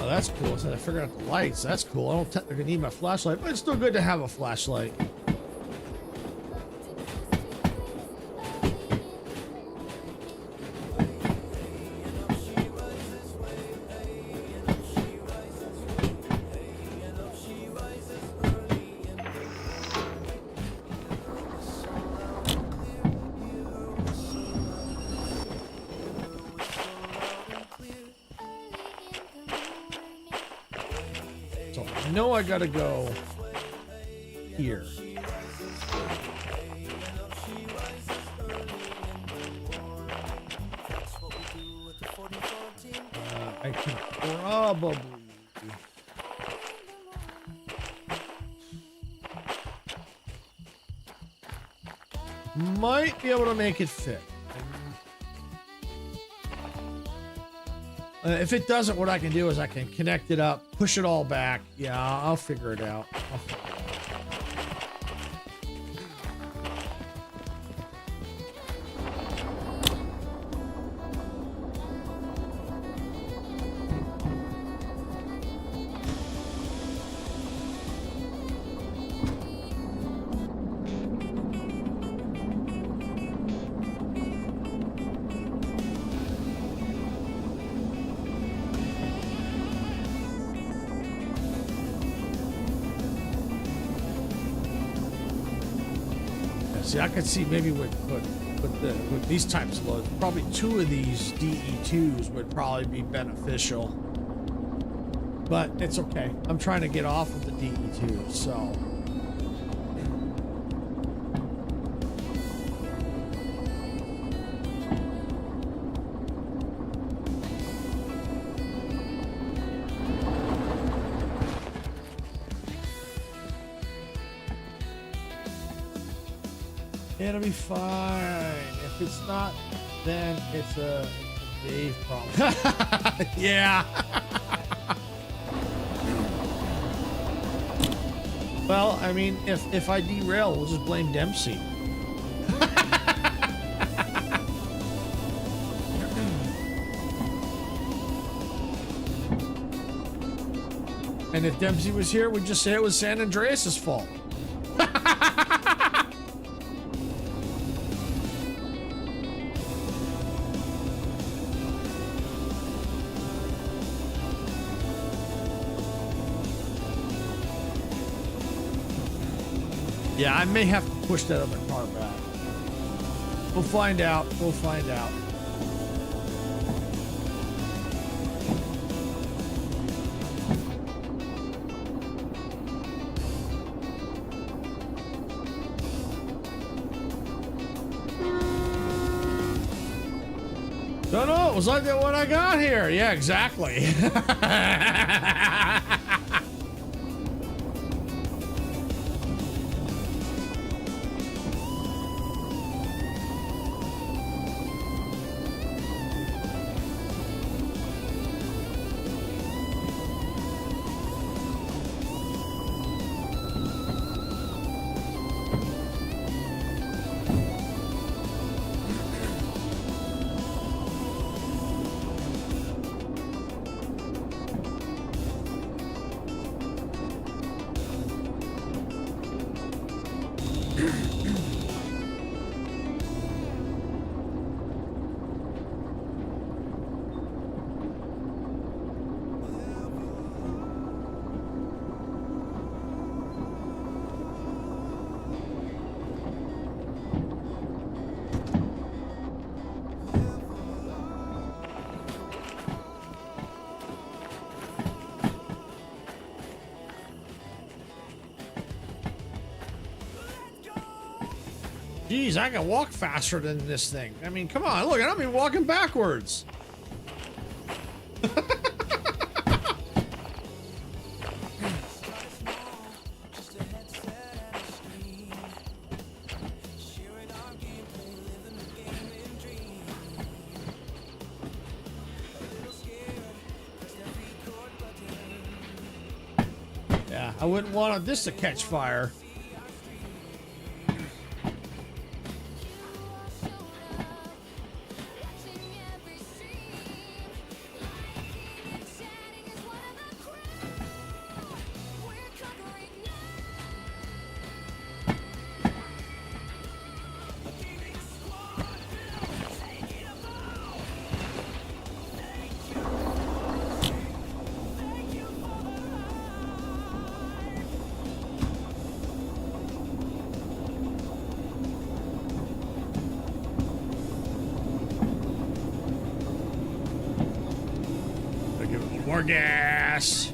That's cool. So I figured out the lights. That's cool. I don't technically need my flashlight, but it's still good to have a flashlight. No, I gotta go here. I can probably... might be able to make it fit. If it doesn't, what I can do is I can connect it up, push it all back. Yeah, I'll figure it out. See, I could see maybe with these types of loads, probably 2 of these DE2s would probably be beneficial. But it's okay. I'm trying to get off of the DE2s, so. It'll be fine. If it's not, then it's a Dave problem. Yeah. Well, I mean, if I derail, we'll just blame Dempsey. And if Dempsey was here, we'd just say it was San Andreas' fault. Yeah, I may have to push that other car back. We'll find out. We'll find out. No, no, it was like that when I got here. Yeah, exactly. Jeez, I can walk faster than this thing. I mean, come on, look, I'm even walking backwards. Yeah, I wouldn't want this to catch fire. More gas.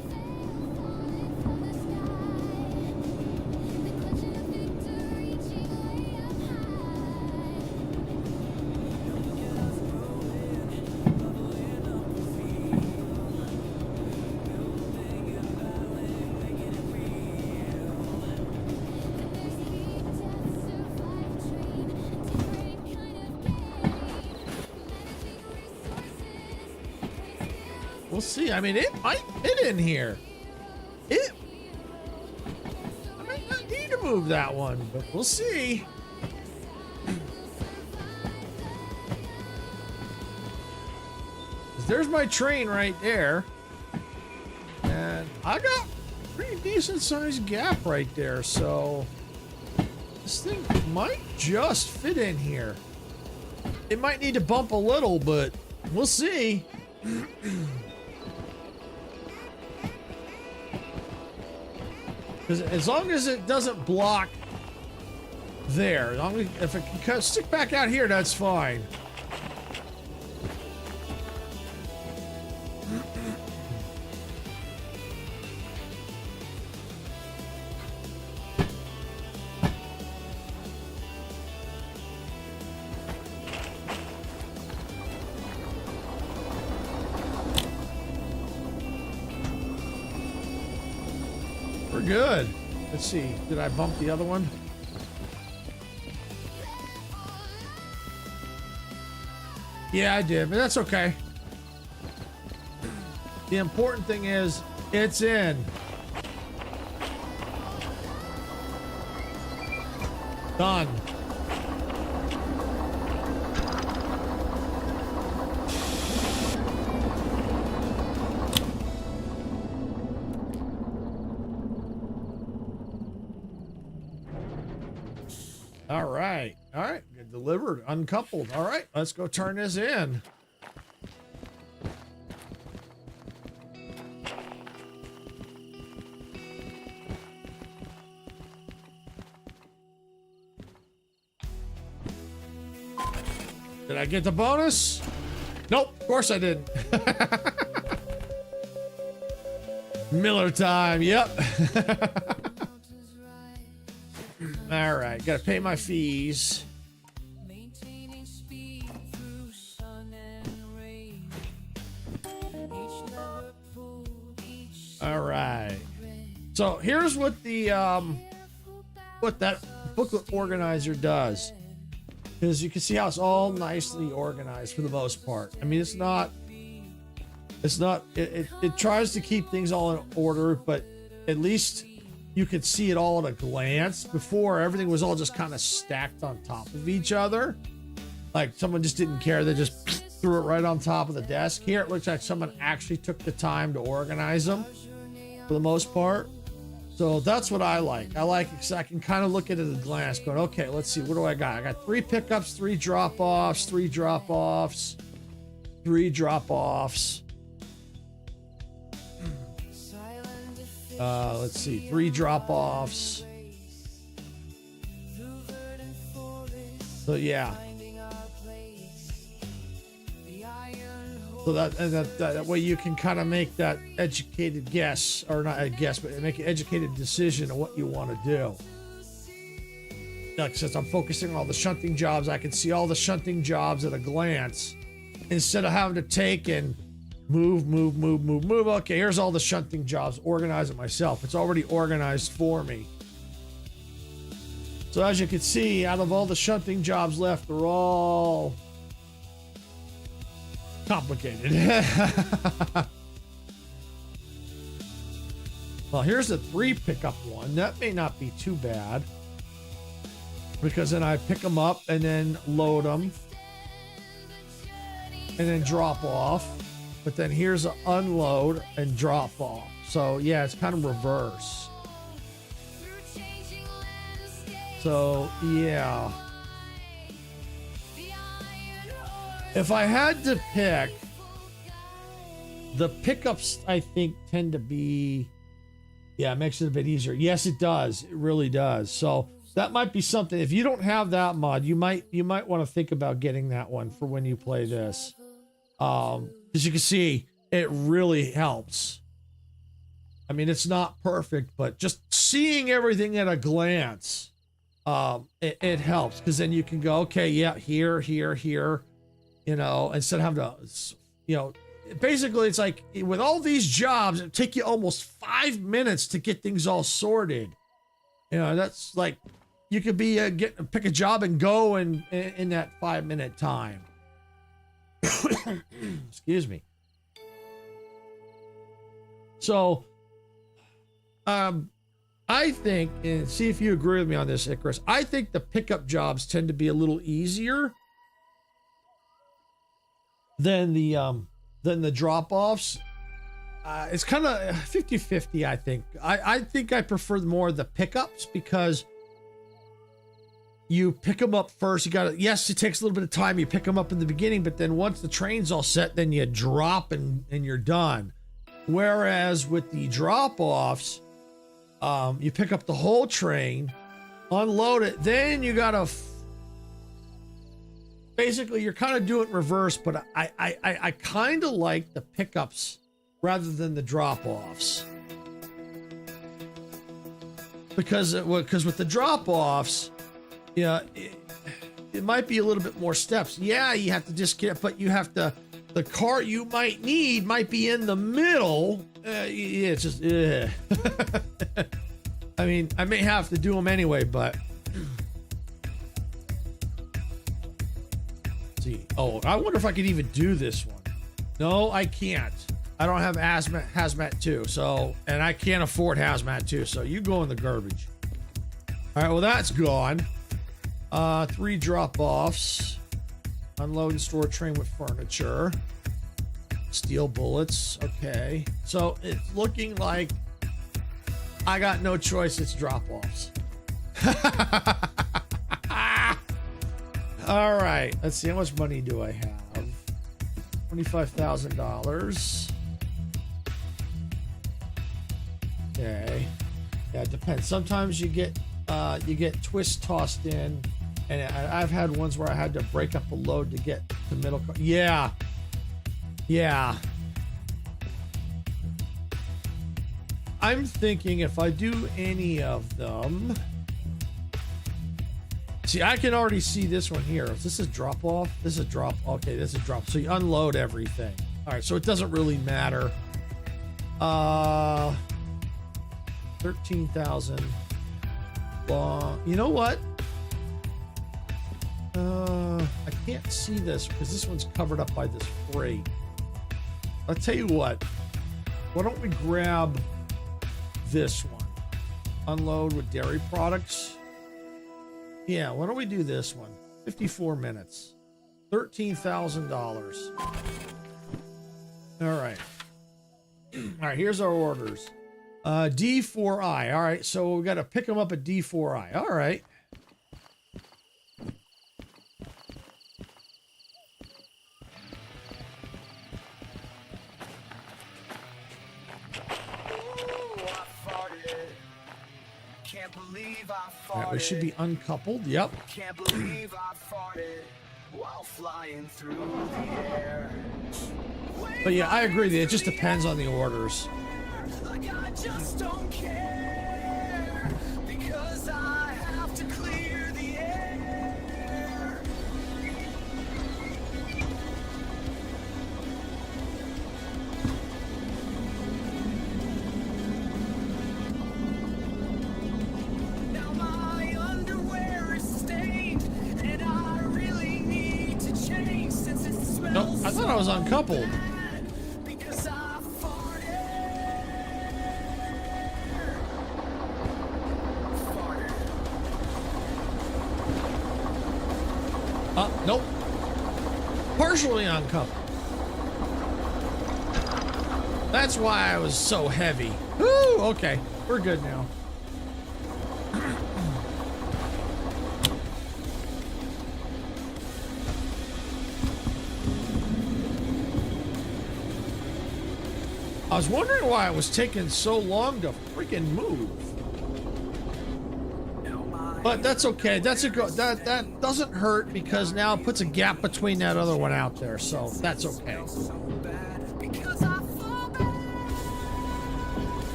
We'll see. I mean, it might fit in here. I might not need to move that one, but we'll see. 'Cause there's my train right there. And I got a pretty decent sized gap right there, so this thing might just fit in here. It might need to bump a little, but we'll see. Because as long as it doesn't block there, if it can stick back out here, that's fine. We're good. Let's see. Did I bump the other one? Yeah, I did, but that's okay. The important thing is it's in. Done. All right. All right. Delivered, uncoupled. All right. Let's go turn this in. Did I get the bonus? Nope. Of course I didn't. Miller time. Yep. All right, gotta pay my fees. All right. So here's what the what that booklet organizer does. Is you can see how it's all nicely organized for the most part. I mean, it tries to keep things all in order, but at least you could see it all at a glance. Before, everything was all just kind of stacked on top of each other. Like someone just didn't care. They just threw it right on top of the desk. Here, it looks like someone actually took the time to organize them for the most part. So that's what I like. I like it because I can kind of look at it at a glance going, okay, let's see. What do I got? I got 3 pickups, 3 drop-offs, 3 drop-offs, 3 drop-offs. Let's see, 3 drop-offs. So yeah. So that way you can kind of make that educated guess, or not a guess, but make an educated decision on what you want to do. Like, since I'm focusing on all the shunting jobs, I can see all the shunting jobs at a glance instead of having to take and move. Okay, here's all the shunting jobs. Organize it myself. It's already organized for me. So as you can see, out of all the shunting jobs left, they're all complicated. Well, here's the 3 pickup one. That may not be too bad, because then I pick them up and then load them and then drop off. But then here's an unload and drop off. So yeah, it's kind of reverse. So yeah. If I had to pick, the pickups I think tend to be, yeah, it makes it a bit easier. Yes, it does. It really does. So that might be something. If you don't have that mod, you might want to think about getting that one for when you play this. As you can see, it really helps. I mean, it's not perfect, but just seeing everything at a glance, it helps, because then you can go, okay, yeah, here, you know, instead of having to, you know, basically it's like with all these jobs, it take you almost 5 minutes to get things all sorted. You know, that's like, you could be pick a job and go in that 5-minute time. Excuse me. So, I think, and see if you agree with me on this, Icarus, I think the pickup jobs tend to be a little easier than the drop-offs. It's kind of 50-50, I think. I think I prefer more the pickups because you pick them up first. You got to, yes, it takes a little bit of time. You pick them up in the beginning, but then once the train's all set, then you drop and you're done. Whereas with the drop-offs, you pick up the whole train, unload it, then you got to basically you're kind of doing it reverse, but I kind of like the pickups rather than the drop-offs. Because with the drop-offs, yeah, it might be a little bit more steps. Yeah, you have to just get, but you have to, the cart you might need might be in the middle. Yeah, it's just, I mean, I may have to do them anyway, but let's see. Oh, I wonder if I could even do this one. No, I can't. I don't have hazmat 2, so, and I can't afford hazmat 2, so you go in the garbage. All right, well, that's gone. 3 drop-offs. Unload and store train with furniture. Steel bullets. Okay. So it's looking like I got no choice. It's drop-offs. All right. Let's see. How much money do I have? $25,000. Okay. Yeah, it depends. Sometimes you get twist tossed in, and I've had ones where I had to break up a load to get the middle car. Yeah. I'm thinking if I do any of them, see, I can already see this one here. Is this a drop off? This is a drop. Okay, this is a drop. So you unload everything. All right, so it doesn't really matter. 13,000. You know what? I can't see this because this one's covered up by this freight. I'll tell you what. Why don't we grab this one? Unload with dairy products. Yeah, why don't we do this one? 54 minutes. $13,000. All right. All right, here's our orders. D4I. All right, so we got to pick them up at D4I. All right. All right, we should be uncoupled. Yep. Can't believe I farted while flying through the air. But yeah, I agree. It just depends on the orders. Like I just don't care because I have to clear the air. Now my underwear is stained and I really need to change since it smells. Nope, I thought I was uncoupled. Because I Nope. Partially uncoupled. That's why I was so heavy. Woo, okay. We're good now. I was wondering why it was taking so long to freaking move. But that's okay. That's that doesn't hurt because now it puts a gap between that other one out there, so that's okay.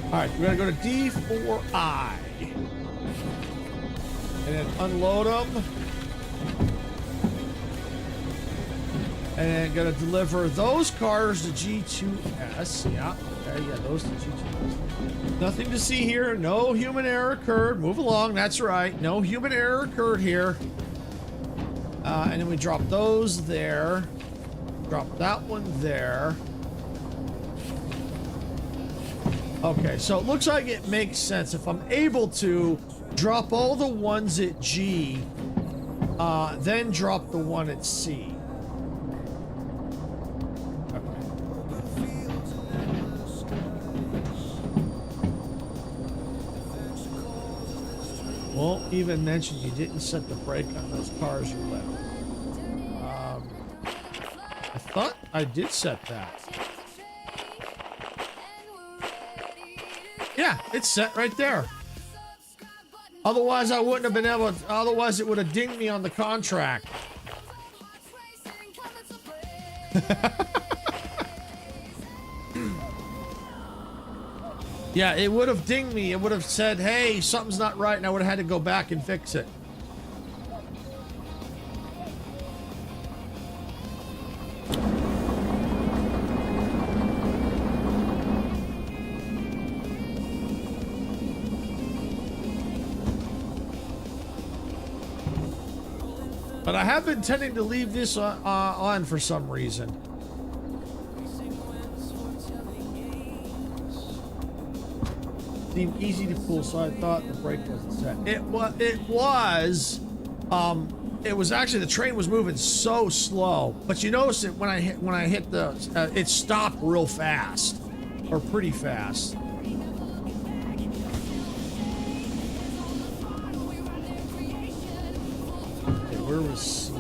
All right, we're gonna go to D4I and then unload them, and then gonna deliver those cars to G2S. Yeah, okay, yeah, those to G2S. Nothing to see here. No human error occurred. Move along. That's right. No human error occurred here. And then we drop those there. Drop that one there. Okay, so it looks like it makes sense if I'm able to drop all the ones at G, then drop the one at C. Won't even mention you didn't set the brake on those cars you left. I thought I did set that. Yeah, it's set right there. Otherwise, I wouldn't have been able to, otherwise it would have dinged me on the contract. Yeah, it would have dinged me. It would have said, hey, something's not right, and I would have had to go back and fix it. But I have been tending to leave this on for some reason. Seemed easy to pull, so I thought the brake wasn't set. It was actually, the train was moving so slow. But you notice it when I hit the, it stopped real fast, or pretty fast. Where was C?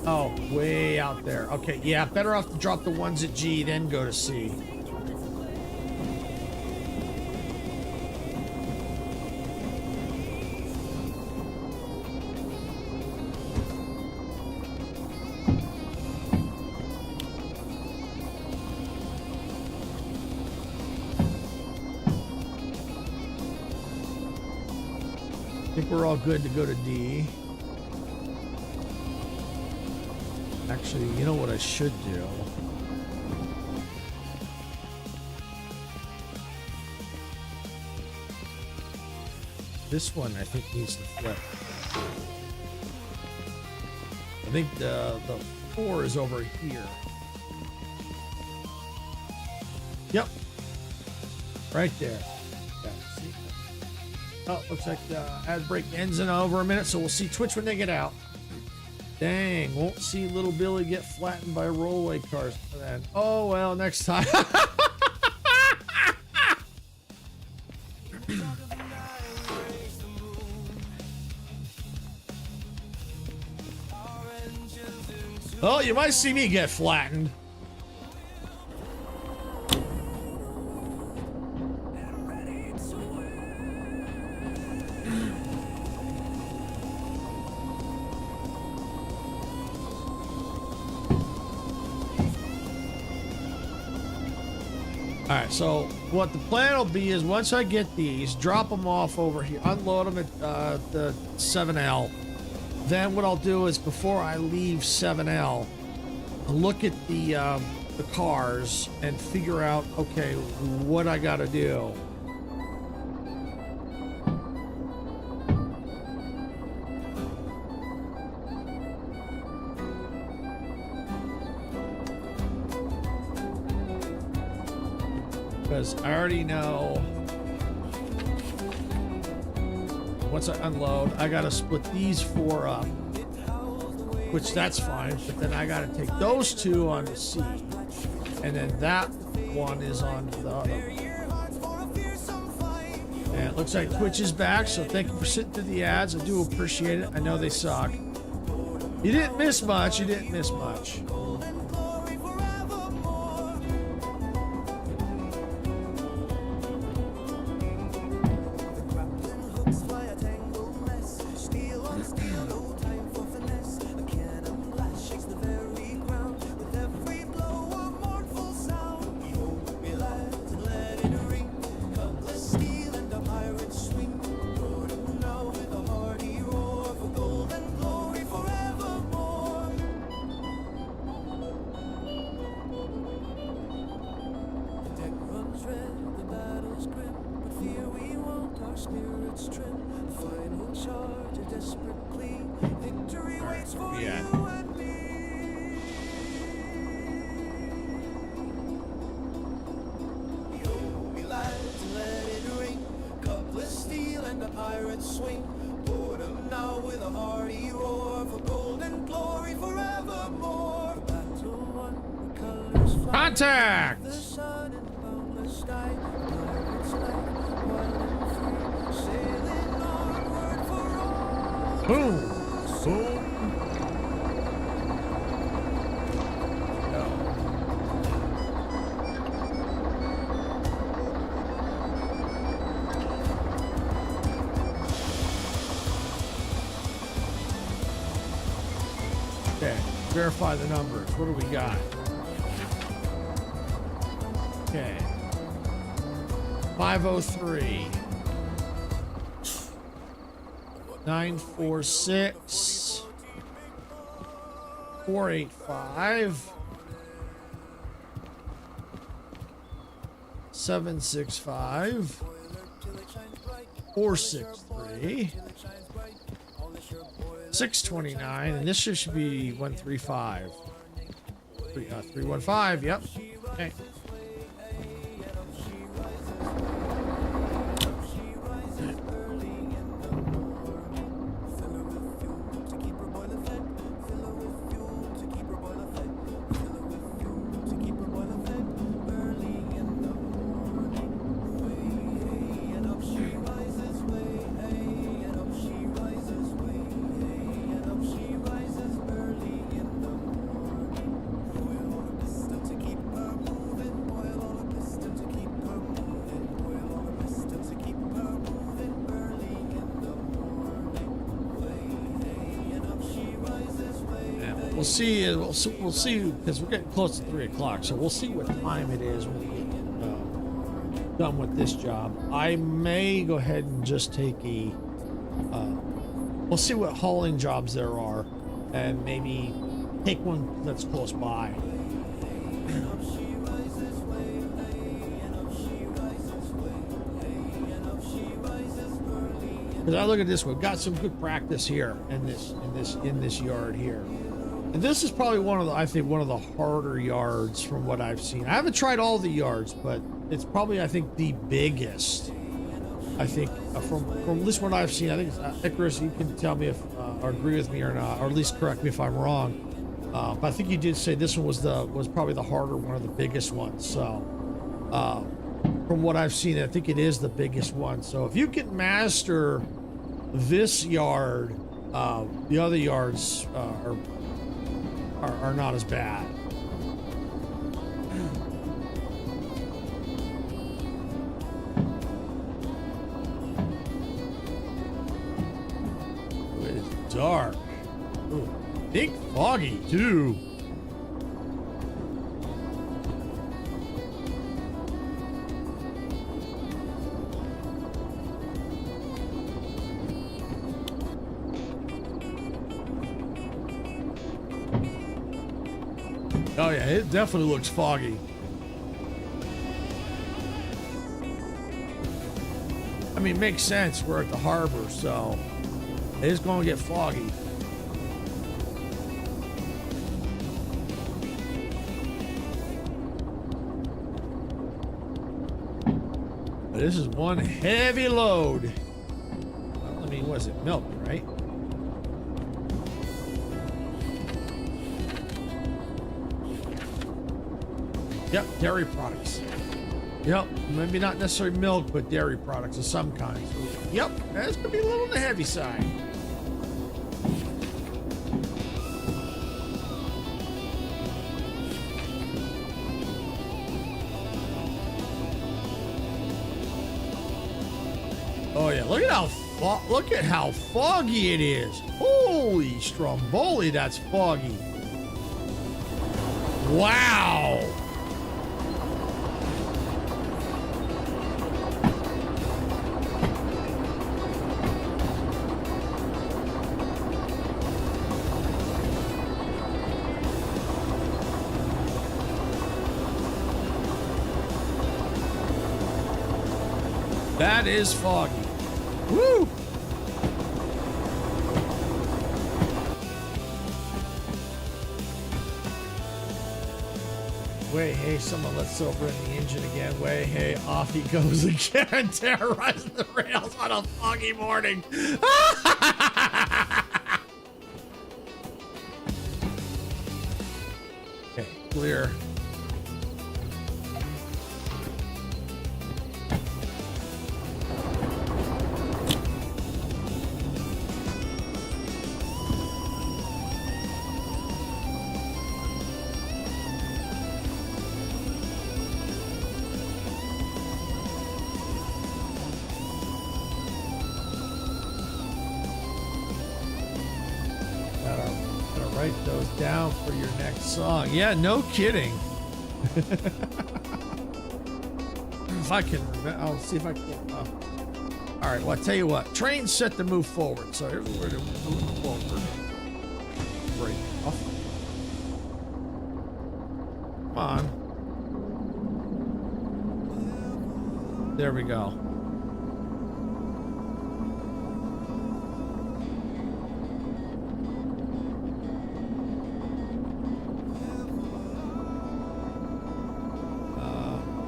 Oh, way out there. Okay, yeah, better off to drop the ones at G, then go to C. I think we're all good to go to D. Actually, you know what I should do? This one, I think, needs to flip. I think the 4 is over here. Yep. Right there. Yeah, see? Oh, looks like the ad break ends in over a minute, so we'll see Twitch when they get out. Dang, won't see little Billy get flattened by rollaway cars for that. Oh, well, next time. Oh, you might see me get flattened. All right, so what the plan will be is once I get these, drop them off over here, unload them at the 7L. Then what I'll do is before I leave 7L, I'll look at the cars and figure out, okay, what I got to do. Because I already know once I unload, I gotta split these 4 up, which that's fine, but then I gotta take those 2 onto C, and then that one is on the other. And it looks like Twitch is back, so thank you for sitting through the ads. I do appreciate it. I know they suck. You didn't miss much. You didn't miss much. pirates swing. Boredom now with a hearty roar for golden glory forevermore. Battle won, the colors fly. Contact! The sun and boundless sky. Pirates life, wild and free. Sailing onward for all. Boom! to see. Boom! No. Okay, verify the numbers. What do we got? Okay. 503. 946. 485. 765. 463. 629, and this should be 135. 315, yep. Okay. We'll see because we're getting close to 3 o'clock, so we'll see what time it is when we get done with this job. I may go ahead and just take a we'll see what hauling jobs there are and maybe take one that's close by. Because I look at this, we've got some good practice here in this yard here. And this is probably one of the harder yards from what I've seen. I haven't tried all the yards, but it's probably, I think, the biggest. I think from at least what I've seen. I think Icarus, you can tell me if or agree with me or not, or at least correct me if I'm wrong. But I think you did say this one was probably the harder one, of the biggest ones. So from what I've seen, I think it is the biggest one. So if you can master this yard, the other yards are not as bad. It's dark. Ooh, big foggy too. Oh yeah, it definitely looks foggy. I mean, it makes sense. We're at the harbor, so it is going to get foggy. But this is one heavy load. Well, I mean, what is it? Milk, right? Yep, dairy products. Yep, maybe not necessarily milk, but dairy products of some kind. So, yep, that's gonna be a little on the heavy side. Oh yeah, look at how foggy it is. Holy Stromboli, that's foggy. Wow. That is foggy. Woo! Way hey, someone lets Silver in the engine again. Way hey, off he goes again, terrorizing the rails on a foggy morning. Okay, clear. Gotta write those down for your next song. Yeah, no kidding. If I can remember, I'll see if I can. All right, well, I'll tell you what. Train's set to move forward, so here's where we're moving forward. Break off. Come on. There we go.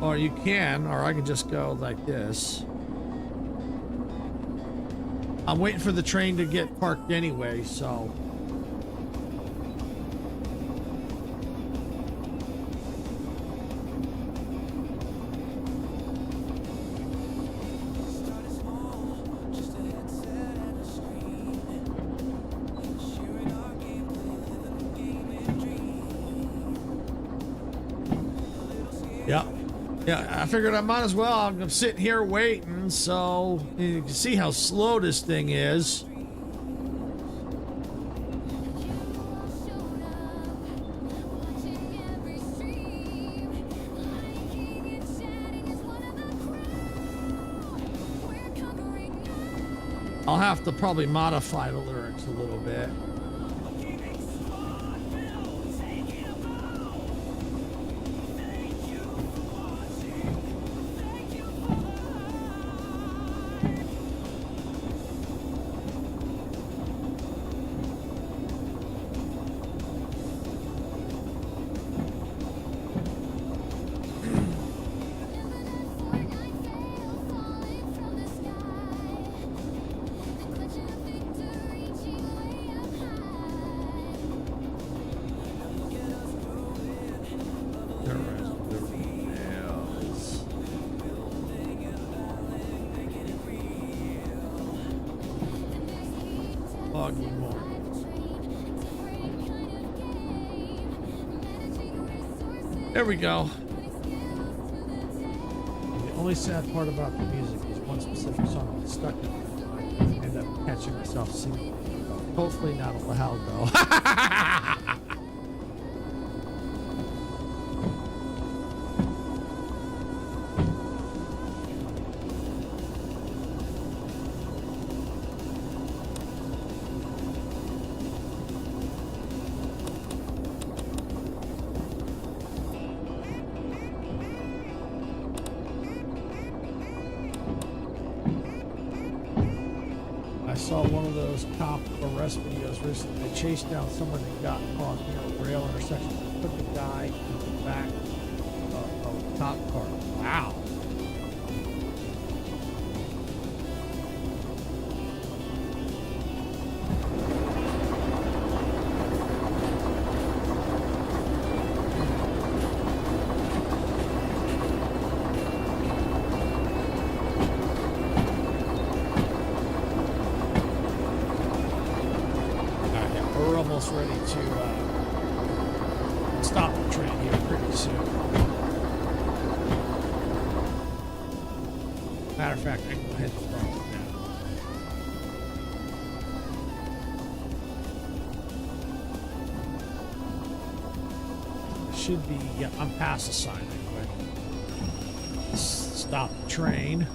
Or you can, or I can just go like this. I'm waiting for the train to get parked anyway, so. Yeah, I figured I might as well. I'm sitting here waiting, so you can see how slow this thing is. I'll have to probably modify the lyrics a little bit. There we go. The only sad part about the music is one specific song that's stuck in it. I end up catching myself singing. Hopefully not loud though. I saw one of those cop arrest videos recently. They chased down someone that got caught near a rail intersection. They put the guy in the back of a cop car. Wow. Almost ready to stop the train here pretty soon. Matter of fact, I can go ahead and start it now. Should be, yeah, I'm past the sign anyway. Stop the train.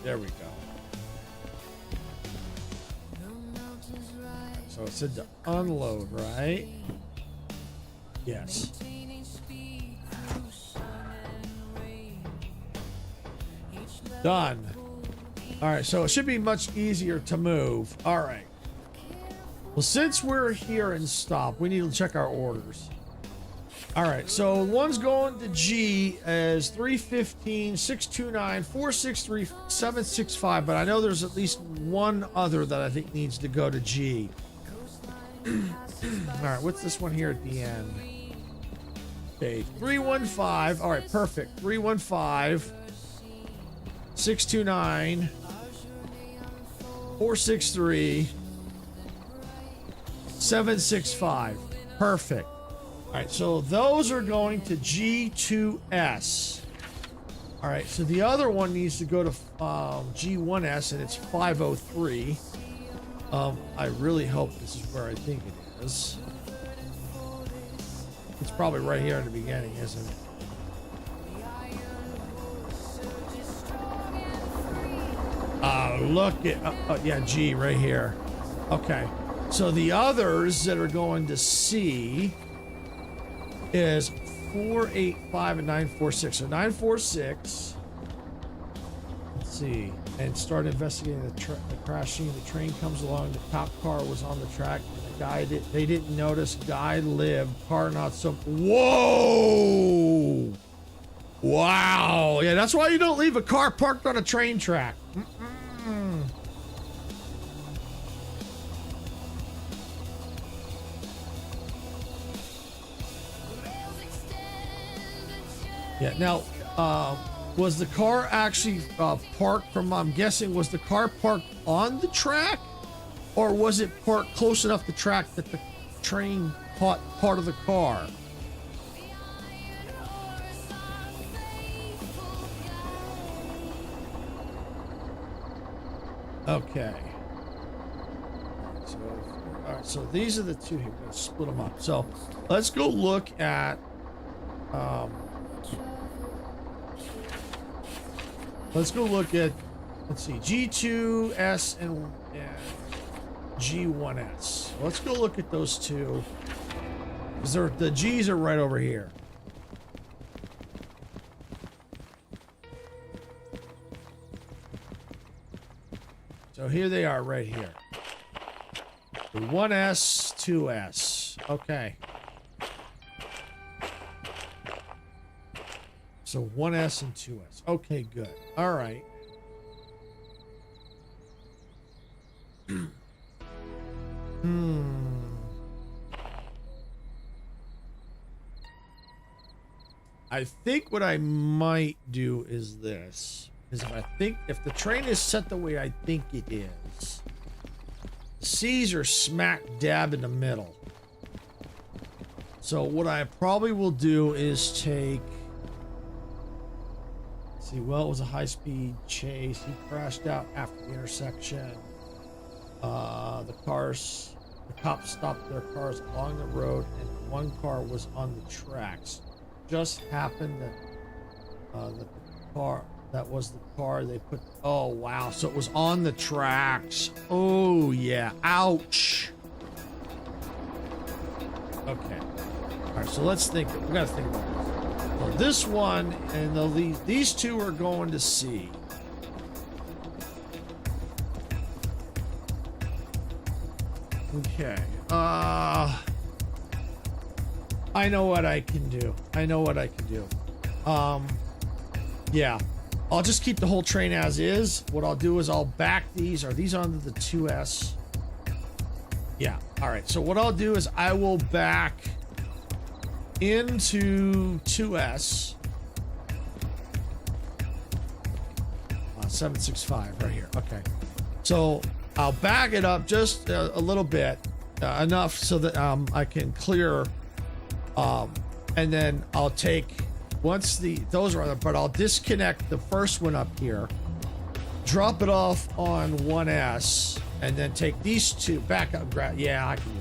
There we go. So it said to unload, right? Yes. Done. All right, so it should be much easier to move. All right. Well, since we're here and stop, we need to check our orders. All right, so one's going to G as 315, 629, 463, 765, but I know there's at least one other that I think needs to go to G. All right, what's this one here at the end? Okay, 315. All right, perfect. 315, 629, 463, 765. Perfect. All right, so those are going to G2S. All right, so the other one needs to go to G1S, and it's 503. I really hope this is where I think it is. It's probably right here in the beginning, isn't it? Look at, yeah, G right here. Okay, so the others that are going to C is 485 and 946. So 946. Let's see. And start investigating the crash scene. The train comes along. The cop car was on the track. And the guy they didn't notice. Guy lived. Car not so. Whoa! Wow. Yeah, that's why you don't leave a car parked on a train track. Yeah, now, was the car actually parked from, I'm guessing, was the car parked on the track? Or was it parked close enough to the track that the train caught part of the car? Okay. So, all right, so these are the two here. Let's split them up. So let's go look at, let's see, G2S and G1S. Let's go look at those two, because the G's are right over here. So here they are right here. The 1S, 2S. Okay. So 1S and 2S. Okay, good. All right. I think what I might do is this. Is if the train is set the way I think it is, the C's are smack dab in the middle. So what I probably will do is take, let's see, well, it was a high-speed chase. He crashed out after the intersection. The cops stopped their cars along the road, and one car was on the tracks. Just happened that that was the car they put. Oh wow, so it was on the tracks. Oh yeah, ouch. Okay, all right, so let's think. We gotta think about this. So this one and these two are going to C. Okay, I know what I can do. Yeah, I'll just keep the whole train as is. What I'll do is I'll back these. Are these onto the 2S? Yeah, all right. So what I'll do is I will back into 2S. 765 right here. Okay. So I'll back it up just a little bit, enough so that I can clear, and then I'll take, once those are on, but I'll disconnect the first one up here, drop it off on 1S, and then take these two back up. Yeah, I can do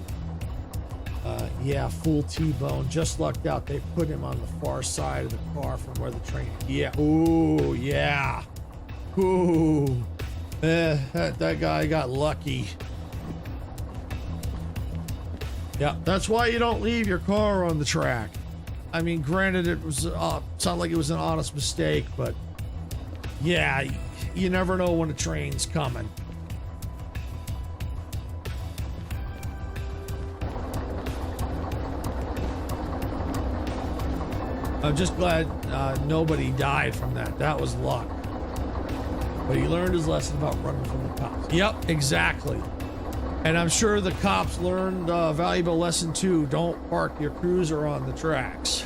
that. Yeah, full T-bone. Just lucked out. They put him on the far side of the car from where the train. Yeah. Ooh, yeah. Ooh. That guy got lucky. Yeah, that's why you don't leave your car on the track. I mean, granted, it was sounded like it was an honest mistake, but yeah, you never know when a train's coming. I'm just glad nobody died from that. That was luck. But he learned his lesson about running from the cops. Yep, exactly. And I'm sure the cops learned a valuable lesson too. Don't park your cruiser on the tracks.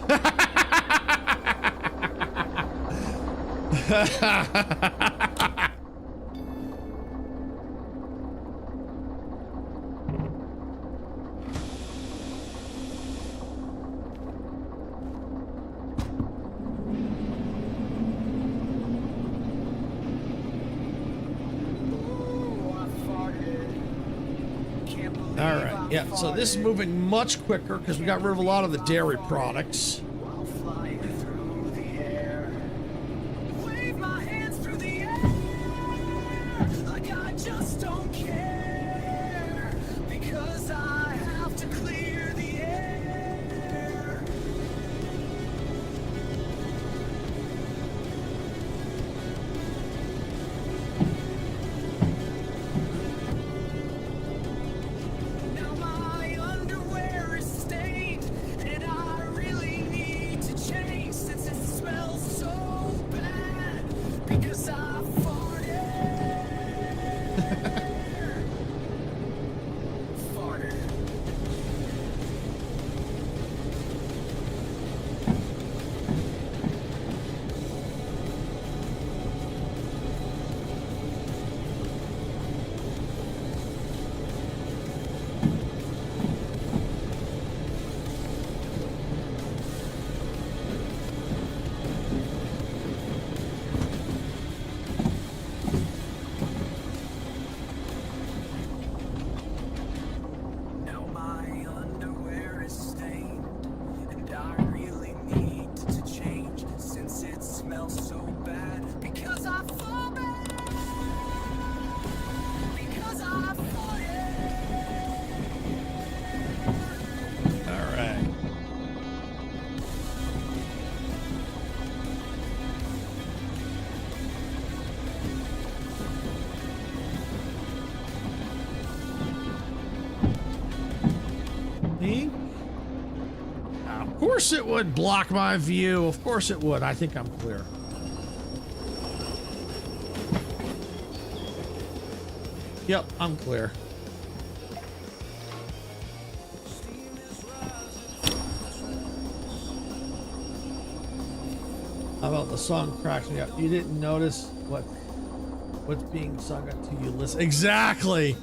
All right, yeah, so this is moving much quicker because we got rid of a lot of the dairy products. While flying through the air, wave my hands through the air, like I just don't care, because I have to clear the air. Now my underwear is stained, and I really need to change since it smells so bad, because I farted. Farted. Now my underwear is stained, and I really need to change since it smells so bad, because I farted. Because I farted. All right. Me? Of course it would block my view. Of course it would. I think I'm clear. Yep, I'm clear. How about the song cracks me up? You didn't notice what's being sung until you listen. Exactly.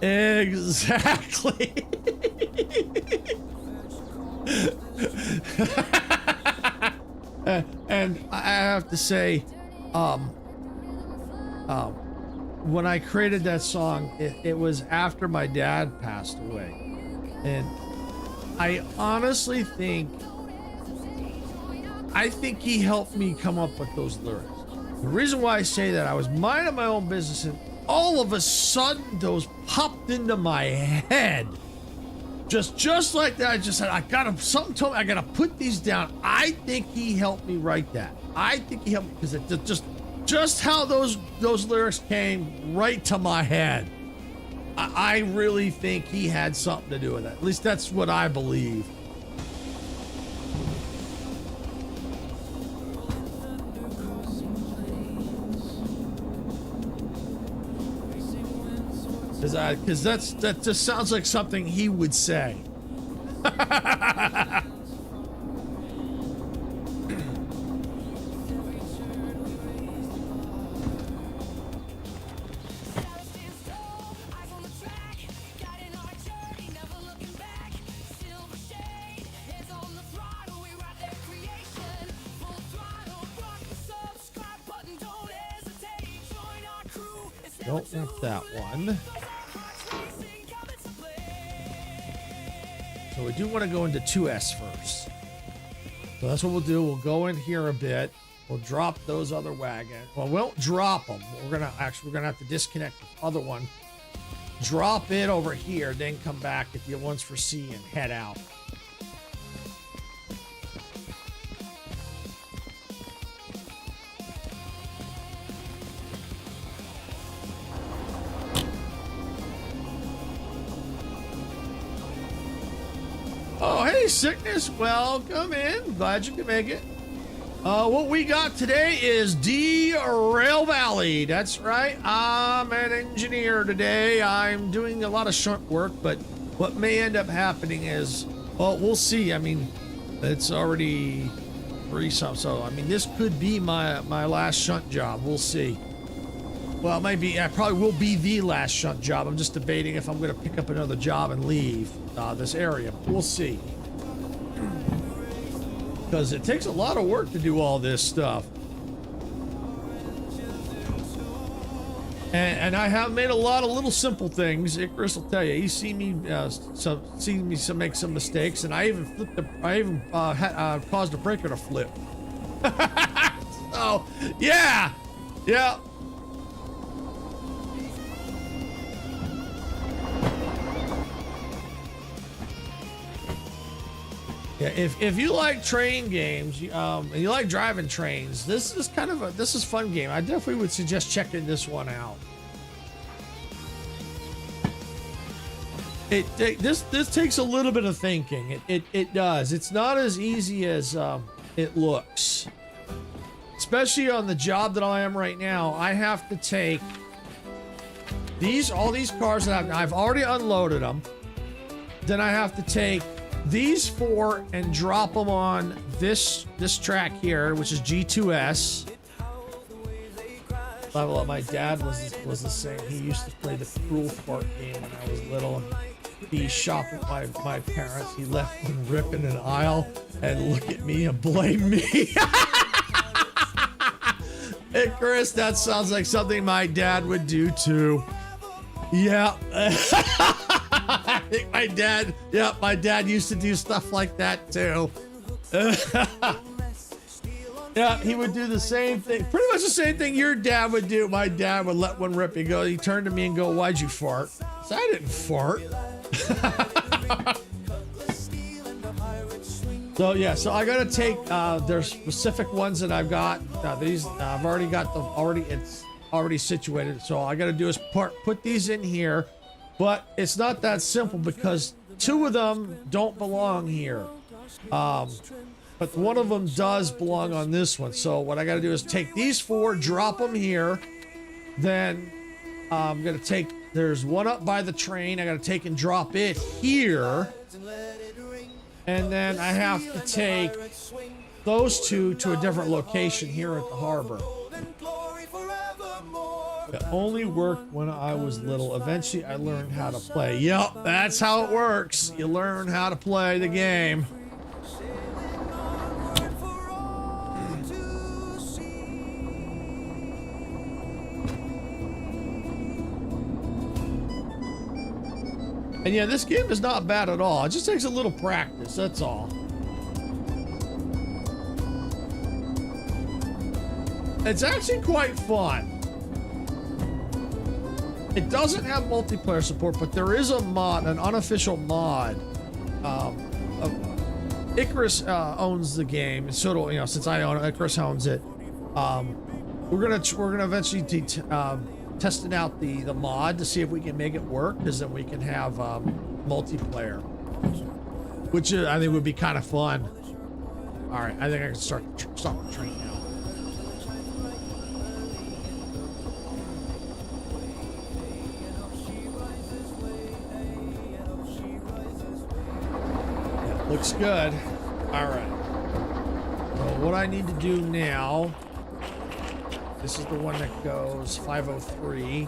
Exactly. And I have to say, when I created that song, it was after my dad passed away, and I honestly think he helped me come up with those lyrics. The reason why I say that, I was minding my own business, and all of a sudden those popped into my head. Just like that. I just said, something told me I gotta put these down. I think he helped me write that. I think he helped me because it just how those lyrics came right to my head. I really think he had something to do with that. At least that's what I believe. Because that just sounds like something he would say. Don't want that one. So we do want to go into 2S first. So that's what we'll do. We'll go in here a bit. We'll drop those other wagons. Well, we won't drop them. We're gonna have to disconnect the other one, drop it over here, then come back at the ones for C and head out. Oh, hey, Sickness. Welcome in. Glad you could make it. What we got today is Derail Valley. That's right. I'm an engineer today. I'm doing a lot of shunt work, but what may end up happening is, well, we'll see. I mean, it's already 3-something. So, I mean, this could be my last shunt job. We'll see. Well, it might be. I probably will be the last shunt job. I'm just debating if I'm going to pick up another job and leave this area. We'll see. Because it takes a lot of work to do all this stuff. And I have made a lot of little simple things. Icarus will tell you. He's seen me make some mistakes, and I even caused a breaker to flip. So yeah. Yeah, if you like train games, and you like driving trains, this is a fun game. I definitely would suggest checking this one out. This takes a little bit of thinking. It does. It's not as easy as it looks. Especially on the job that I am right now, I have to take all these cars that I've already unloaded them. Then I have to take these 4 and drop them on this track here, which is G2S. Level up. My dad was the same. He used to play the Cruel Fart game when I was little. He shopped with my parents. He left them ripping an aisle and look at me and blame me. Hey, Chris, that sounds like something my dad would do too. Yeah. I think my dad used to do stuff like that too. Yeah, he would do the same thing. Pretty much the same thing your dad would do. My dad would let one rip. He turned to me and go, "Why'd you fart?" So I didn't fart. So yeah, so I gotta take there's specific ones that I've got. These I've already got them it's already situated. So all I gotta do is put these in here. But it's not that simple because 2 of them don't belong here. But one of them does belong on this one. So what I got to do is take these 4, drop them here. Then I'm going to take, there's one up by the train. I got to take and drop it here. And then I have to take those 2 to a different location here at the harbor. It only worked when I was little. Eventually, I learned how to play. Yep, that's how it works. You learn how to play the game. And yeah, this game is not bad at all. It just takes a little practice, that's all. It's actually quite fun. It doesn't have multiplayer support, but there is a mod, an unofficial mod. Icarus owns the game, so it'll, since I own it, Icarus owns it. We're gonna eventually testing out the mod to see if we can make it work, because then we can have multiplayer, which I think would be kind of fun. All right, I think I can stop the train now. Looks good. All right. Well, what I need to do now, this is the one that goes 503.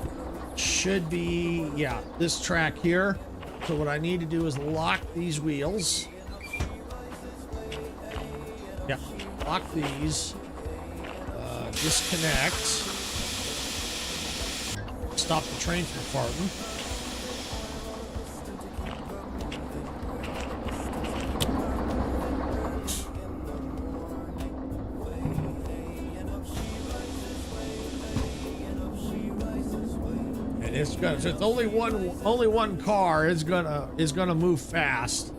Should be, yeah, this track here. So what I need to do is lock these wheels. Yeah, lock these. Disconnect. Stop the train from farting. it's gonna. So it's only one car is gonna move fast.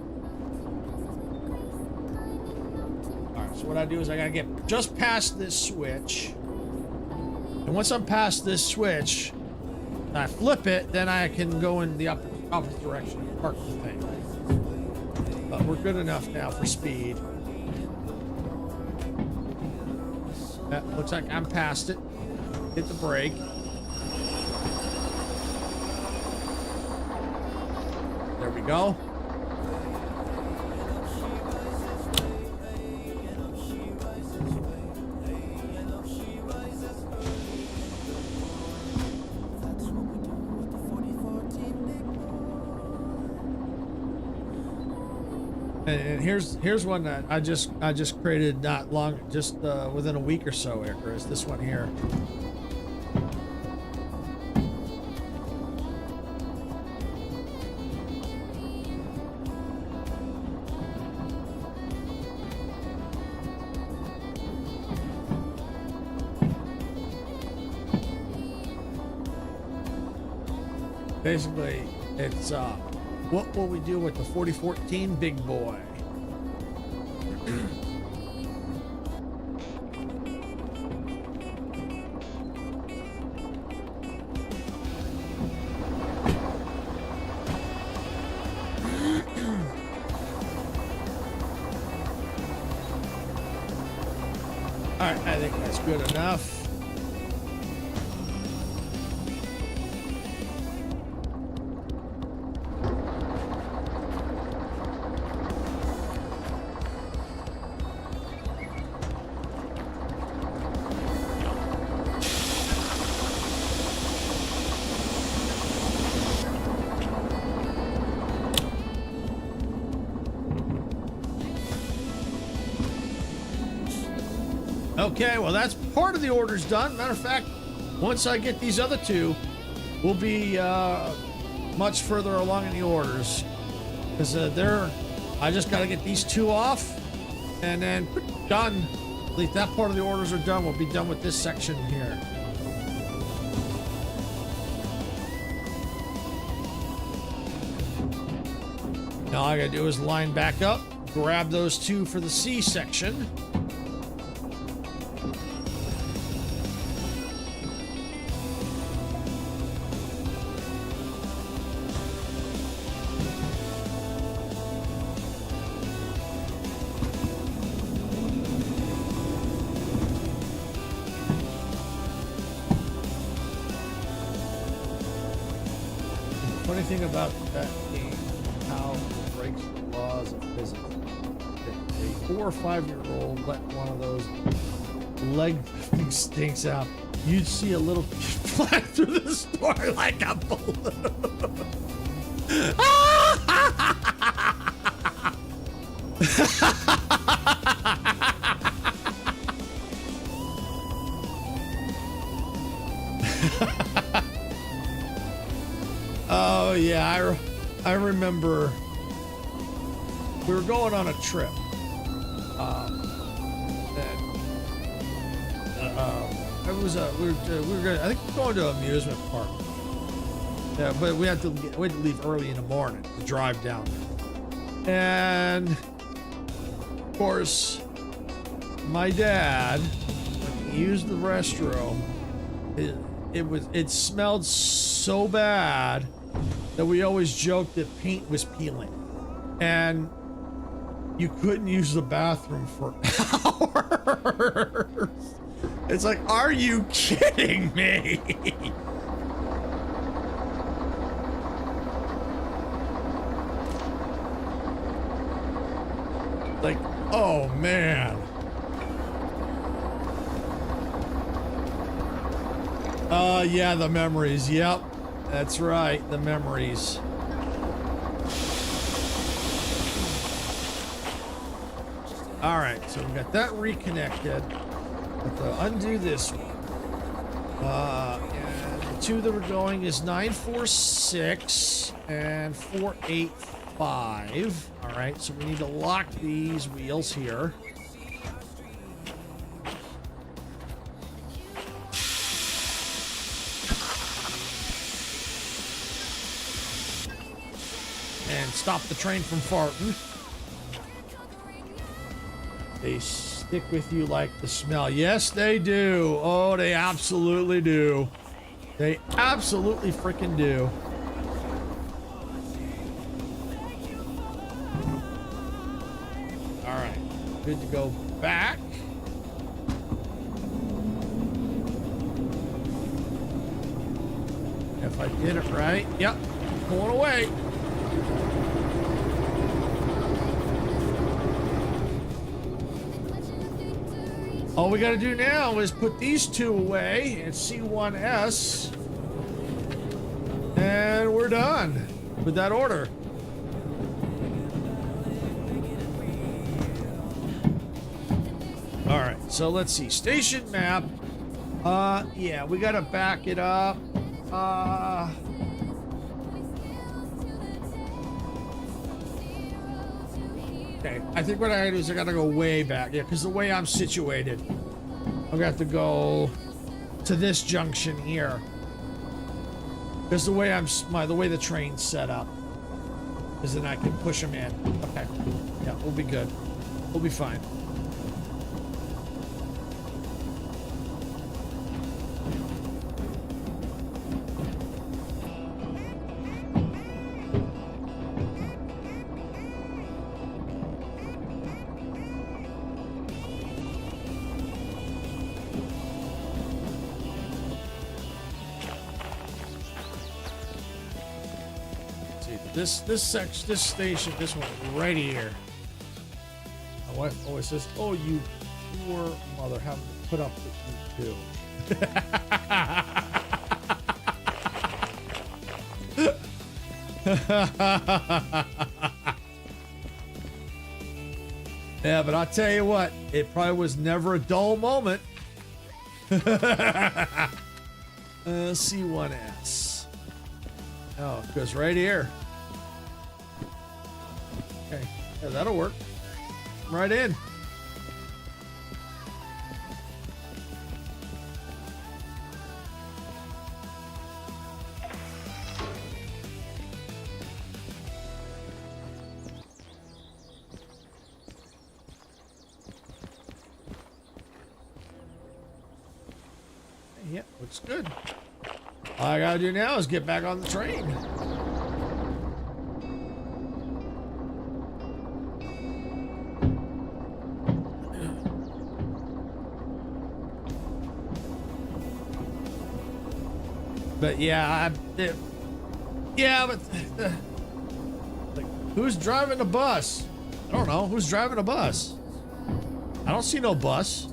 All right. So what I do is I gotta get just past this switch, and once I'm past this switch, I flip it. Then I can go in the opposite direction and park the thing. But we're good enough now for speed. That looks like I'm past it. Hit the brake. There we go. And here's one that I just created not long, just within a week or so, Icarus. This one here. Basically, it's what will we do with the 4014 big boy? All right, I think that's good enough. Okay, well, that's part of the orders done. Matter of fact, once I get these other two, we'll be much further along in the orders. Because I just got to get these two off, and then done. At least that part of the orders are done. We'll be done with this section here. Now all I gotta do is line back up, grab those two for the C section. Funny thing about that game, how it breaks the laws of physics. If a 4 or 5 year old let one of those leg stinks out, you'd see a little kid fly through the store like a balloon. Oh yeah, I remember we were going on a trip. It was we were going, I think we were going to an amusement park. Yeah, but we had to leave early in the morning to drive down there. And of course, my dad, when he used the restroom, it smelled so bad that we always joked that paint was peeling, and you couldn't use the bathroom for hours. It's like, are you kidding me? Like, oh man. Yeah, the memories. Yep. That's right, the memories. All right, so we got that reconnected. Let's undo this one. And the two that are going is 946 and 485. All right, so we need to lock these wheels here. and stop the train from farting. They stick with you like the smell. Yes, they do. Oh, they absolutely do. They absolutely freaking do. All right, good to go back. If I did it right, yep, pulling away. All we got to do now is put these two away and C1S, and we're done with that order. All right, so let's see. Station map. Yeah, we got to back it up. Okay, I think what I gotta do is I gotta go way back. Yeah, because the way I'm situated, I'm gonna have to go to this junction here. Because the way the way the train's set up, is then I can push them in. Okay, yeah, we'll be good. We'll be fine. This station, this one right here. My wife always says, "Oh, you poor mother, having to put up with you too." Yeah, but I'll tell you what, it probably was never a dull moment. C1S. Oh, it goes right here. Okay, yeah, that'll work. Right in. Yeah, looks good. All I gotta do now is get back on the train. But yeah, like, who's driving the bus? I don't know. Who's driving a bus? I don't see no bus.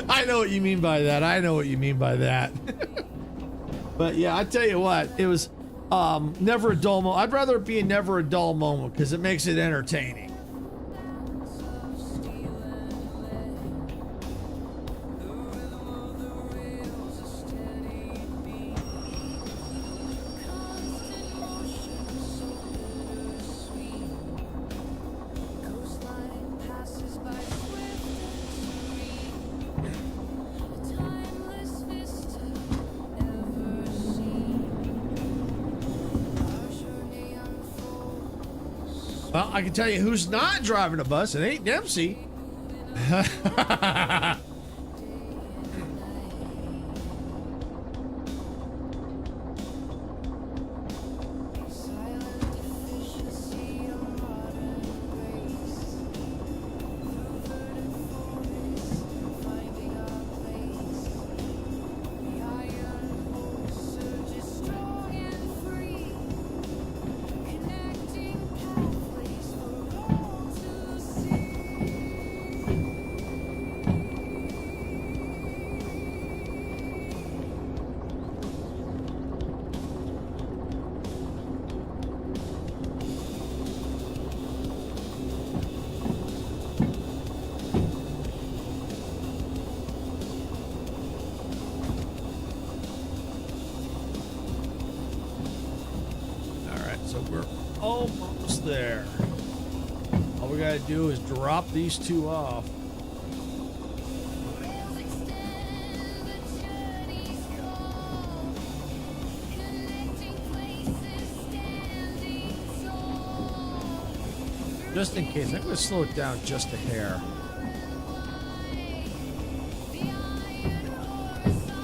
I know what you mean by that. I know what you mean by that. But yeah, I tell you what, it was never a dull moment. I'd rather it be never a dull moment because it makes it entertaining. Well, I can tell you who's not driving a bus. It ain't Dempsey. So we're almost there. All we gotta do is drop these two off. Just in case, I'm going to slow it down just a hair.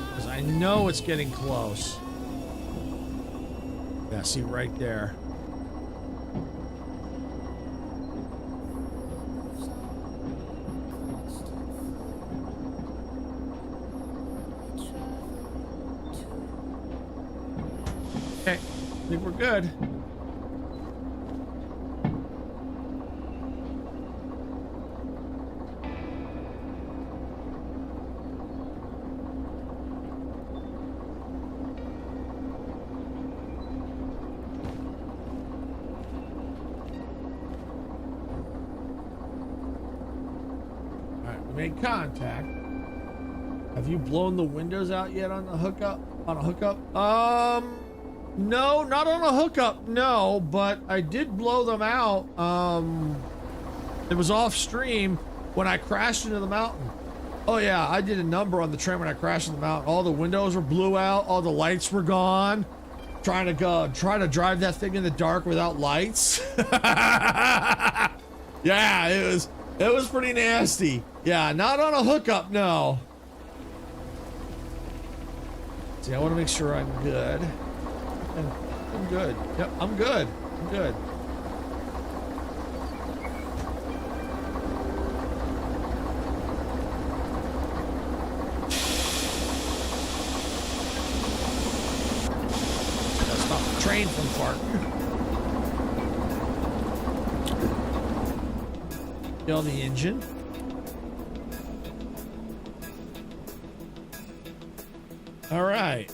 Because I know it's getting close. Yeah, see right there. Okay, I think we're good. Made contact. Have you blown the windows out yet on the hookup? On a hookup? No, not on a hookup. No, but I did blow them out. It was off stream when I crashed into the mountain. Oh yeah, I did a number on the train when I crashed into the mountain. All the windows were blew out. All the lights were gone. Trying to drive that thing in the dark without lights. Yeah, it was pretty nasty. Yeah, not on a hookup, no. See, I want to make sure I'm good. I'm good. Yep, I'm good. I'm good. Gotta stop the train from farting. Kill the engine. All right.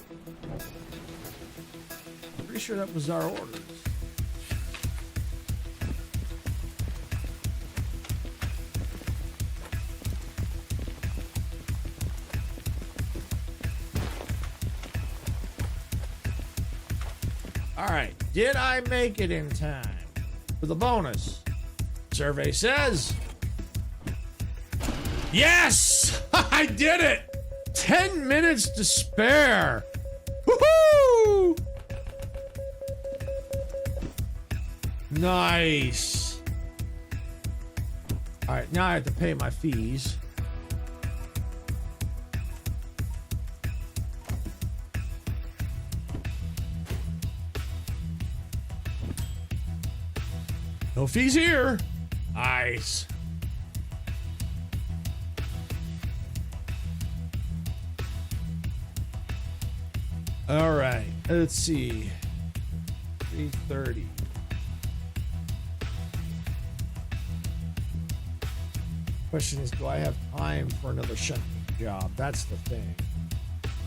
Pretty sure that was our orders. All right. Did I make it in time for the bonus? Survey says yes. I did it. 10 minutes to spare. Woohoo! Nice. All right, now I have to pay my fees. No fees here. Nice. All right, let's see. 3:30. Question is, do I have time for another shunting job? That's the thing.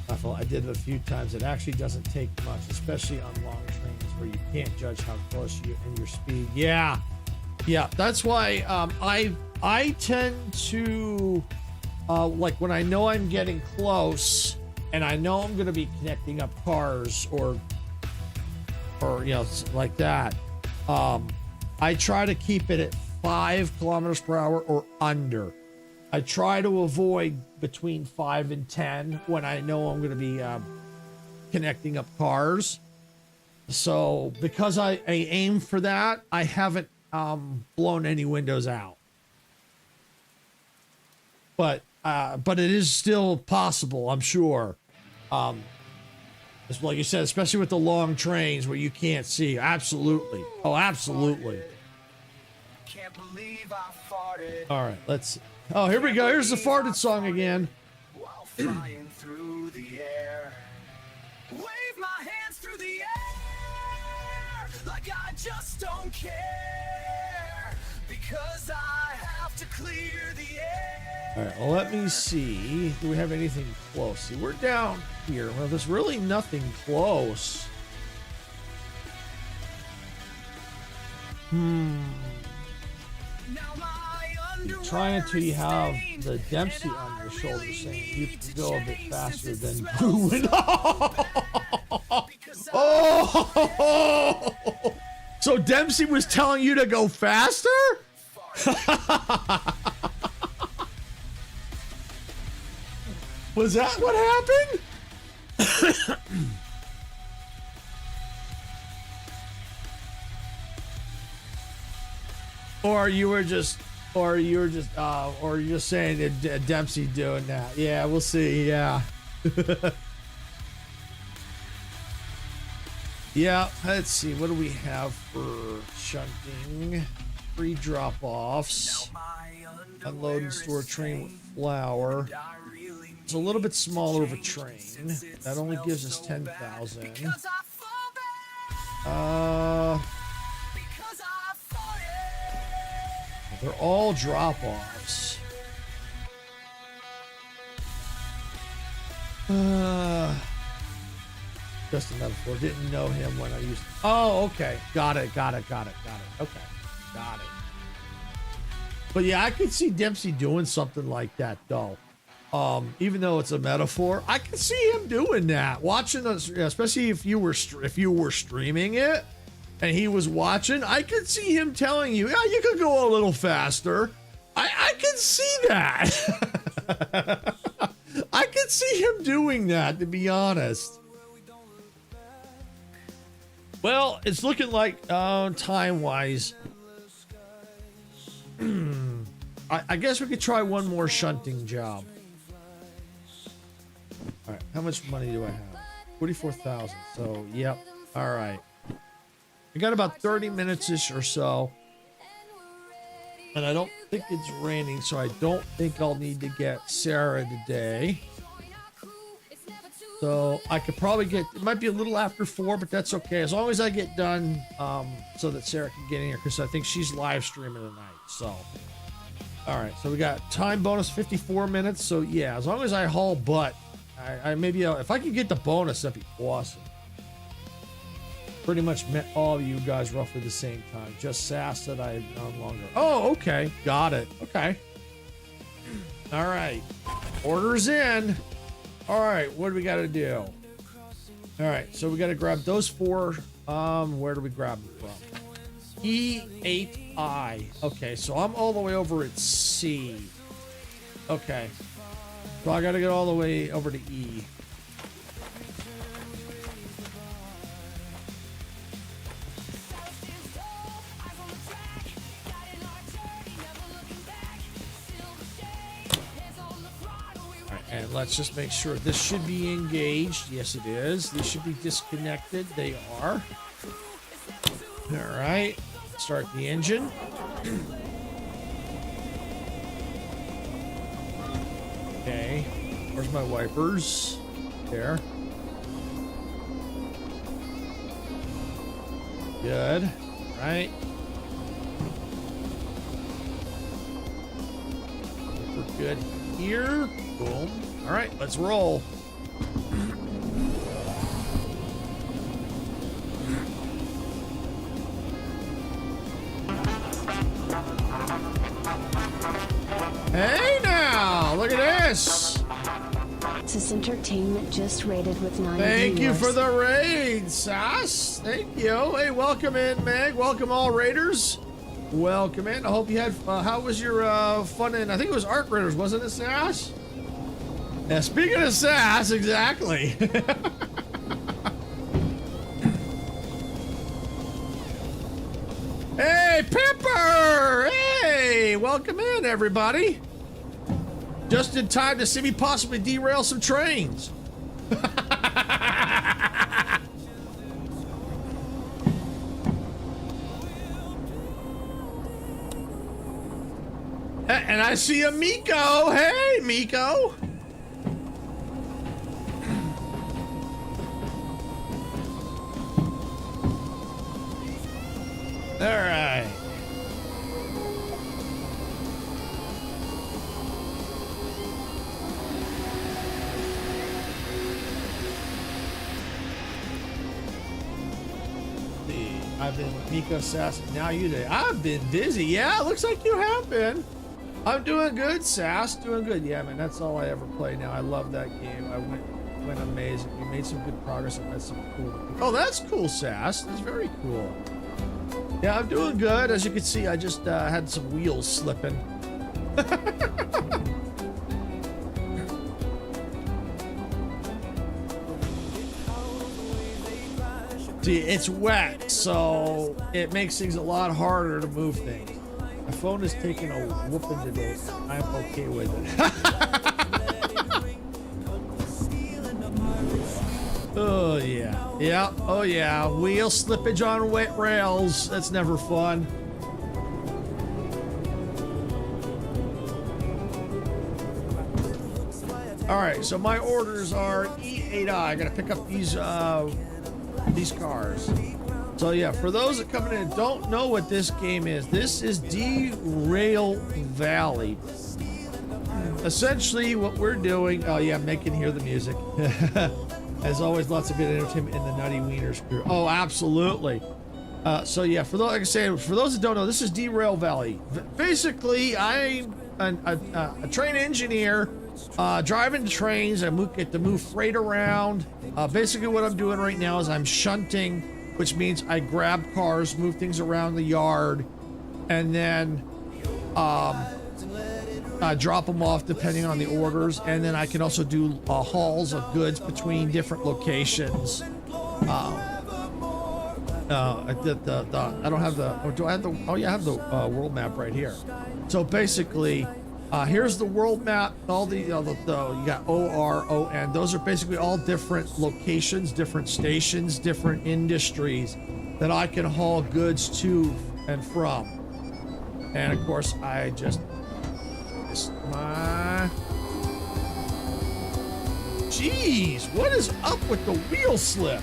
I did it a few times. It actually doesn't take much, especially on long trains where you can't judge how close you and your speed. Yeah, that's why I tend to like when I know I'm getting close and I know I'm going to be connecting up cars or you know, like that. I try to keep it at 5 kilometers per hour or under. I try to avoid between 5 and 10 when I know I'm going to be connecting up cars. So because I aim for that, I haven't blown any windows out. But it is still possible, I'm sure. Like you said, especially with the long trains where you can't see. Absolutely. Oh, absolutely. Can't believe I farted. All right, let's. Oh, here we go. Here's the farted song again. While flying through the air. Wave my hands through the air. Like I just don't care. Because I have to clear the air. All right, well, let me see. Do we have anything close? See, we're down here. Well, there's really nothing close. You're trying until you have the Dempsey on your shoulder saying you can go a bit faster than Bruin. Oh! So Dempsey was telling you to go faster? Was that what happened? Or you were just or you're just saying that Dempsey doing that. Yeah, we'll see. Yeah. Yeah, let's see. What do we have for shunting? Free drop-offs. Unload and store train with flour. It's a little bit smaller of a train. That only gives us 10,000. They're all drop-offs. Just a metaphor. Didn't know him when I used. Oh, okay. Got it. Okay, got it. But yeah, I could see Dempsey doing something like that though. Even though it's a metaphor, I could see him doing that. Watching us, especially if you were streaming it and he was watching, I could see him telling you, "Yeah, you could go a little faster." I could see that. I could see him doing that, to be honest. Well, it's looking like time-wise. I guess we could try one more shunting job. All right, how much money do I have? 44,000. So, yep. All right. I got about 30 minutes-ish or so. And I don't think it's raining, so I don't think I'll need to get Sarah today. So I could probably get, it might be a little after 4, but that's okay. As long as I get done so that Sarah can get in here, because I think she's live streaming tonight. So, all right. So we got time bonus 54 minutes. So yeah, as long as I haul butt, I maybe, if I could get the bonus, that'd be awesome. Pretty much met all of you guys roughly the same time. Just Sass that I have known longer. Oh, okay. Got it. Okay. All right. Orders in. All right, what do we got to do? All right, so we got to grab those 4. Where do we grab them from? E8I. Okay, so I'm all the way over at C. Okay, so I got to get all the way over to E. And let's just make sure this should be engaged. Yes, it is. These should be disconnected. They are. All right. Start the engine. Okay. Where's my wipers? There. Good. All right. We're good here. Boom. All right, let's roll. Hey now, look at this. This Entertainment just rated with 9 Thank you viewers. for the raid, Sass. Thank you. Hey, welcome in, Meg. Welcome all raiders. Welcome in. I hope you had, how was your fun in, I think it was Arc Raiders, wasn't it, Sass? Yeah, speaking of Sass, exactly. Hey, Pepper! Hey, welcome in, everybody. Just in time to see me possibly derail some trains. And I see a Miko. Hey, Miko. All right. I've been with Miko, Sass, and now you today. I've been busy. Yeah, it looks like you have been. I'm doing good, Sass. Doing good. Yeah, man, that's all I ever play now. I love that game. I went amazing. You made some good progress. I met some cool. Oh, that's cool, Sass. That's very cool. Yeah, I'm doing good. As you can see, I just had some wheels slipping. See, it's wet, so it makes things a lot harder to move things. phone is taking a whooping today. I'm okay with it. Oh yeah, yeah, oh yeah. Wheel slippage on wet rails. That's never fun. All right, so my orders are E8I. I gotta pick up these cars. So yeah, for those that come in and don't know what this game is, this is Derail Valley. Essentially, what we're doing. Oh yeah, Mick can hear the music. As always, lots of good entertainment in the Nutty Wieners crew. Oh, absolutely. So yeah, for those, like I say, for those that don't know, this is Derail Valley. Basically, I'm a train engineer, driving trains. I get to move freight around. Basically, what I'm doing right now is I'm shunting, which means I grab cars, move things around the yard, and then drop them off depending on the orders, and then I can also do hauls of goods between different locations. I don't have the, or do I have the, oh yeah, I have the world map right here. So basically, here's the world map. All the, you got ORON. Those are basically all different locations, different stations, different industries that I can haul goods to and from. And of course, I just jeez, what is up with the wheel slip?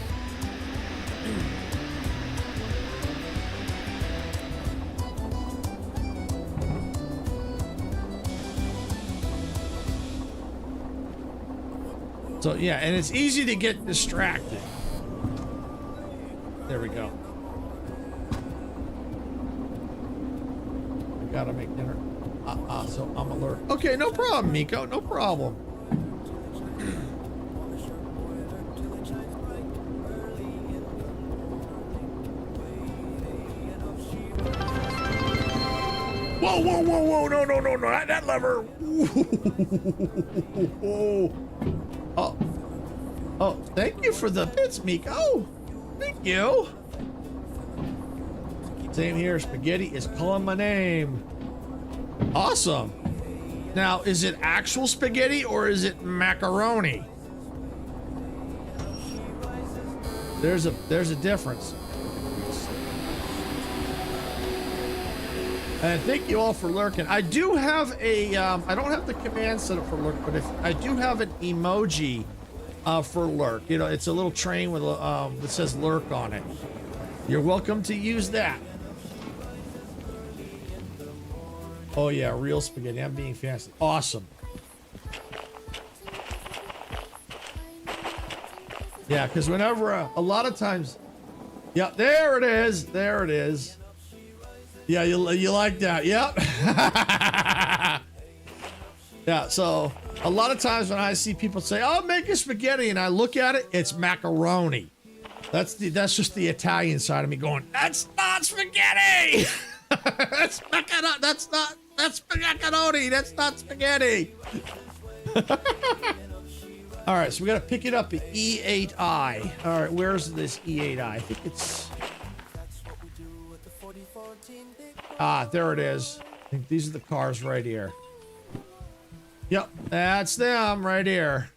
So yeah, and it's easy to get distracted. There we go. I gotta make dinner. So I'm alert. Okay, no problem, Miko. No problem. Whoa, whoa, whoa, whoa. No, no, no, no. That lever. Oh. Oh, thank you for the bits, Miko. Thank you. Same here. Spaghetti is calling my name. Awesome. Now, is it actual spaghetti or is it macaroni? There's a difference. And thank you all for lurking. I do have a I don't have the command set up for lurk, but if I do have an emoji for lurk. You know, it's a little train with that says lurk on it. You're welcome to use that. Oh yeah, real spaghetti. I'm being fancy. Awesome. Yeah, because whenever a lot of times, yeah, there it is. There it is. Yeah, you like that? Yep. Yeah. So a lot of times when I see people say, "Oh, make a spaghetti," and I look at it, it's macaroni. That's just the Italian side of me going, "That's not spaghetti." That's macaroni. That's macaroni. That's not spaghetti. All right, so we got to pick it up at E8I. All right, where's this E8I? I think it's... Ah, there it is. I think these are the cars right here. Yep, that's them right here.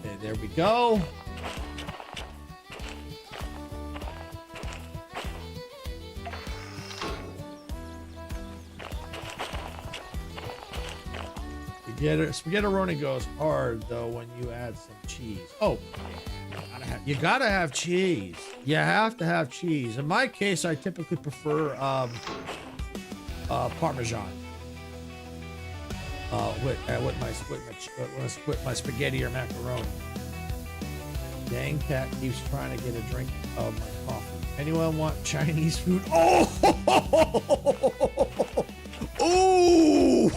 Okay, there we go. Spaghettironi goes hard though when you add some cheese. Oh, you gotta have cheese. You have to have cheese. In my case, I typically prefer Parmesan. With my spaghetti or macaroni. Dang cat keeps trying to get a drink of my coffee. Anyone want Chinese food? Oh! Oh!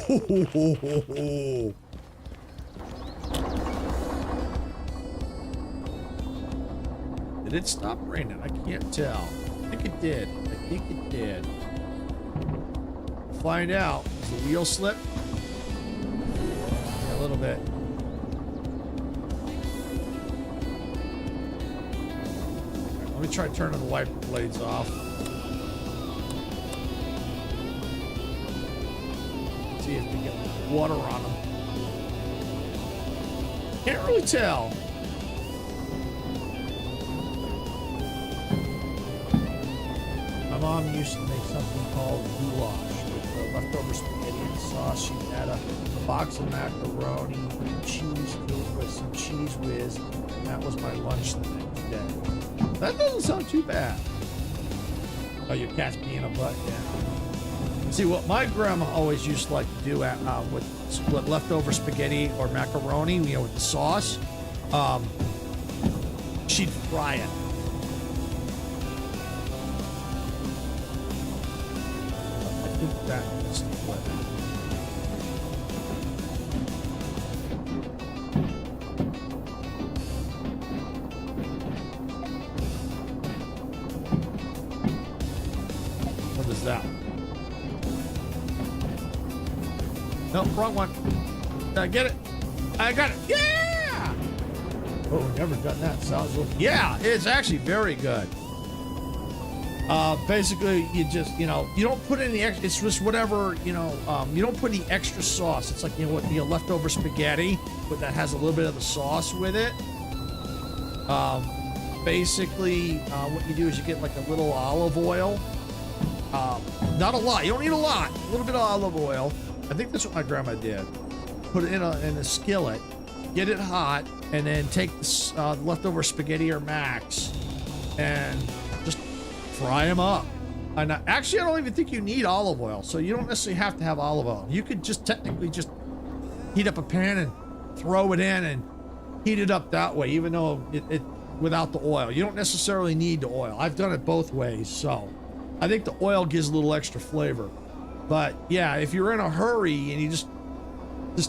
Did it stop raining? I can't tell. I think it did. I think it did. Find out. Is the wheel slip? little bit. Let me try turning the wiper blades off. See if we get water on them. Can't really tell. My mom used to make something called goulash with leftover spaghetti and sauce. She'd add a box of macaroni and cheese to it with some cheese whiz. And that was my lunch the next day. That doesn't sound too bad. Oh, your cat's being a butt, yeah. See, what my grandma always used to like to do with leftover spaghetti or macaroni, you know, with the sauce, she'd fry it. I think that is what. What is that? No, wrong one. Did I get it? I got it. Yeah! Oh, never done that. Sounds little. Yeah, it's actually very good. Basically, you just, you know, you don't put any extra, it's just whatever, you know, you don't put any extra sauce. It's like, you know, what, you know, leftover spaghetti, but that has a little bit of the sauce with it. Basically, what you do is you get like a little olive oil. Not a lot. You don't need a lot. A little bit of olive oil. I think that's what my grandma did. Put it in a skillet, get it hot, and then take the leftover spaghetti or macs and just fry them up. And actually, I don't even think you need olive oil, so you don't necessarily have to have olive oil. You could just technically just heat up a pan and throw it in and heat it up that way, even though it without the oil. You don't necessarily need the oil. I've done it both ways, so I think the oil gives a little extra flavor. But yeah, if you're in a hurry and you just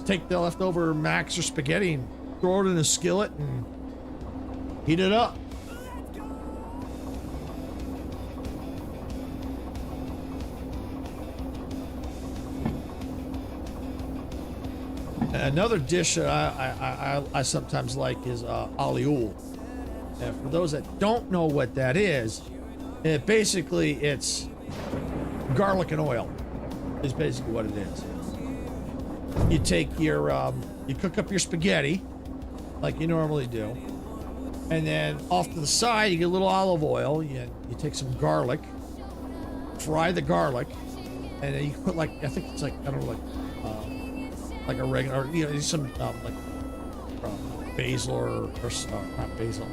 take the leftover macs or spaghetti and throw it in a skillet and heat it up. Another dish that I sometimes like is alioli. And for those that don't know what that is, it's garlic and oil. Is basically what it is. You take your you cook up your spaghetti like you normally do, and then off to the side you get a little olive oil. You take some garlic, fry the garlic, and then you can put, like, I think it's like, I don't know, like oregano, or, you know, some basil or not basil.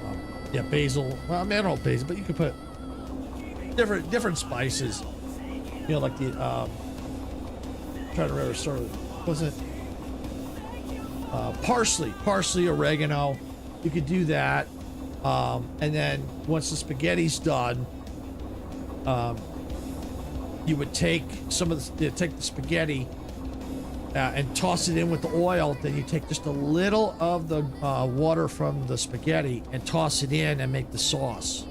Yeah, basil. Well, I mean, I don't know basil, but you could put different spices. You know, like the trying to remember, sort of, was it parsley, oregano. You could do that, and then once the spaghetti's done, you would take take the spaghetti and toss it in with the oil. Then you take just a little of the water from the spaghetti and toss it in and make the sauce,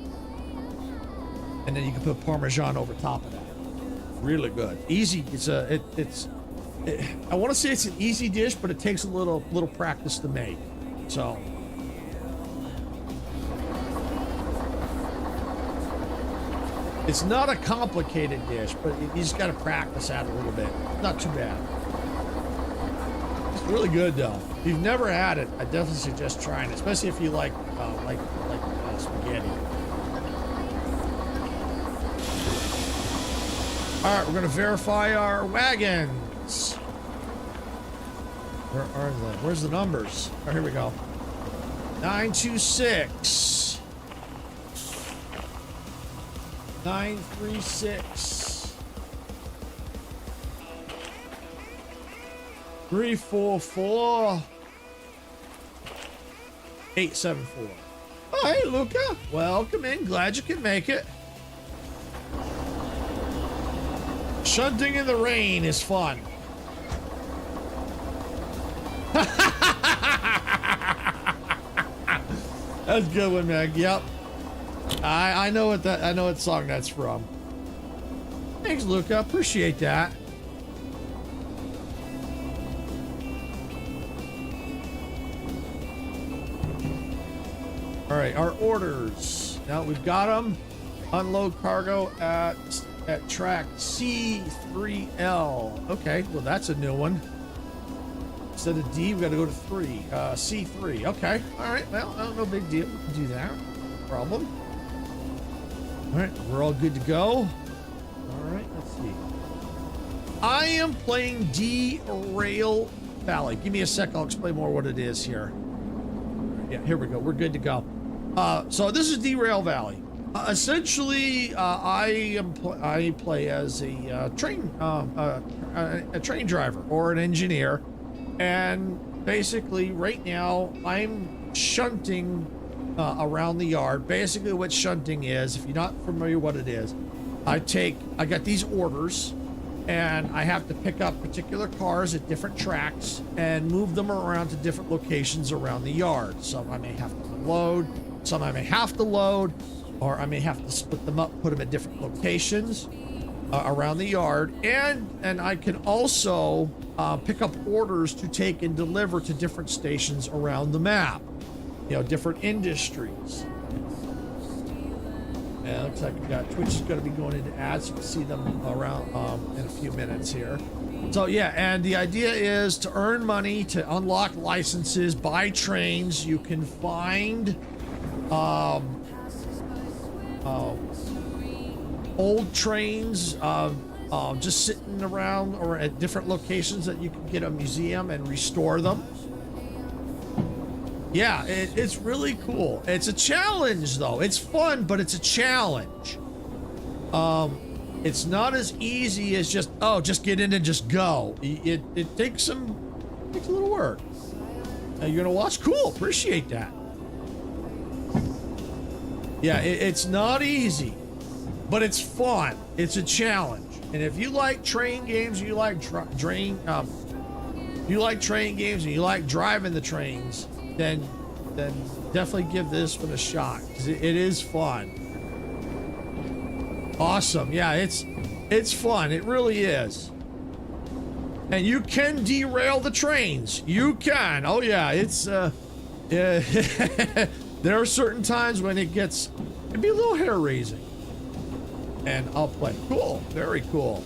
and then you can put Parmesan over top of that. Really good, easy. I want to say it's an easy dish, but it takes a little practice to make. So it's not a complicated dish, but you just got to practice at it a little bit. Not too bad. It's really good though. If you've never had it, I definitely suggest trying it, especially if you like spaghetti. All right, we're going to verify our wagons. Where are they? Where's the numbers? Oh, here we go. 926. 936. 344. 874. Oh, hey, Luca. Welcome in. Glad you can make it. Shunting in the rain is fun. That's a good one, Meg. Yep. I know what song that's from. Thanks, Luca. Appreciate that. All right, our orders. Now we've got them. Unload cargo at track C3L. Okay, well that's a new one. Instead of D, we got to go to 3. C3. Okay. All right. Well, no big deal. We can do that. No problem. All right, we're all good to go. All right, let's see. I am playing Derail Valley. Give me a sec. I'll explain more what it is here. Yeah, here we go. We're good to go. So this is Derail Valley. Essentially, I play as a train driver or an engineer, and basically right now I'm shunting around the yard. Basically, what shunting is, if you're not familiar what it is, I got these orders, and I have to pick up particular cars at different tracks and move them around to different locations around the yard. Some I may have to load, some I may have to load, or I may have to split them up, put them at different locations around the yard. And I can also pick up orders to take and deliver to different stations around the map, you know, different industries. And it looks like we got Twitch is going to be going into ads. You can see them around in a few minutes here. So yeah, and the idea is to earn money, to unlock licenses, buy trains. You can find old trains just sitting around or at different locations that you can get a museum and restore them. Yeah, it's really cool. It's a challenge though. It's fun, but it's a challenge. It's not as easy as just get in and just go. It takes a little work. You're gonna watch? Cool, appreciate that. Yeah, it's not easy, but it's fun. It's a challenge. And if you like train games, you like train games, and you like driving the trains, then definitely give this one a shot, because it is fun. Awesome. Yeah, it's fun. It really is. And you can derail the trains. You can. Oh yeah, it's yeah. There are certain times when it'd be a little hair raising. And I'll play. Cool. Very cool.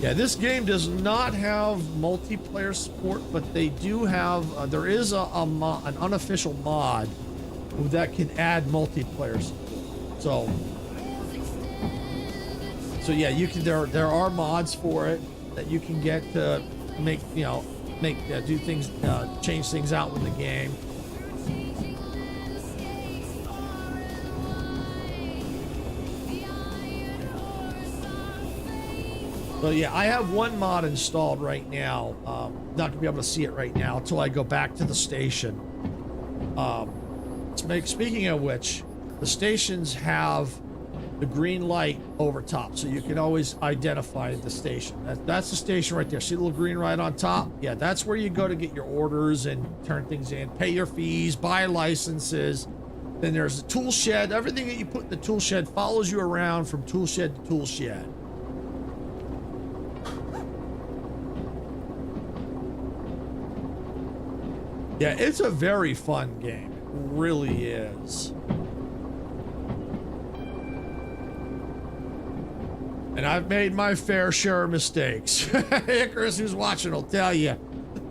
Yeah, this game does not have multiplayer support, but they do have, there is an unofficial mod that can add multiplayer support. So yeah, you can, there are mods for it that you can get to make, do things, change things out with the game. So yeah, I have one mod installed right now. Not gonna be able to see it right now until I go back to the station. Speaking of which, the stations have the green light over top, so you can always identify the station. That's the station right there. See the little green light on top? Yeah, that's where you go to get your orders and turn things in, pay your fees, buy licenses. Then there's the tool shed. Everything that you put in the tool shed follows you around from tool shed to tool shed. Yeah, it's a very fun game. It really is. And I've made my fair share of mistakes. Icarus, who's watching, will tell you,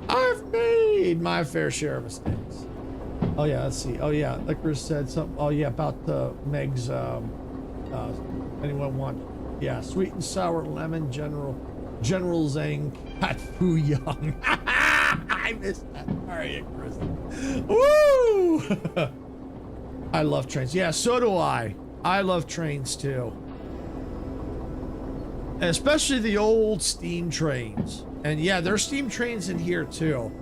I've made my fair share of mistakes. Oh yeah, let's see. Oh yeah, Icarus said something. Oh yeah, about Meg's. Anyone want? Yeah, sweet and sour lemon, General Zhang, Pat Fu Young. I missed that. Sorry, Icarus. Woo! I love trains. Yeah, so do I. I love trains too. Especially the old steam trains. And yeah, there's steam trains in here too.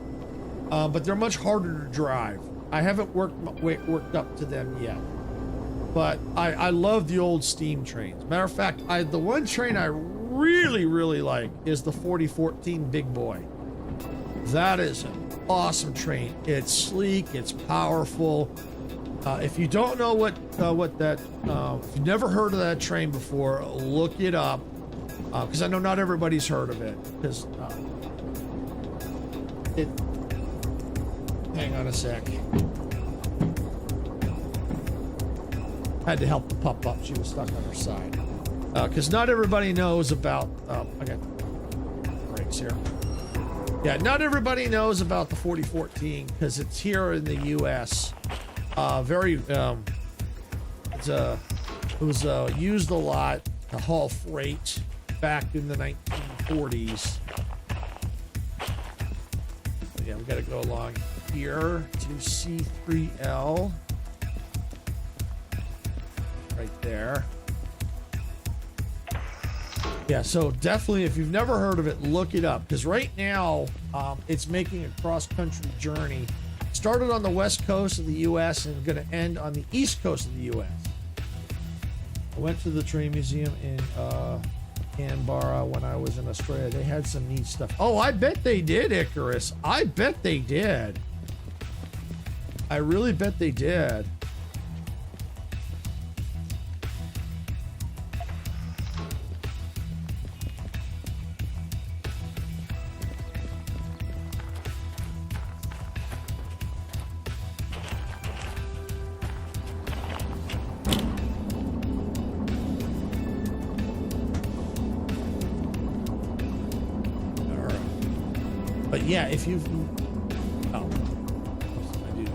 But they're much harder to drive. I haven't worked up to them yet. But I love the old steam trains. Matter of fact, the one train I really, really like is the 4014 Big Boy. That is an awesome train. It's sleek, it's powerful. If you don't know what that, if you've never heard of that train before, look it up. Because I know not everybody's heard of it. Because hang on a sec. had to help the pup up. She was stuck on her side. Because not everybody knows about... I got brakes here. Yeah, not everybody knows about the 4014 because it's here in the U.S. It was used a lot to haul freight back in the 1940s. So yeah, we got to go along here to C3L. Right there. Yeah, so definitely, if you've never heard of it, look it up. Because right now, it's making a cross-country journey. Started on the west coast of the U.S. and going to end on the east coast of the U.S. I went to the train museum in Canberra when I was in Australia. They had some neat stuff. Oh, I bet they did, Icarus. I bet they did. I really bet they did. But yeah, if you've I do that.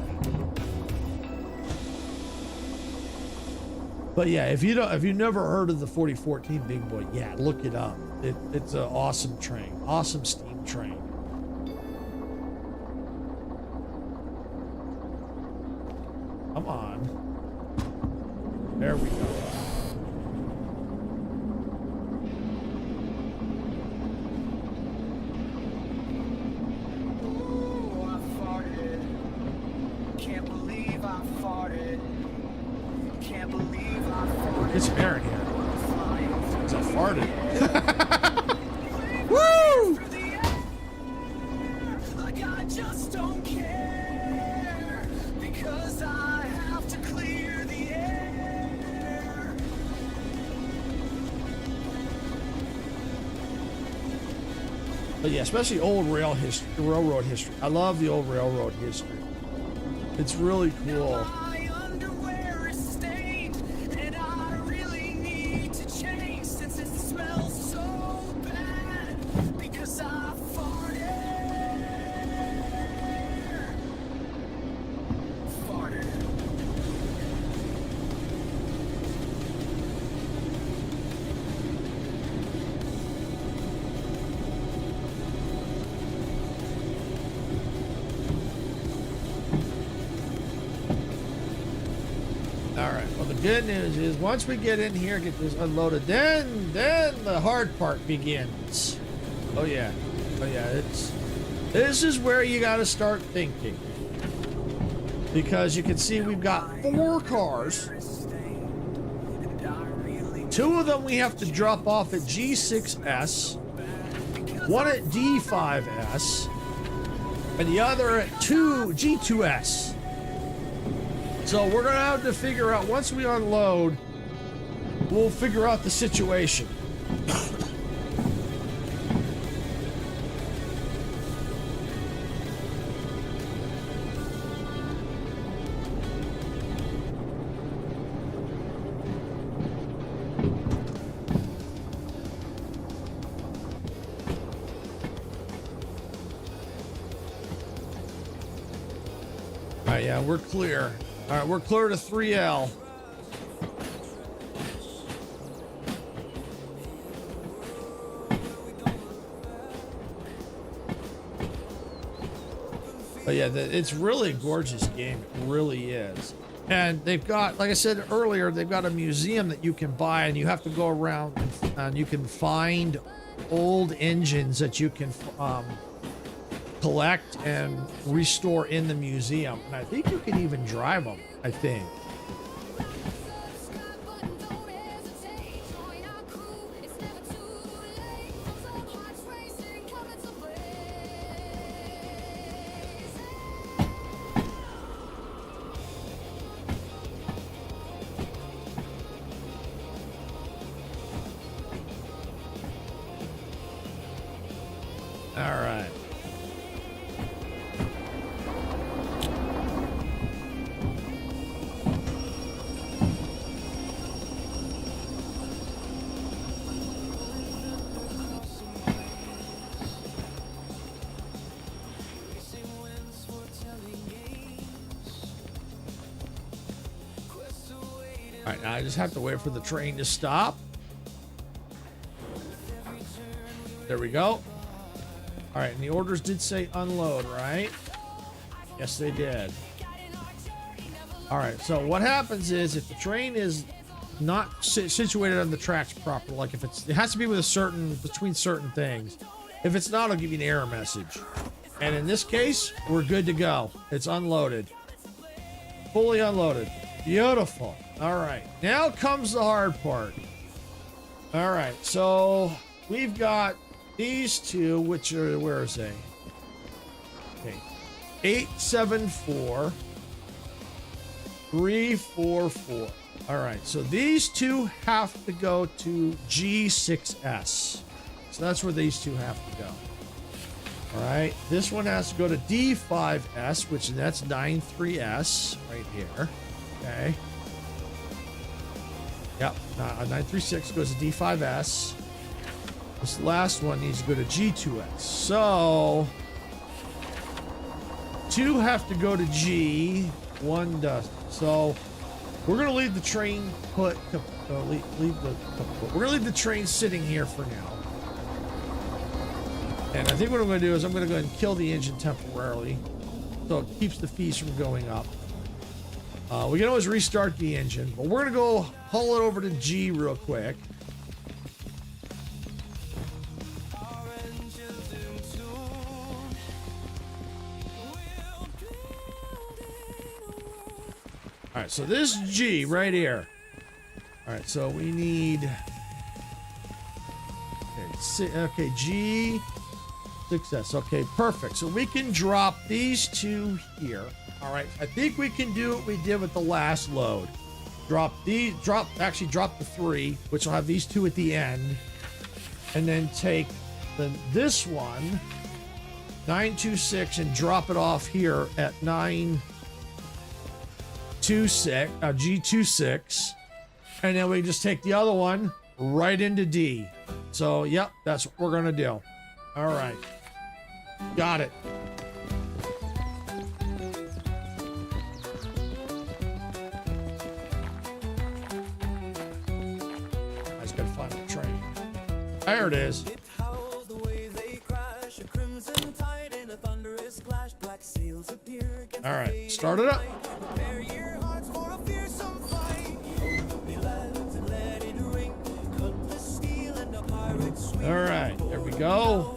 But yeah, if you've never heard of the 4014 Big Boy, yeah, look it up. It's an awesome train, awesome steam train. Come on, there we go. It's air in here. Because I farted. Woo! Like I just don't care because I have to clear the air. But yeah, especially old railroad history. I love the old railroad history. It's really cool. Good news is once we get in here, get this unloaded, then the hard part begins. Oh yeah, this is where you got to start thinking, because you can see we've got 4 cars. 2 of them we have to drop off at G6S, 1 at D5S, and the other at G2S. So we're going to have to figure out, once we unload, we'll figure out the situation. All right, yeah, we're clear. All right, we're clear to 3L. But yeah, it's really a gorgeous game. It really is. And they've got, like I said earlier, they've got a museum that you can buy, and you have to go around and you can find old engines that you can collect and restore in the museum. And I think you can even drive them, I think. All right. All right, now I just have to wait for the train to stop. There we go. All right, and the orders did say unload, right? Yes, they did. All right, so what happens is if the train is not situated on the tracks properly, like if it has to be with a certain, between certain things. If it's not, it'll give you an error message. And in this case, we're good to go. It's unloaded. Fully unloaded. Beautiful. All right, now comes the hard part. All right, so we've got these two, which are, where is they? Okay, 874, 344. All right, so these two have to go to G6S. So that's where these two have to go. All right, this one has to go to D5S, which that's 93S right here. Okay. Yep, 936 goes to D5S. This last one needs to go to G2S. So, two have to go to G, one doesn't. So, we're gonna leave the train we're gonna leave the train sitting here for now. And I think what I'm gonna do is I'm gonna go ahead and kill the engine temporarily, so it keeps the fees from going up. We can always restart the engine, but we're gonna go haul it over to G real quick. All right, so this G right here. All right, so we need. Okay, G, success. Okay, perfect. So we can drop these two here. All right, I think we can do what we did with the last load. Drop the three, which will have these two at the end, and then take this one, 926, and drop it off here at 926, G26, and then we just take the other one right into D. So, yep, that's what we're gonna do. All right, got it. I just gotta find the train. There it is. All right, start it up. All right, there we go.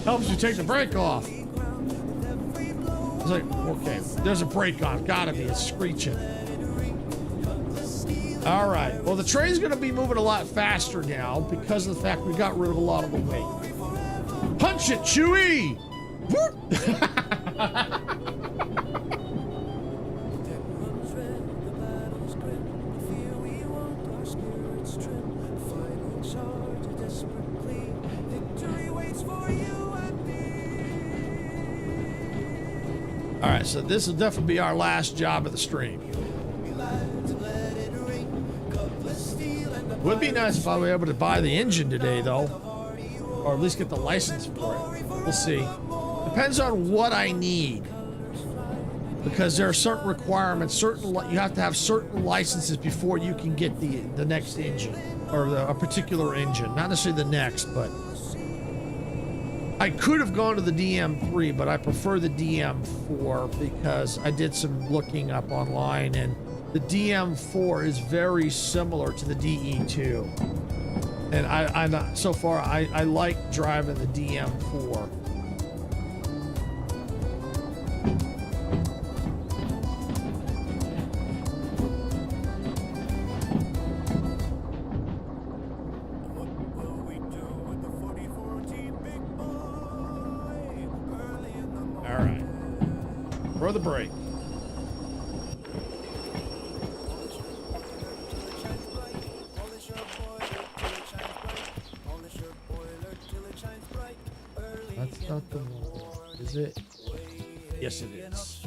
Helps you take the brake off. It's like, okay, there's a brake on. Gotta be. It's screeching. All right. Well, the train's going to be moving a lot faster now because of the fact we got rid of a lot of the weight. Punch it, Chewie! Whoop! All right, so this will definitely be our last job of the stream. Would be nice if I were able to buy the engine today, though, or at least get the license for it. We'll see. Depends on what I need, because there are certain requirements. You have to have certain licenses before you can get the next engine, or a particular engine. Not necessarily the next, but I could have gone to the DM3, but I prefer the DM4 because I did some looking up online, and the DM4 is very similar to the DE2. And I'm so far, I like driving the DM4. All right. For the break. That's not the one, is it? Yes, it is.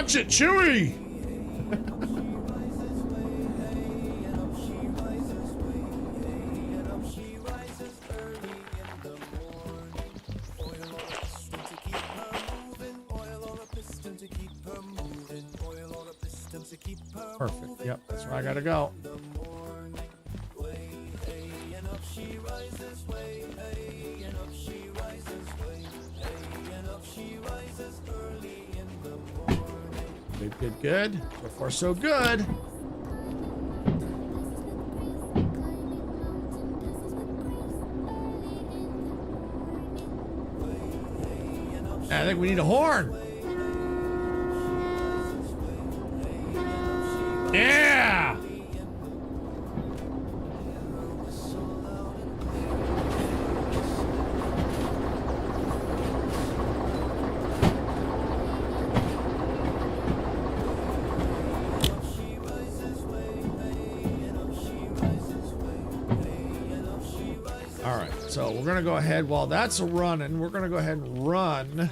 Punch it, Chewie! Perfect. Yep, that's where I gotta go. Good, good, good. So far, so good. I think we need a horn. Yeah! All right, so we're gonna go ahead while that's running. We're gonna go ahead and run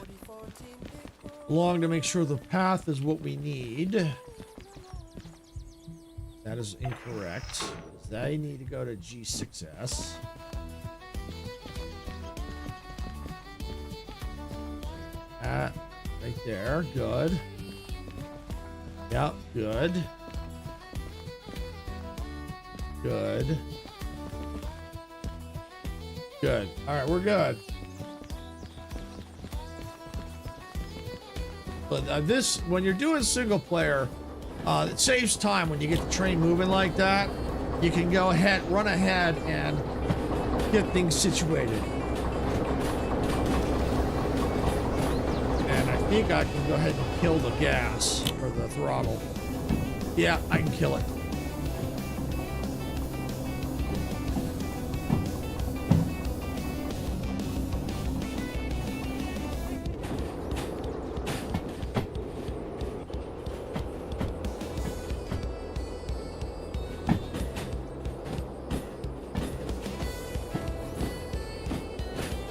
along to make sure the path is what we need. That is incorrect. They need to go to G6S. Right there. Good. Yep, good. Good. Good. All right, we're good. But this, when you're doing single player, it saves time when you get the train moving like that. You can go ahead, run ahead, and get things situated. And I think I can go ahead and kill the gas or the throttle. Yeah, I can kill it.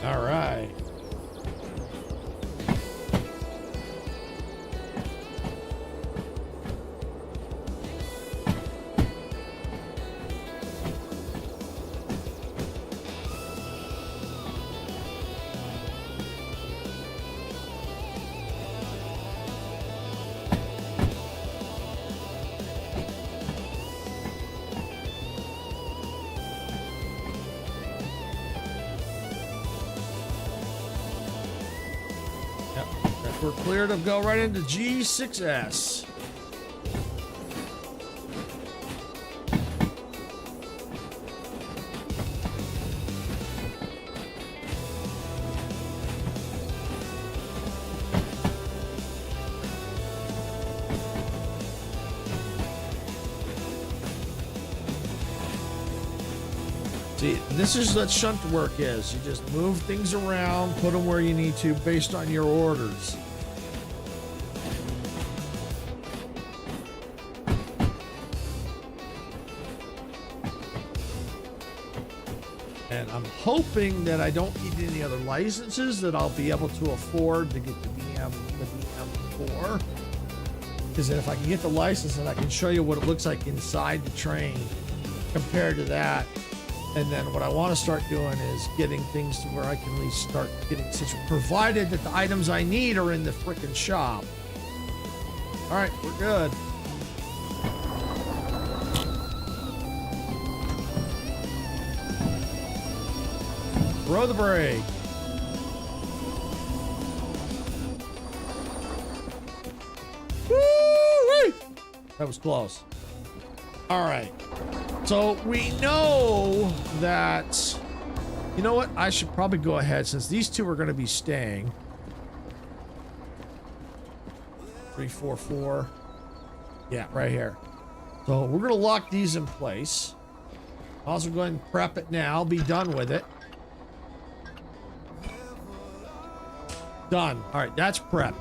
All right. We're clear to go right into G6S. See, this is what shunt work is. You just move things around, put them where you need to based on your orders. And I'm hoping that I don't need any other licenses, that I'll be able to afford to get the DM4. Because then if I can get the license, then I can show you what it looks like inside the train compared to that. And then what I want to start doing is getting things to where I can at least start getting situated, provided that the items I need are in the frickin' shop. All right, we're good. Throw the brake. Woo-wee! That was close. All right. So we know that, you know what? I should probably go ahead since these two are going to be staying. 3, 4, 4. Yeah, right here. So we're going to lock these in place. Also go ahead and prep it now. Be done with it. Done. All right, that's prepped.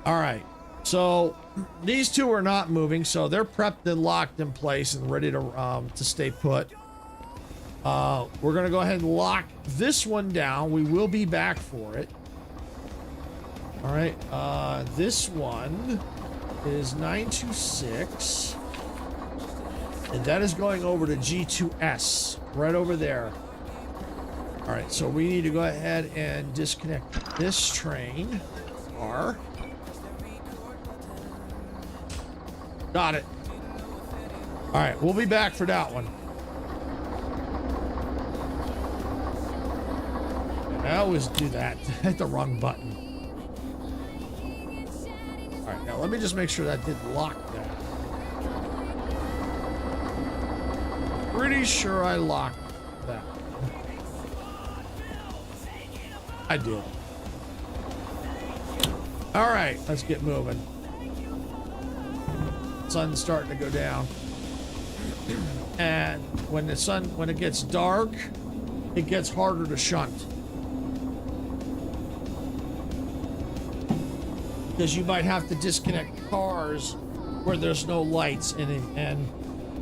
All right, so these two are not moving, so they're prepped and locked in place and ready to stay put. We're gonna go ahead and lock this one down. We will be back for it. All right, this one is 926. And that is going over to G2S, right over there. All right, so we need to go ahead and disconnect this train. Got it. All right, we'll be back for that one. I always do that. Hit the wrong button. All right, now let me just make sure that didn't lock that. Pretty sure I locked that. I did. All right, let's get moving. Sun's starting to go down. And when it gets dark, it gets harder to shunt. Because you might have to disconnect cars where there's no lights in it. And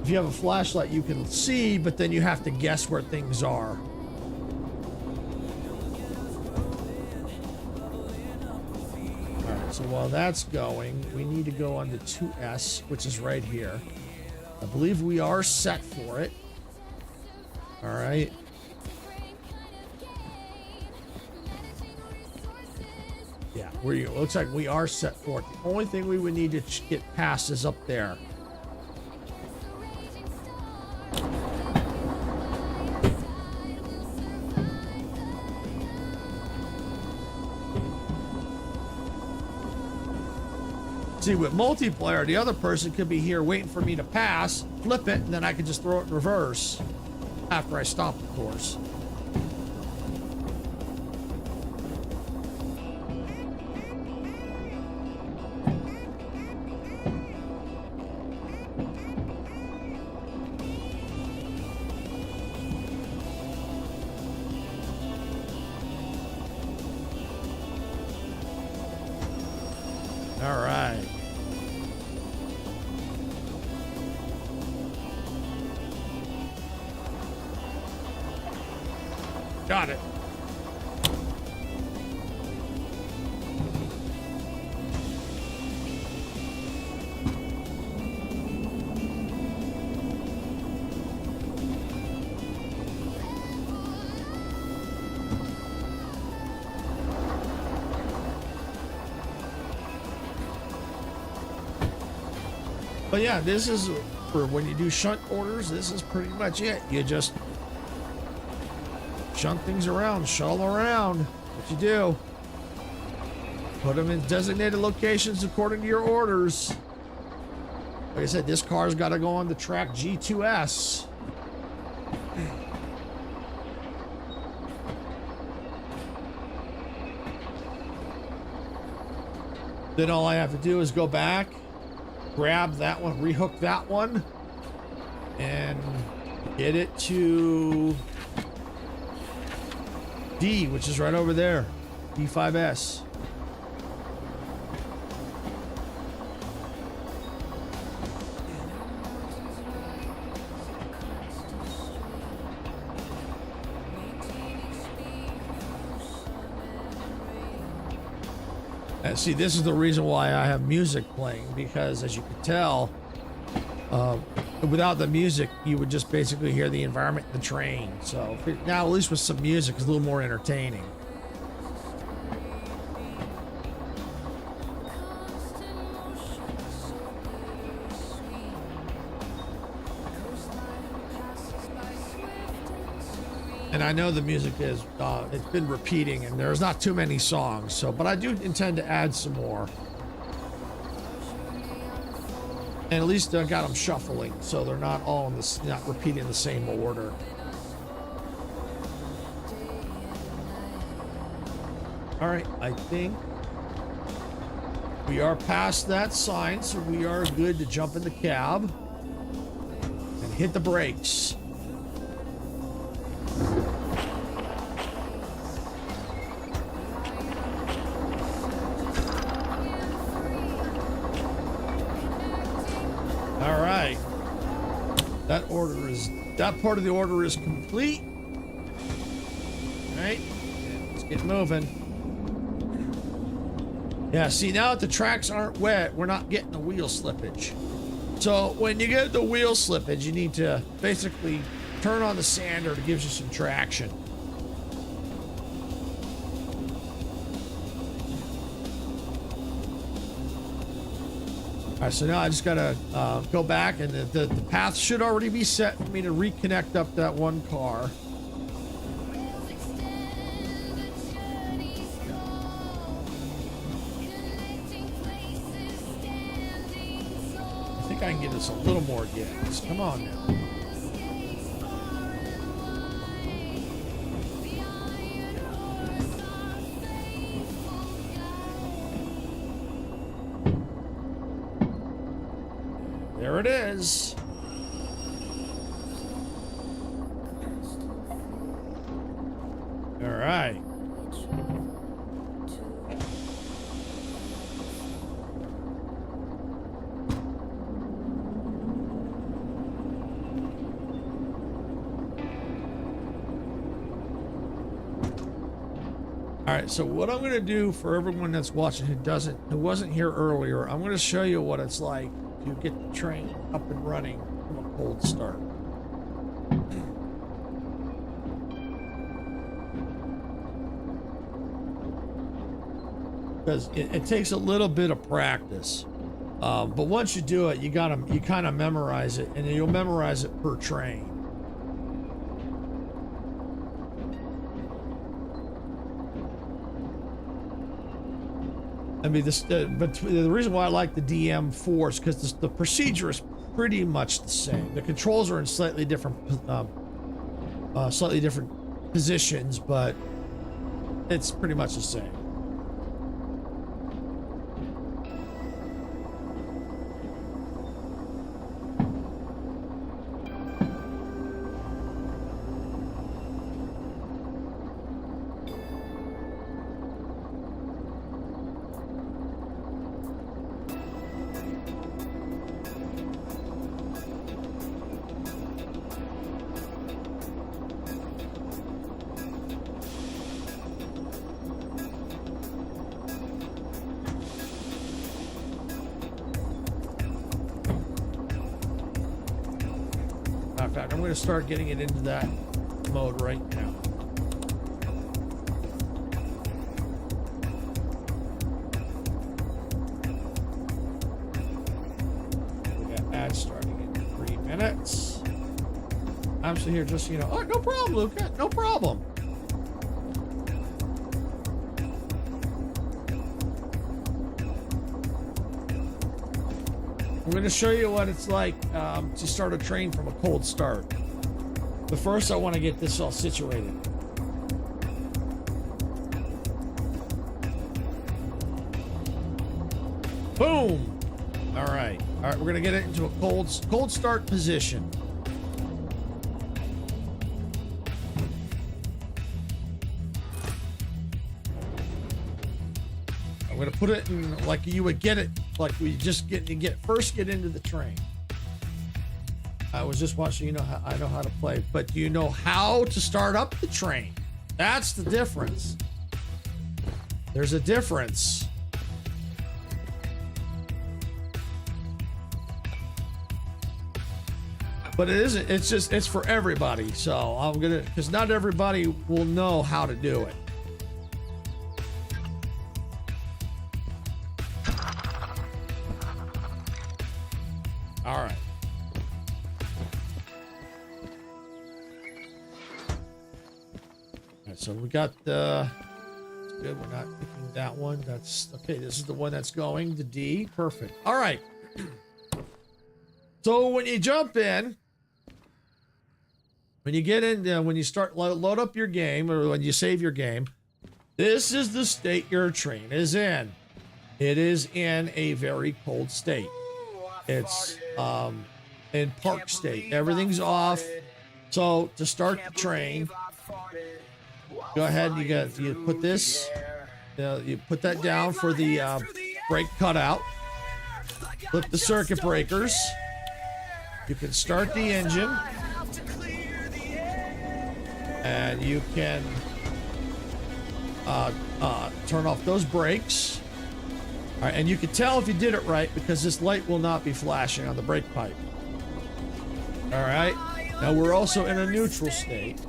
if you have a flashlight, you can see, but then you have to guess where things are. So while that's going, we need to go on to 2S, which is right here. I believe we are set for it. All right. Yeah, it looks like we are set for it. The only thing we would need to get past is up there. See, with multiplayer, the other person could be here waiting for me to pass, flip it, and then I could just throw it in reverse after I stop, of course. All right. Got it. But yeah, this is for when you do shunt orders. This is pretty much it. You just shunt things around, shuttle around. What you do. Put them in designated locations according to your orders. Like I said, this car's got to go on the track G2S. Then all I have to do is go back, grab that one, rehook that one, and get it to D, which is right over there, D5S. And see, this is the reason why I have music playing, because as you can tell, without the music, you would just basically hear the environment in the train. So now, at least with some music, it's a little more entertaining. And I know the music is, it's been repeating, and there's not too many songs, so, but I do intend to add some more. And at least I got them shuffling, so they're not all in this, not repeating the same order. All right, I think we are past that sign, so we are good to jump in the cab and hit the brakes. All right, that part of the order is complete. All right, let's get moving. Yeah, see, now that the tracks aren't wet, we're not getting the wheel slippage. So when you get the wheel slippage, you need to basically turn on the sander. It gives you some traction. All right, so now I just gotta go back, and the path should already be set for me to reconnect up that one car. I can give this a little more gas. Come on now. There it is. All right. All right, so what I'm going to do for everyone that's watching who wasn't here earlier, I'm going to show you what it's like to get the train up and running from a cold start. Because it takes a little bit of practice, but once you do it, you kind of memorize it, and you'll memorize it per train. I mean, but the reason why I like the DM4 is because the procedure is pretty much the same. The controls are in slightly different positions, but it's pretty much the same. In fact, I'm going to start getting it into that mode right now. We got ads starting in 3 minutes. I'm sitting here just, oh, no problem, Luca, no problem. I'm going to show you what it's like to start a train from a cold start. But first, I want to get this all situated. Boom! All right, we're going to get it into a cold start position. I'm going to put it in like you would get it. Like we just first get into the train. I was just watching, I know how to play, but do you know how to start up the train? That's the difference. There's a difference. But it isn't, it's for everybody. So because not everybody will know how to do it. All right. All right, so we got the. It's good. We're not picking that one. That's okay. This is the one that's going to D. Perfect. All right. So when you jump in, when you get in, when you start load up your game, or when you save your game, this is the state your train is in. It is in a very cold state. It's in park state. Everything's off. So to start the train, go ahead. You put this. You put that down for the brake cutout. Flip the circuit breakers. You can start the engine, and you can turn off those brakes. All right, and you can tell if you did it right because this light will not be flashing on the brake pipe. All right, now we're also in a neutral state.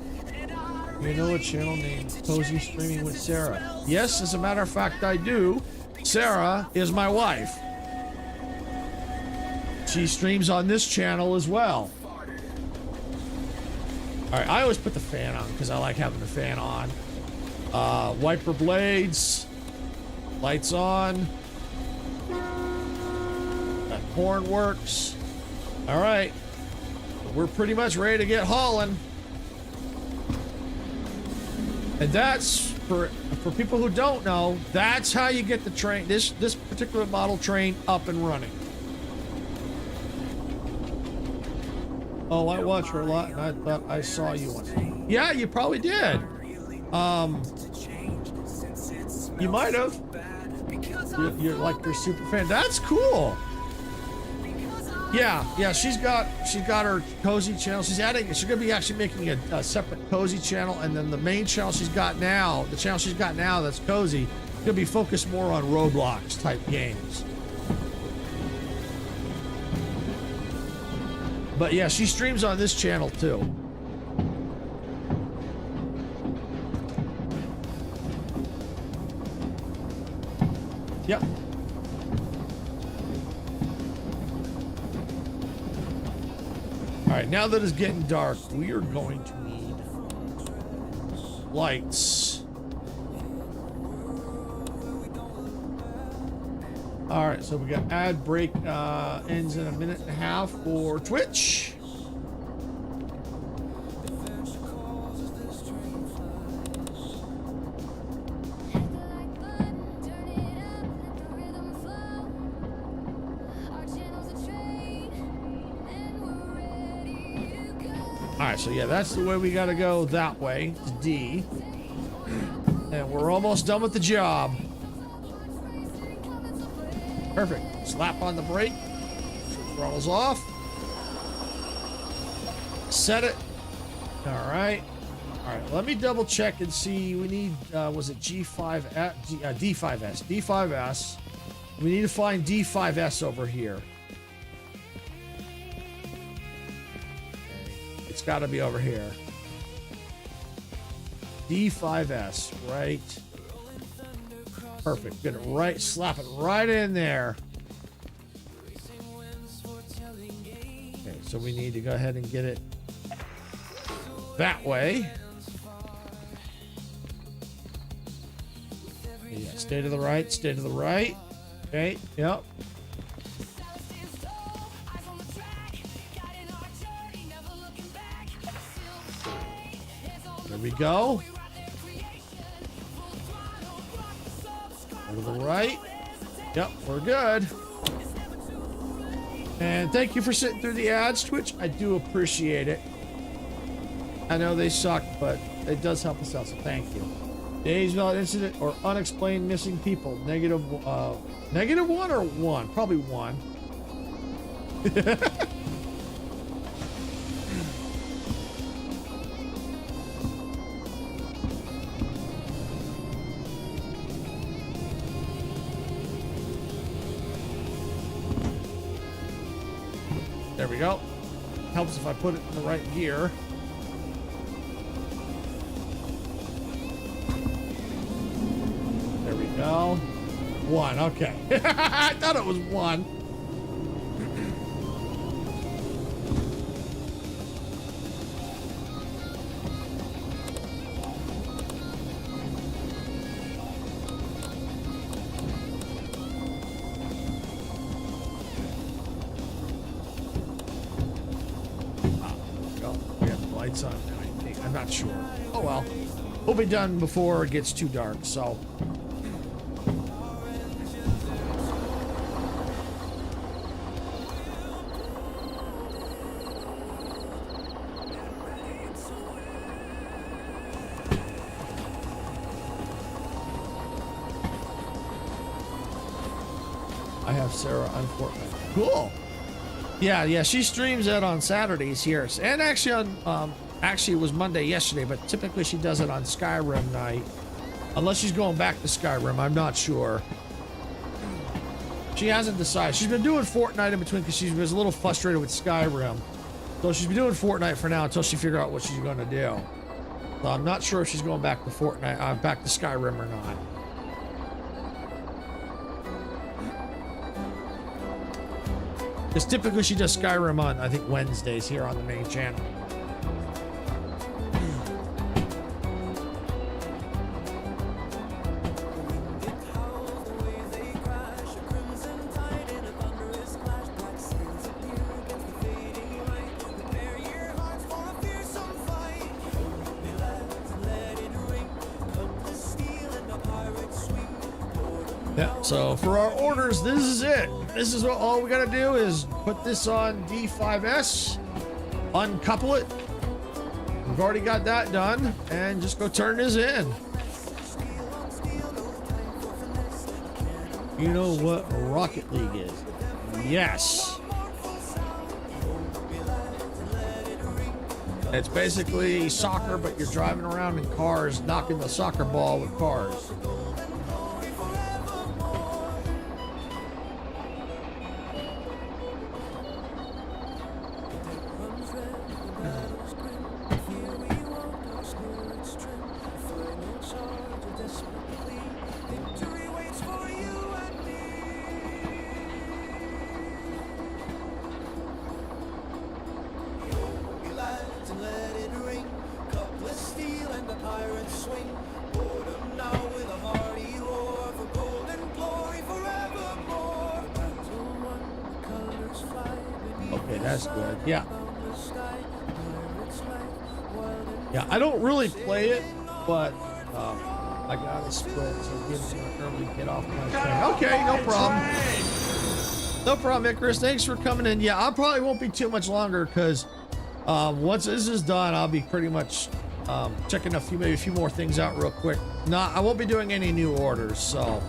You know a channel named Cozy Streaming with Sarah? Yes, as a matter of fact, I do. Sarah is my wife. She streams on this channel as well. All right, I always put the fan on because I like having the fan on. Wiper blades, lights on. That horn works. All right, we're pretty much ready to get hauling. And that's for people who don't know, that's how you get the train, this particular model train up and running. Oh, I watch her a lot, and I thought I saw you on. Yeah, you probably did. You might have. You're like your super fan. That's cool. Yeah, she's got her cozy channel. She's gonna be actually making a separate cozy channel, and then the main channel she's got now, the channel she's got now that's cozy, gonna be focused more on Roblox type games. But yeah, she streams on this channel too. Yep. All right, now that it's getting dark, we are going to need lights. All right, so we got ad break ends in a minute and a half for Twitch. All right, so yeah, that's the way we got to go, that way to D. And we're almost done with the job. Perfect. Slap on the brake. Throttles off. Set it. All right. All right, let me double check and see. We need, was it D5S? D5S. We need to find D5S over here. It's got to be over here. D5S, right? Perfect. Get it right, slap it right in there. Okay, so we need to go ahead and get it that way. Yeah, stay to the right, stay to the right. Okay, yep. There we go. To the right. Yep, we're good. And thank you for sitting through the ads, Twitch. I do appreciate it. I know they suck, but it does help us out, so thank you. Days without incident or unexplained missing people. Negative one or one? Probably one. There we go. Helps if I put it in the right gear. There we go. One, okay. I thought it was one. On, I think. I'm not sure. Oh well. We'll be done before it gets too dark, so. I have Sarah on Fortnite. Cool. Yeah, she streams that on Saturdays here, and actually on, actually it was Monday yesterday, but typically she does it on Skyrim night, unless she's going back to Skyrim. I'm not sure. She hasn't decided. She's been doing Fortnite in between because she was a little frustrated with Skyrim. So she's been doing Fortnite for now until she figures out what she's going to do. So I'm not sure if she's going back to Fortnite, back to Skyrim or not. Because typically she does Skyrim on, I think, Wednesdays here on the main channel. Yeah, so for our orders, this is it. This is what all we gotta do is put this on D5S, uncouple it. We've already got that done, and just go turn this in. You know what Rocket League is? Yes. It's basically soccer, but you're driving around in cars, knocking the soccer ball with cars. Okay, that's good. Yeah. Yeah, I don't really play it, but I got a split, so it gives me an early get off my train. Okay, no problem. No problem, Icarus. Thanks for coming in. Yeah, I probably won't be too much longer because once this is done, I'll be pretty much checking maybe a few more things out real quick. I won't be doing any new orders, so.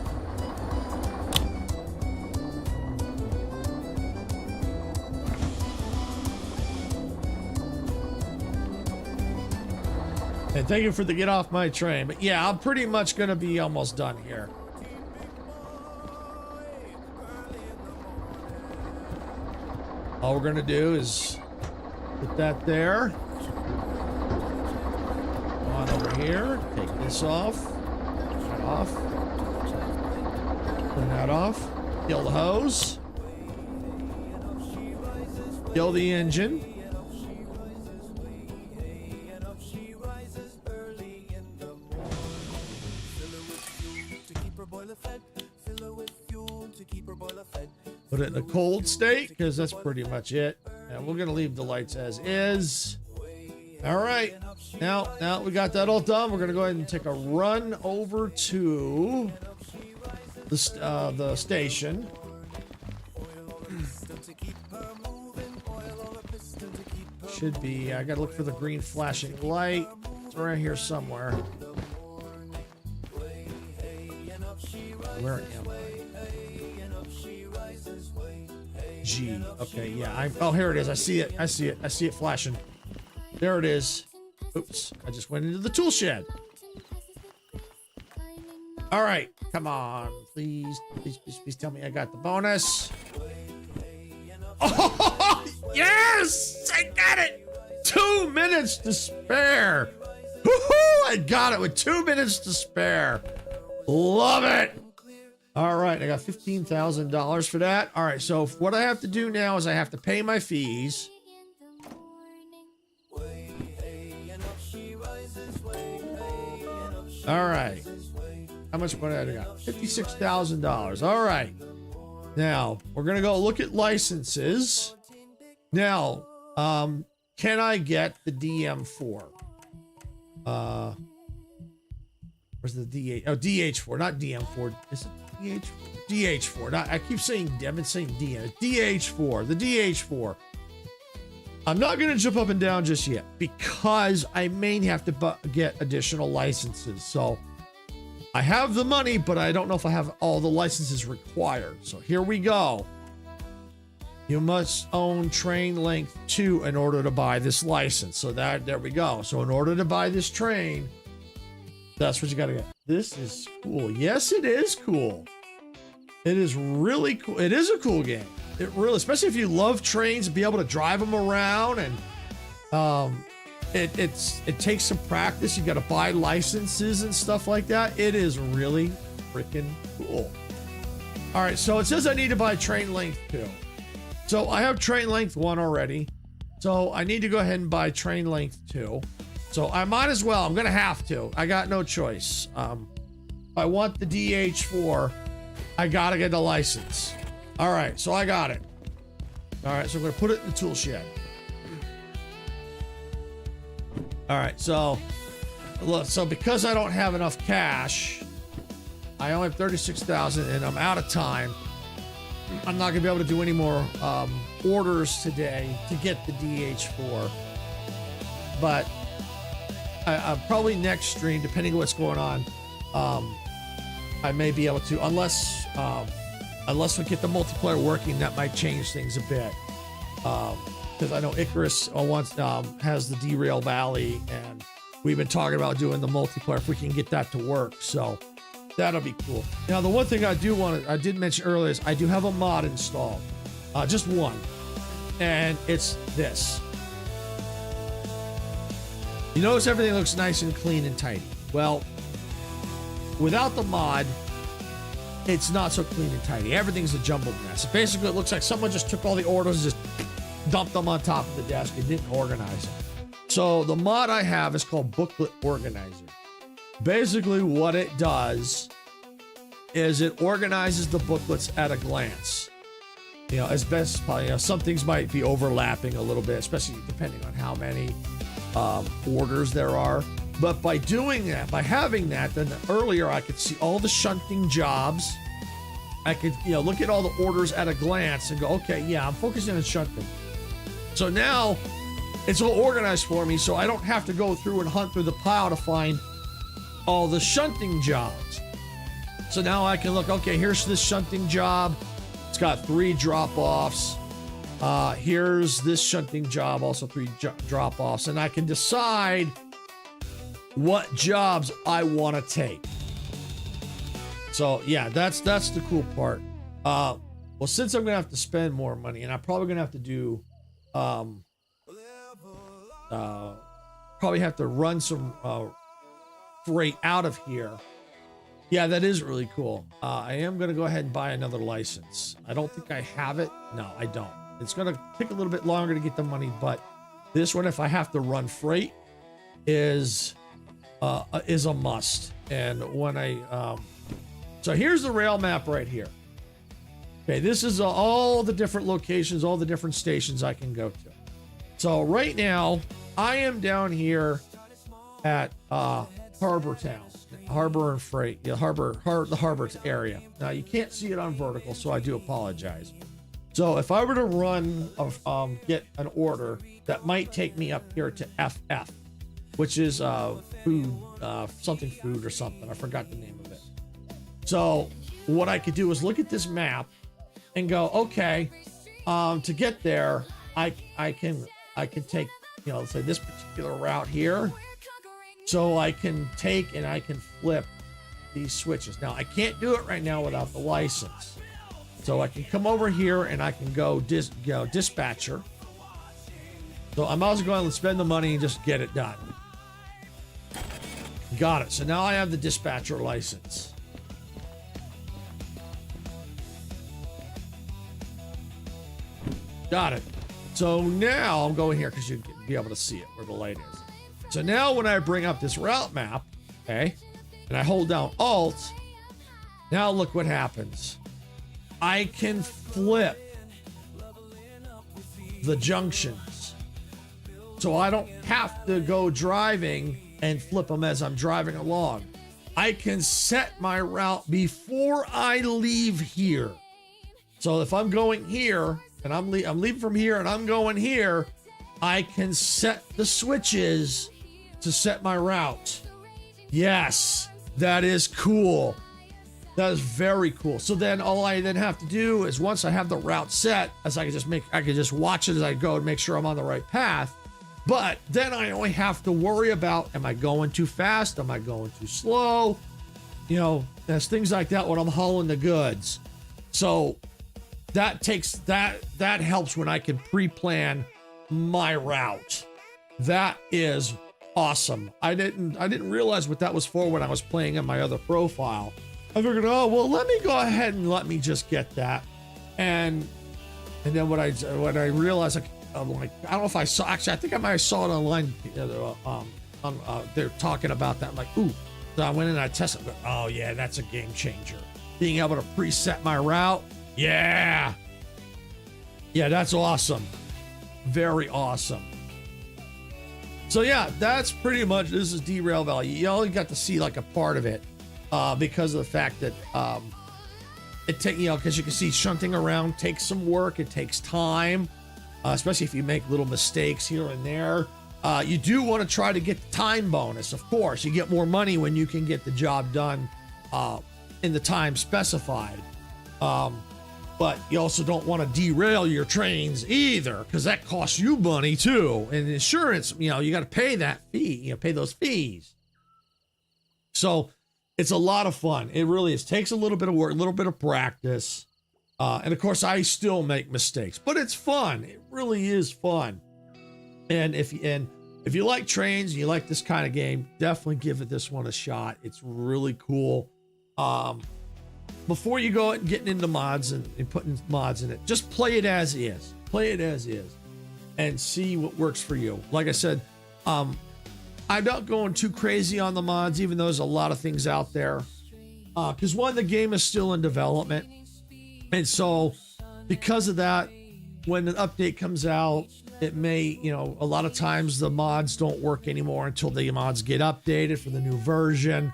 And thank you for the get off my train. But yeah, I'm pretty much going to be almost done here. All we're going to do is put that there. Go on over here. Take this off. That off. Turn that off. Kill the hose. Kill the engine. Put it in a cold state because that's pretty much it. And we're gonna leave the lights as is. All right, now we got that all done. We're gonna go ahead and take a run over to the station. Should be. I gotta look for the green flashing light. It's around here somewhere. Where am I? G. Okay, yeah. Oh, here it is. I see it. I see it. I see it flashing. There it is. Oops. I just went into the tool shed. All right. Come on. Please, please, please, please tell me I got the bonus. Oh, yes! I got it! 2 minutes to spare. Woohoo! I got it with 2 minutes to spare. Love it. All right, I got $15,000 for that. All right, so what I have to do now is I have to pay my fees. All right. How much money I got? $56,000. All right. Now, we're going to go look at licenses. Now, can I get the DM4? Where's the DH? Oh, DH4, not DM4. Is it DH4? DH4. Not, I keep saying, I've been saying DM. DH4, the DH4. I'm not going to jump up and down just yet because I may have to get additional licenses. So I have the money, but I don't know if I have all the licenses required. So here we go. You must own train length 2 in order to buy this license. So there we go. So in order to buy this train, that's what you got to get. This is cool. Yes, it is cool. It is really cool. It is a cool game. It really, especially if you love trains, be able to drive them around, and it takes some practice. You got to buy licenses and stuff like that. It is really freaking cool. All right, so it says I need to buy train length 2. So I have train length 1 already. So I need to go ahead and buy train length 2. So I might as well. I'm gonna have to. I got no choice. I want the DH4. I gotta get the license. All right, so I got it. All right, so I'm gonna put it in the tool shed. All right, so look, so because I don't have enough cash, I only have 36,000 and I'm out of time. I'm not gonna be able to do any more orders today to get the DH4, but I probably next stream, depending on what's going on, I may be able to, unless we get the multiplayer working, that might change things a bit. Because I know Icarus has the Derail Valley, and we've been talking about doing the multiplayer if we can get that to work. So that'll be cool. Now, the one thing I did mention earlier is I do have a mod installed, just one, and it's this. You notice everything looks nice and clean and tidy. Well, without the mod, it's not so clean and tidy. Everything's a jumbled mess. Basically, it looks like someone just took all the orders and just dumped them on top of the desk and didn't organize them. So the mod I have is called Booklet Organizer. Basically, what it does is it organizes the booklets at a glance. You know, as best as possible. You know, some things might be overlapping a little bit, especially depending on how many orders there are. But by doing that, by having that, then earlier I could see all the shunting jobs. I could, look at all the orders at a glance and go, okay, yeah, I'm focusing on shunting. So now it's all organized for me, so I don't have to go through and hunt through the pile to find all the shunting jobs. So now I can look, okay, here's this shunting job. It's got 3 drop-offs. Here's this shunting job, also 3 drop-offs. And I can decide what jobs I want to take. So yeah, that's the cool part. Well, since I'm gonna have to spend more money, and I'm probably gonna have to do probably have to run some freight out of here. Yeah, that is really cool. I am gonna go ahead and buy another license. I don't think I have it. No, I don't. It's gonna take a little bit longer to get the money, but this one, if I have to run freight, is a must. And when so here's the rail map right here. Okay, this is all the different locations, all the different stations I can go to. So right now, I am down here at Harbor Town, Harbor and Freight, the harbor area. Now you can't see it on vertical, so I do apologize. So if I were to run, get an order, that might take me up here to FF, which is food, something food or something. I forgot the name of it. So what I could do is look at this map and go, okay, to get there, I can take, say this particular route here. So I can take and I can flip these switches. Now I can't do it right now without the license. So I can come over here and I can go dispatcher. So I might as well go and spend the money and just get it done. Got it. So now I have the dispatcher license. Got it. So now I'm going here because you'd be able to see it where the light is. So now when I bring up this route map, okay, and I hold down Alt, now look what happens. I can flip the junctions. So I don't have to go driving and flip them as I'm driving along. I can set my route before I leave here. So if I'm going here and I'm leaving from here and I'm going here, I can set the switches to set my route. Yes, that is cool. That is very cool. So then all I then have to do is once I have the route set, I can just watch it as I go and make sure I'm on the right path. But then I only have to worry about, am I going too fast? Am I going too slow? There's things like that when I'm hauling the goods. So that helps when I can pre-plan my route. That is awesome. I didn't realize what that was for when I was playing in my other profile. I figured, oh well, let me go ahead and let me just get that. And then when I realized, I'm like, I don't know if I saw, actually I think I might have saw it online. They're talking about that. I'm like, ooh. So I went in and I tested. Oh yeah, that's a game changer. Being able to preset my route. Yeah, that's awesome. Very awesome. So yeah, that's pretty much, this is Derail Valley. You only got to see like a part of it because of the fact that because you can see shunting around takes some work. It takes time, especially if you make little mistakes here and there. You do want to try to get the time bonus, of course. You get more money when you can get the job done in the time specified. But you also don't want to derail your trains either, because that costs you money too. And insurance, you got to pay that fee, pay those fees. So it's a lot of fun. It really is. Takes a little bit of work, a little bit of practice. And of course, I still make mistakes, but it's fun. It really is fun. And if you like trains and you like this kind of game, definitely give this one a shot. It's really cool. Before you go and getting into mods and putting mods in it, just play it as is. Play it as is and see what works for you. Like I said, I'm not going too crazy on the mods, even though there's a lot of things out there. Because one, the game is still in development. And so because of that, when an update comes out, it may, a lot of times the mods don't work anymore until the mods get updated for the new version.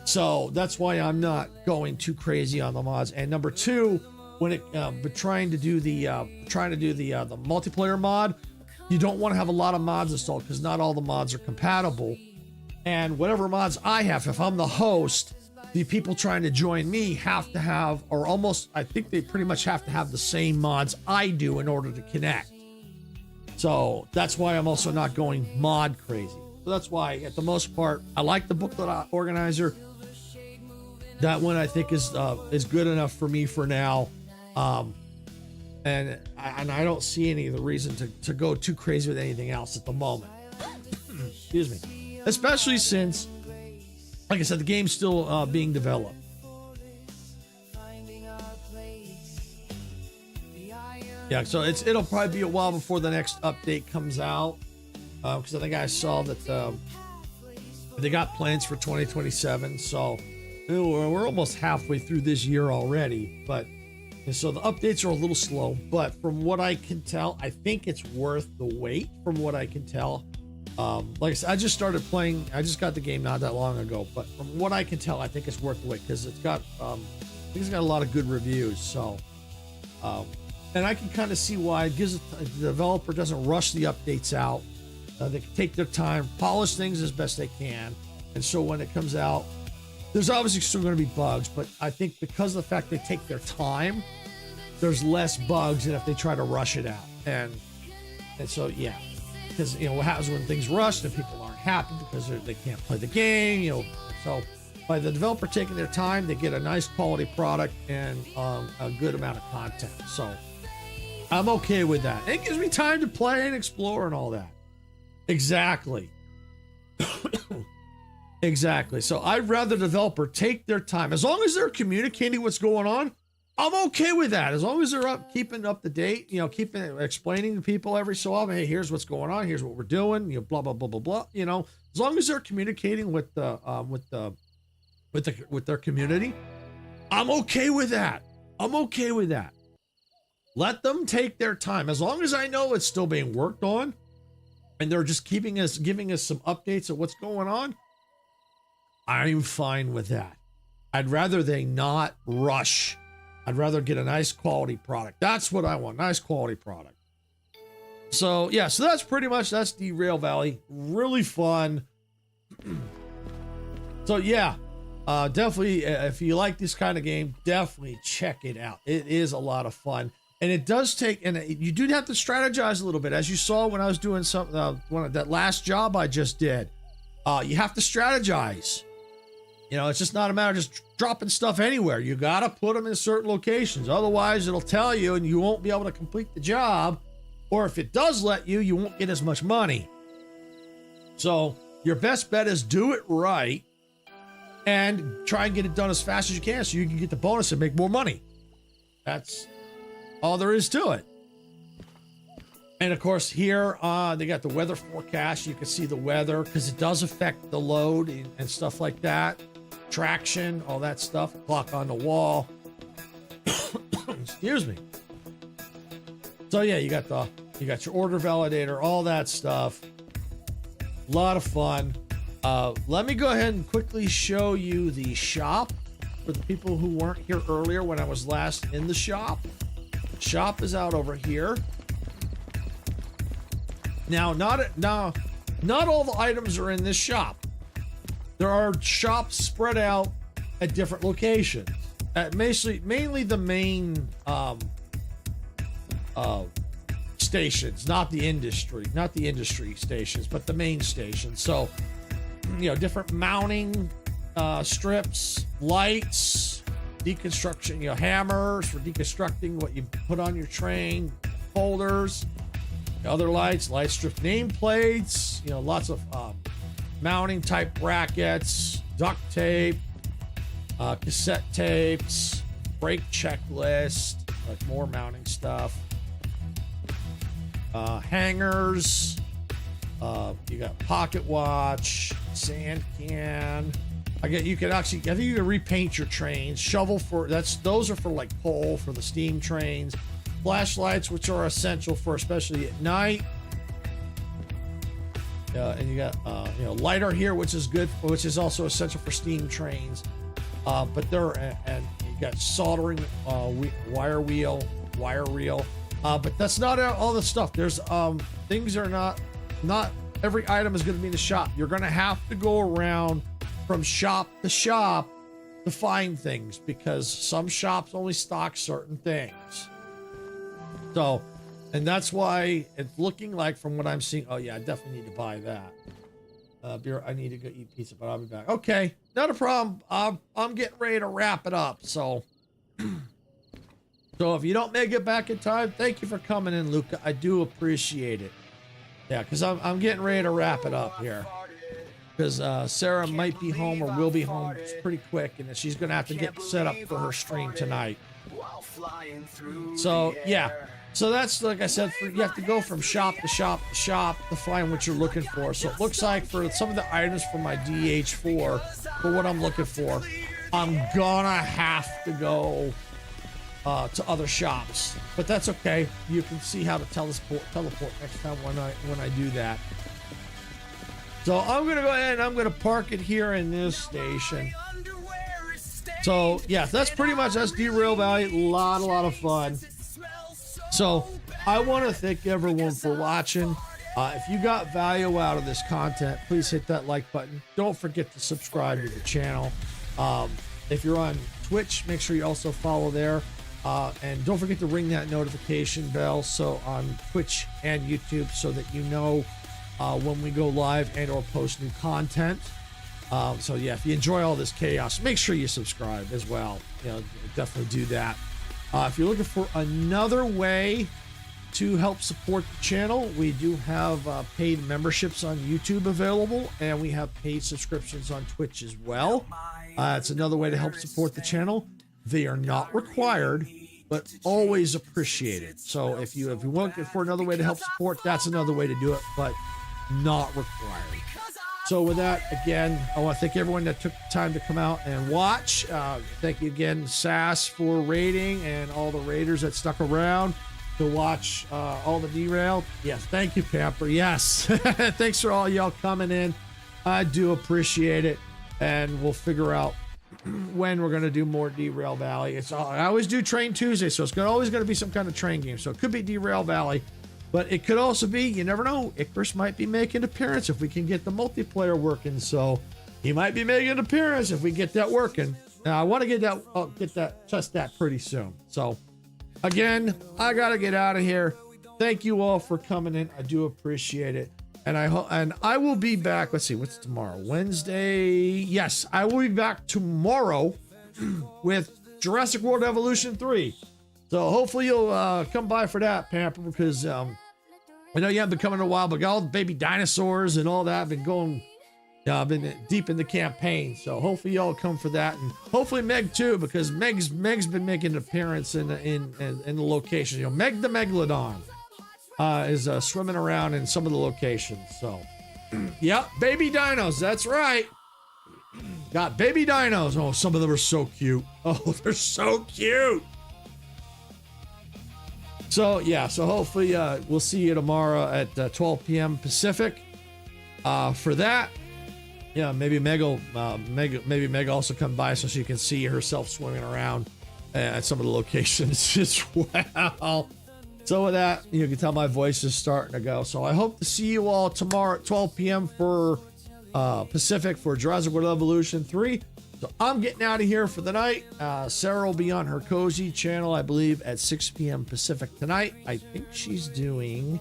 So that's why I'm not going too crazy on the mods. And number two, when trying to do the multiplayer mod, you don't want to have a lot of mods installed because not all the mods are compatible. And whatever mods I have, if I'm the host, the people trying to join me have to have, or almost, I think they pretty much have to have the same mods I do in order to connect. So that's why I'm also not going mod crazy. So that's why, at the most part, I like the booklet organizer. That one I think is good enough for me for now. And I don't see any of the reason to go too crazy with anything else at the moment. Excuse me. Especially since, like I said, the game's still being developed. Yeah, so it'll probably be a while before the next update comes out. Because I think I saw that they got plans for 2027. So we're almost halfway through this year already. And so the updates are a little slow. But from what I can tell, I think it's worth the wait from what I can tell. Like I said, I just started playing. I just got the game not that long ago. But from what I can tell, I think it's worth the wait because it's got a lot of good reviews. So, and I can kind of see why it gives the developer doesn't rush the updates out. They can take their time, polish things as best they can. And so when it comes out, there's obviously still going to be bugs, but I think because of the fact they take their time, there's less bugs than if they try to rush it out. And so, yeah, because, what happens when things rush and people aren't happy because they can't play the game, So by the developer taking their time, they get a nice quality product and a good amount of content. So I'm okay with that. It gives me time to play and explore and all that. Exactly. Exactly. So I'd rather the developer take their time. As long as they're communicating what's going on, I'm okay with that. As long as they're keeping up to date, explaining to people every so often, hey, here's what's going on, here's what we're doing, blah, blah, blah, blah, blah. As long as they're communicating with their community, I'm okay with that. I'm okay with that. Let them take their time. As long as I know it's still being worked on, and they're just giving us some updates of what's going on, I'm fine with that. I'd rather they not rush. I'd rather get a nice quality product. That's what I want, nice quality product. So yeah, so that's Derail Valley. Really fun. So yeah, definitely, if you like this kind of game, definitely check it out. It is a lot of fun. And it does take, and you do have to strategize a little bit, as you saw when I was doing that last job I just did. You have to strategize. You know, it's just not a matter of just dropping stuff anywhere. You got to put them in certain locations. Otherwise, it'll tell you and you won't be able to complete the job. Or if it does let you, you won't get as much money. So your best bet is do it right and try and get it done as fast as you can so you can get the bonus and make more money. That's all there is to it. And of course here they got the weather forecast. You can see the weather because it does affect the load and stuff like that. Traction, all that stuff. Clock on the wall. Excuse me. So yeah, you got your order validator, all that stuff. A lot of fun. Let me go ahead and quickly show you the shop for the people who weren't here earlier when I was last in the shop. Shop is out over here. Now, not all the items are in this shop. There are shops spread out at different locations. Mainly the main stations, not the industry stations, but the main stations. So, you know, different mounting strips, lights, deconstruction, you know, hammers for deconstructing what you put on your train, folders, other light strip nameplates, you know, lots of mounting type brackets, duct tape, cassette tapes, brake checklist, like more mounting stuff, hangers, you got pocket watch, sand can. I think you can repaint your trains. Shovel those are for like coal for the steam trains. Flashlights, which are essential for especially at night. And you got you know, lighter here, which is good, which is also essential for steam trains. But and you got soldering, wire reel. But that's not all the stuff. There's things are not every item is going to be in the shop. You're going to have to go around from shop to shop to find things because some shops only stock certain things. So, and that's why it's looking like from what I'm seeing. Oh yeah, I definitely need to buy that. Beer. I need to go eat pizza, but I'll be back. Okay, not a problem. I'm getting ready to wrap it up. So, so if you don't make it back in time, thank you for coming in, Luca. I do appreciate it. Yeah, because I'm getting ready to wrap it up here. Because Sarah might be home or will be home pretty quick, and she's gonna have to get set up for her stream tonight. So yeah. So that's, like I said, you have to go from shop to shop to shop to find what you're looking for. So it looks like for some of the items for my DH4, for what I'm looking for, I'm gonna have to go to other shops. But that's okay. You can see how to teleport next time when I do that. So I'm gonna go ahead and I'm gonna park it here in this station. So yeah, that's Derail Valley. A lot of fun. So I want to thank everyone for watching. If you got value out of this content, please hit that like button. Don't forget to subscribe to the channel. If you're on Twitch, make sure you also follow there. And don't forget to ring that notification bell so on Twitch and YouTube so that you know when we go live and or post new content. So yeah, if you enjoy all this chaos, make sure you subscribe as well. You know, definitely do that. If you're looking for another way to help support the channel, we do have paid memberships on YouTube available, and we have paid subscriptions on Twitch as well. It's another way to help support the channel. They are not required, but always appreciated. So if you want for another way to help support, that's another way to do it, but not required. So with that, again, I want to thank everyone that took the time to come out and watch. Thank you again, Sass, for raiding, and all the raiders that stuck around to watch all the derail. Yes, thank you, Pamper. Yes, thanks for all y'all coming in. I do appreciate it, and we'll figure out when we're going to do more Derail Valley. I always do Train Tuesday, so it's always going to be some kind of train game. So it could be Derail Valley. But it could also be, you never know, Icarus might be making an appearance if we can get the multiplayer working. So he might be making an appearance if we get that working. Now I want to test that pretty soon. So again, I got to get out of here. Thank you all for coming in. I do appreciate it. And I will be back. Let's see, what's tomorrow? Wednesday. Yes, I will be back tomorrow with Jurassic World Evolution 3. So hopefully you'll come by for that, Pamper, because I know you haven't been coming in a while, but got all the baby dinosaurs and all that. I've been going, I've been deep in the campaign. So hopefully y'all come for that, and hopefully Meg too, because Meg's been making an appearance in the location. You know, Meg the Megalodon is swimming around in some of the locations. So, yep, baby dinos. That's right. Got baby dinos. Oh, some of them are so cute. Oh, they're so cute. So yeah, so hopefully we'll see you tomorrow at 12 p.m. Pacific. For that, yeah, maybe Meg also come by so she can see herself swimming around at some of the locations as well. So with that, you can tell my voice is starting to go. So I hope to see you all tomorrow at 12 p.m. for Pacific for Jurassic World Evolution 3. So I'm getting out of here for the night. Sarah will be on her cozy channel, I believe, at 6 p.m. Pacific tonight. I think she's doing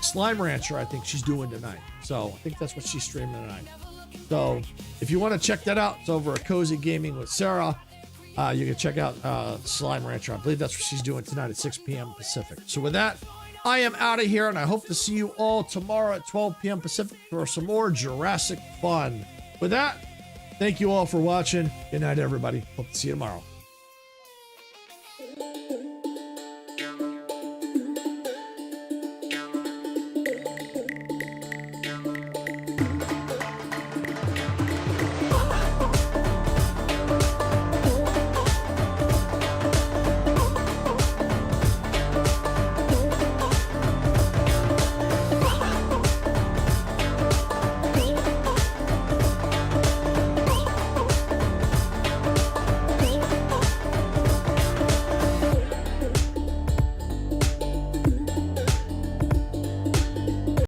Slime Rancher. I think she's doing tonight. So I think that's what she's streaming tonight. So if you want to check that out, it's over at Cozy Gaming with Sarah. You can check out Slime Rancher. I believe that's what she's doing tonight at 6 p.m. Pacific. So with that, I am out of here, and I hope to see you all tomorrow at 12 p.m. Pacific for some more Jurassic fun. With that, thank you all for watching. Good night, everybody. Hope to see you tomorrow.